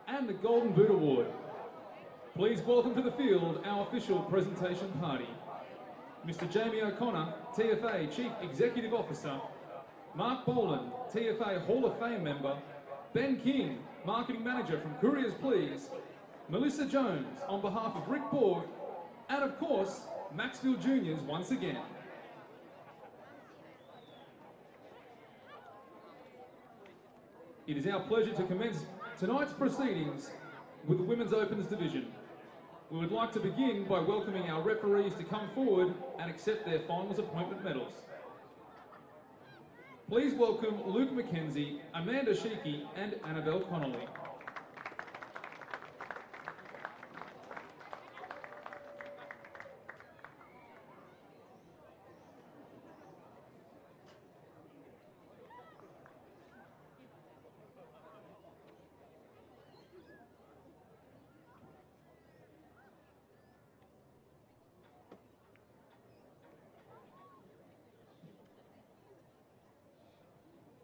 and the Golden Boot Award. Please welcome to the field our official presentation party. Mr. Jamie O'Connor, TFA Chief Executive Officer, Mark Boland, TFA Hall of Fame member, Ben King, Marketing Manager from Couriers Please, Melissa Jones on behalf of Rick Borg, and of course, Maxfield Juniors once again. It is our pleasure to commence tonight's proceedings with the Women's Opens division. We would like to begin by welcoming our referees to come forward and accept their finals appointment medals. Please welcome Luke McKenzie, Amanda Sheikey, and Annabelle Connolly.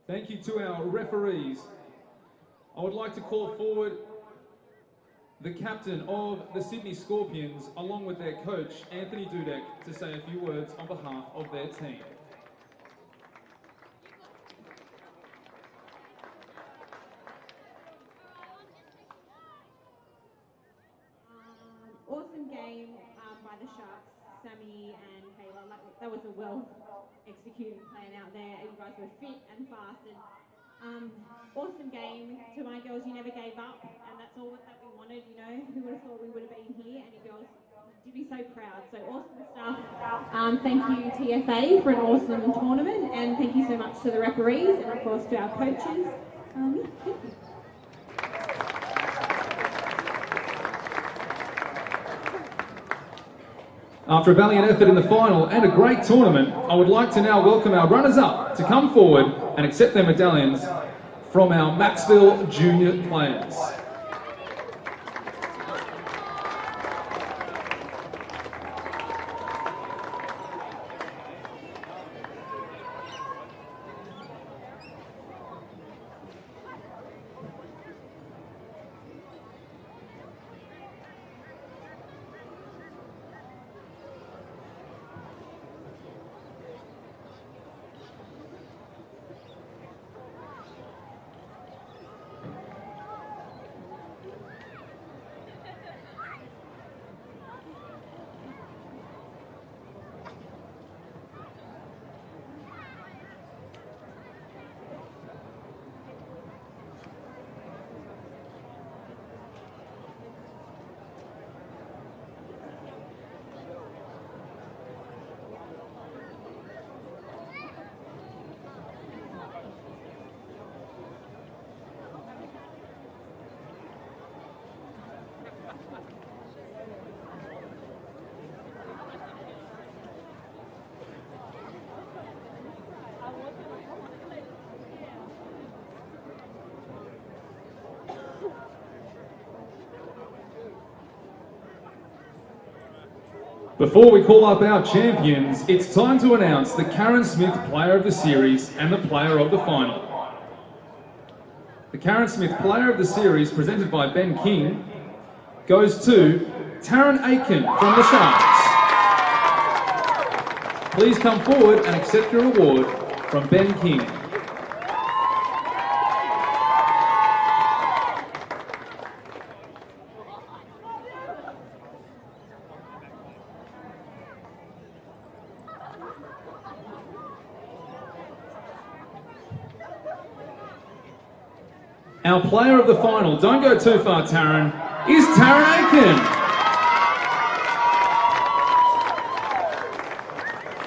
Thank you to our referees. I would like to call forward the captain of the Sydney Scorpions, along with their coach, Anthony Dudek, to say a few words on behalf of their team. Awesome game by the Sharks, Sammy and Kayla. That was a well-executed plan out there. You guys were fit and fast. And awesome game. To my girls, you never gave up, and that's all that we wanted. You know, who would have thought we would have been here? And you girls did be so proud. So awesome stuff. Thank you, TFA, for an awesome tournament, and thank you so much to the referees and of course to our coaches. Thank you. After a valiant effort in the final and a great tournament, I would like to now welcome our runners-up to come forward and accept their medallions from our Maxville Junior players. Before we call up our champions, it's time to announce the Karen Smith Player of the Series and the Player of the Final. The Karen Smith Player of the Series, presented by Ben King, goes to Taryn Aiken from the Sharks. Please come forward and accept your award from Ben King. Our player of the final, don't go too far, Taryn, is Taryn Aiken.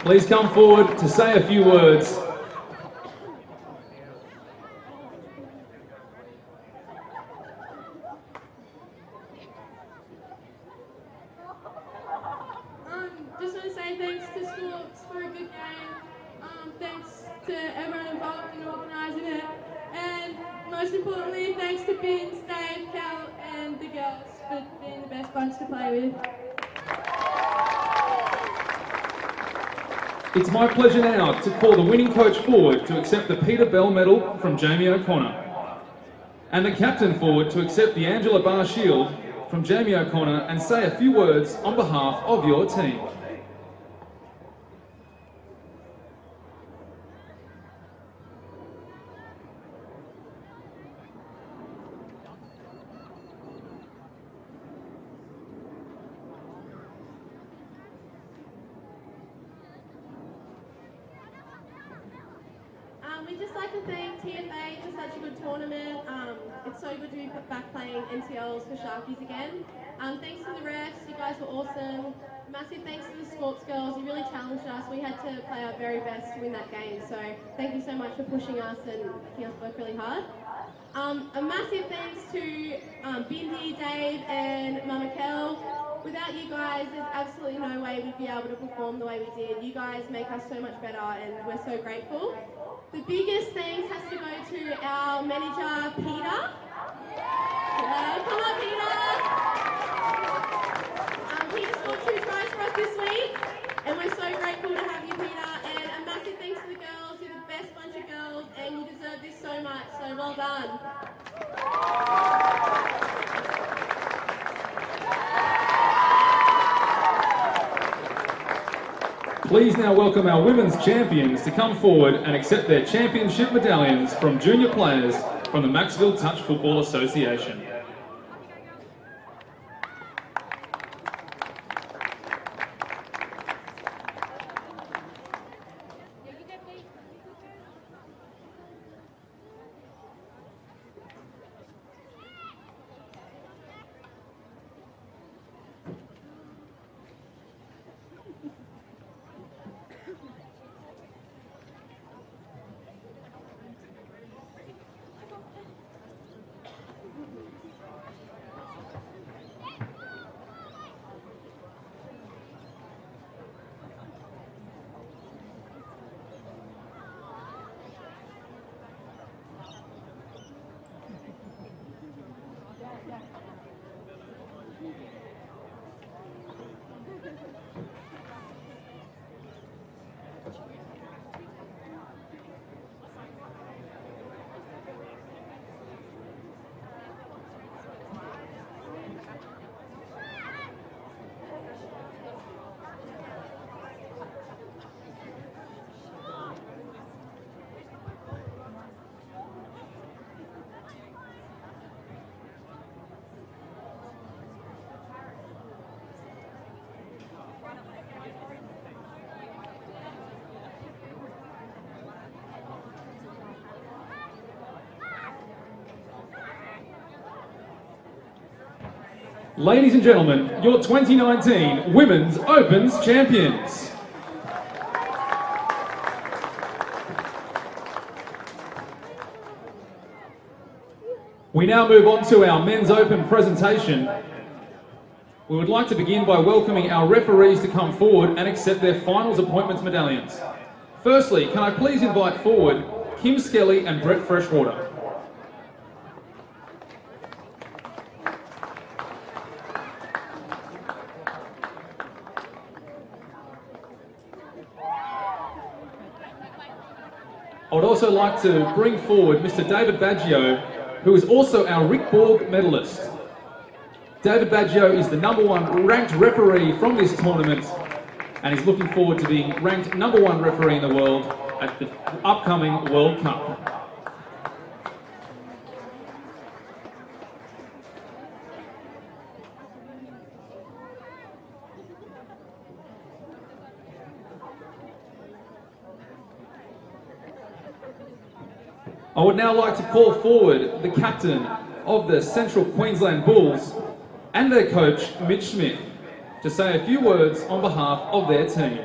Please come forward to say a few words. Just want to say thanks to Sports for a good game. Thanks to everyone involved in organising it. And most importantly, thanks to Vince, Dave, Cal and the girls for being the best bunch to play with. It's my pleasure now to call the winning coach forward to accept the Peter Bell Medal from Jamie O'Connor. And the captain forward to accept the Angela Barr Shield from Jamie O'Connor and say a few words on behalf of your team. We'd just like to thank TFA for such a good tournament. It's so good to be back playing NTLs for Sharkies again. Thanks to the refs, you guys were awesome. Massive thanks to the sports girls, you really challenged us. We had to play our very best to win that game, so thank you so much for pushing us and making us work really hard. A massive thanks to Bindi, Dave and Mama Kel. Without you guys, there's absolutely no way we'd be able to perform the way we did. You guys make us so much better and we're so grateful. The biggest thanks has to go to our manager, Peter. Come on, Peter! Peter scored 2 tries for us this week, and we're so grateful to have you, Peter. And a massive thanks to the girls. You're the best bunch of girls, and you deserve this so much, so well done. Please now welcome our women's champions to come forward and accept their championship medallions from junior players from the Maxville Touch Football Association. Ladies and gentlemen, your 2019 Women's Opens champions. We now move on to our Men's Open presentation. We would like to begin by welcoming our referees to come forward and accept their finals appointments medallions. Firstly, can I please invite forward Kim Skelly and Brett Freshwater. I would also like to bring forward Mr. David Baggio, who is also our Rick Borg medalist. David Baggio is the #1 ranked referee from this tournament and is looking forward to being ranked #1 referee in the world at the upcoming World Cup. I would now like to call forward the captain of the Central Queensland Bulls and their coach, Mitch Smith, to say a few words on behalf of their team.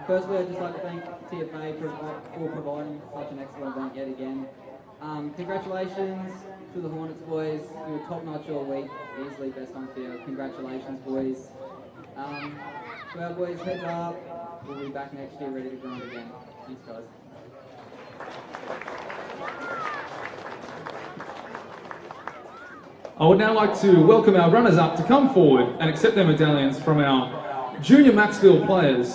Firstly, I'd just like to thank TFA for providing such an excellent event yet again. Congratulations to the Hornets boys. You were top-notch all week, easily best on field. Congratulations, boys. To our boys, heads up. We'll be back next year ready to grind again. Thanks, guys. I would now like to welcome our runners-up to come forward and accept their medallions from our Junior Maxfield players.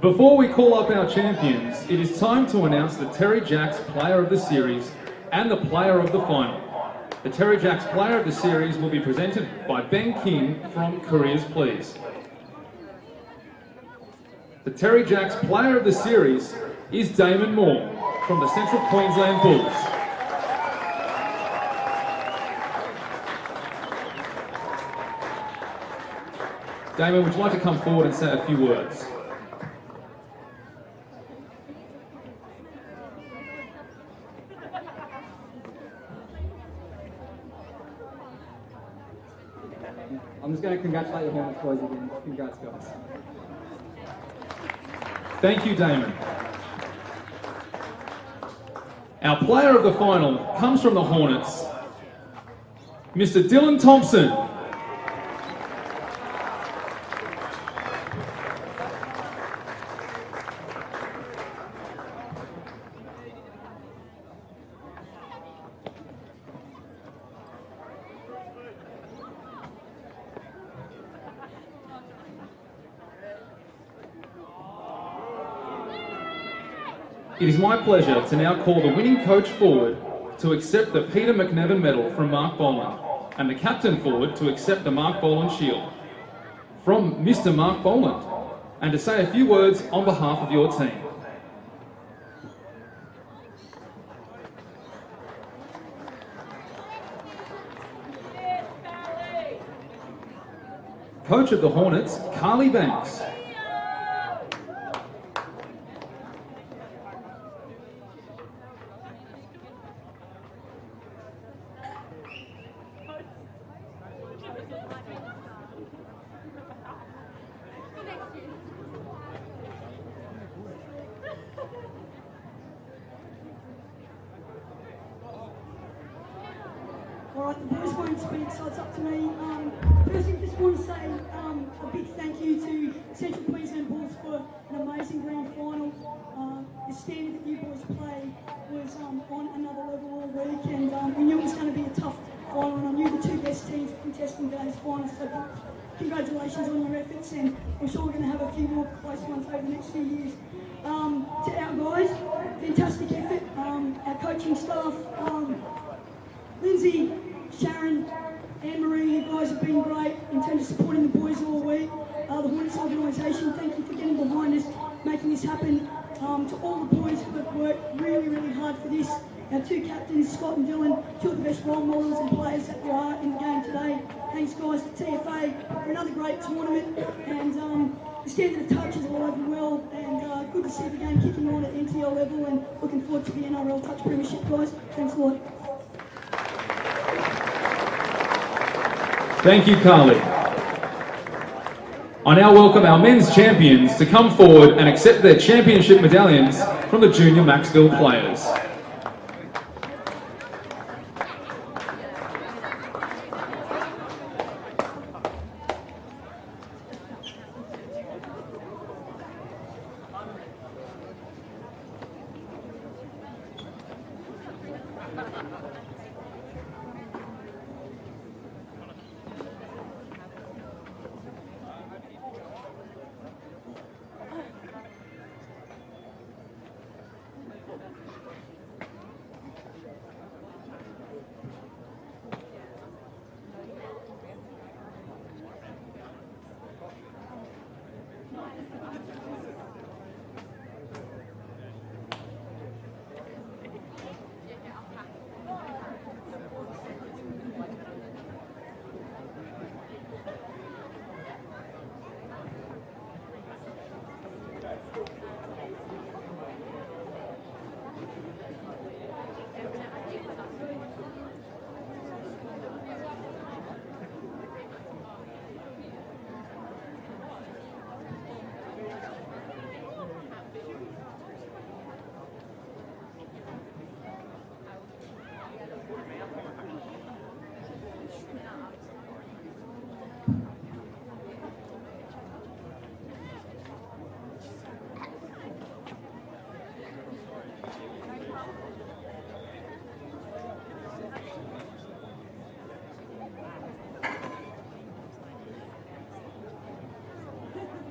Before we call up our champions, it is time to announce the Terry Jacks Player of the Series and the Player of the Final. The Terry Jacks Player of the Series will be presented by Ben King from Careers Please. The Terry Jacks Player of the Series is Damon Moore from the Central Queensland Bulls. Damon, would you like to come forward and say a few words? I'm just going to congratulate the Hornets boys again. Congrats, guys. Thank you, Damon. Our player of the final comes from the Hornets, Mr. Dylan Thompson. It is my pleasure to now call the winning coach forward to accept the Peter McNevin Medal from Mark Boland and the captain forward to accept the Mark Boland Shield from Mr. Mark Boland and to say a few words on behalf of your team. Coach of the Hornets, Carly Banks. Alright, the boys won't speak, so it's up to me. Firstly, just want to say a big thank you to Central Queensland Bulls for an amazing grand final. The standard that you boys played was on another level all week, and we knew it was going to be a tough final, and I knew the two best teams were contesting today's final, so congratulations on your efforts, and I'm sure we're going to have a few more close ones over the next few years. To our guys, fantastic effort. Our coaching staff, Lindsay, Sharon, Anne-Marie, you guys have been great in terms of supporting the boys all week. The Hornets organisation, thank you for getting behind us, making this happen. To all the boys who have worked really, really hard for this. Our two captains, Scott and Dylan, two of the best role models and players that there are in the game today. Thanks guys to TFA for another great tournament, and the standard of touch is alive and well, and good to see the game kicking on at NTL level, and looking forward to the NRL Touch Premiership, guys. Thanks a lot. Thank you, Carly. I now welcome our men's champions to come forward and accept their championship medallions from the Junior Maxfield players.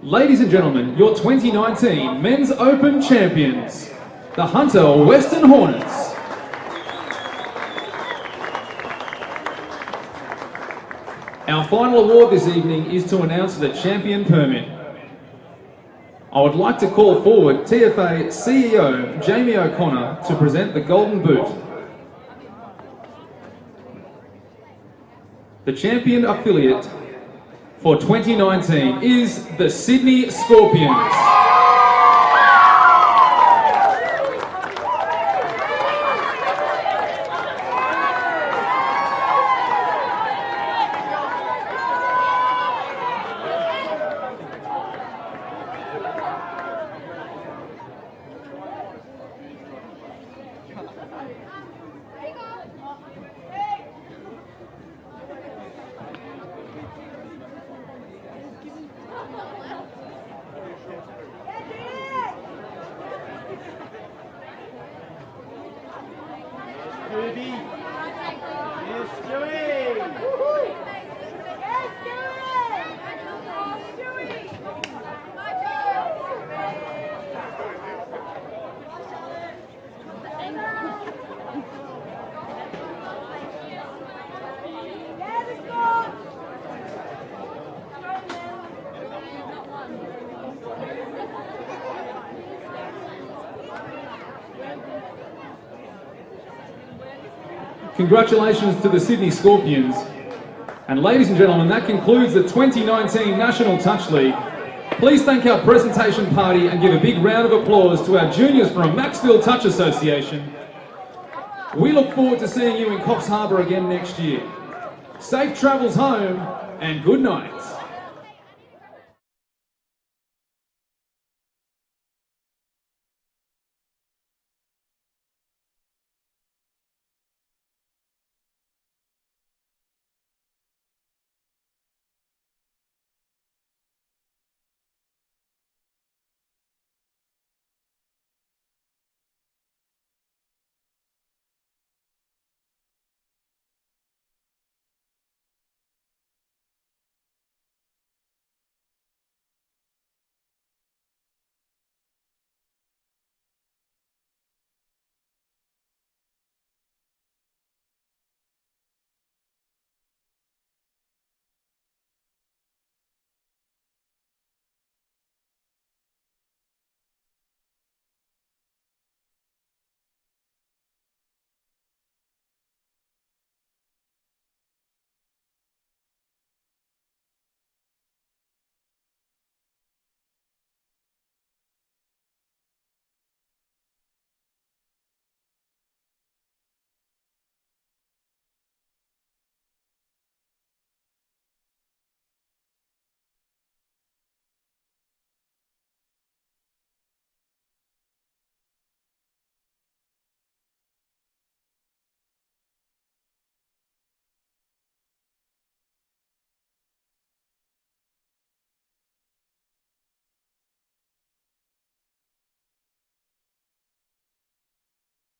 Ladies and gentlemen, your 2019 Men's Open champions, the Hunter Western Hornets. Our final award this evening is to announce the champion permit. I would like to call forward TFA CEO Jamie O'Connor to present the Golden Boot. The champion affiliate for 2019 is the Sydney Scorpions. Congratulations to the Sydney Scorpions. And ladies and gentlemen, that concludes the 2019 National Touch League. Please thank our presentation party and give a big round of applause to our juniors from Maxfield Touch Association. We look forward to seeing you in Coffs Harbour again next year. Safe travels home and good night.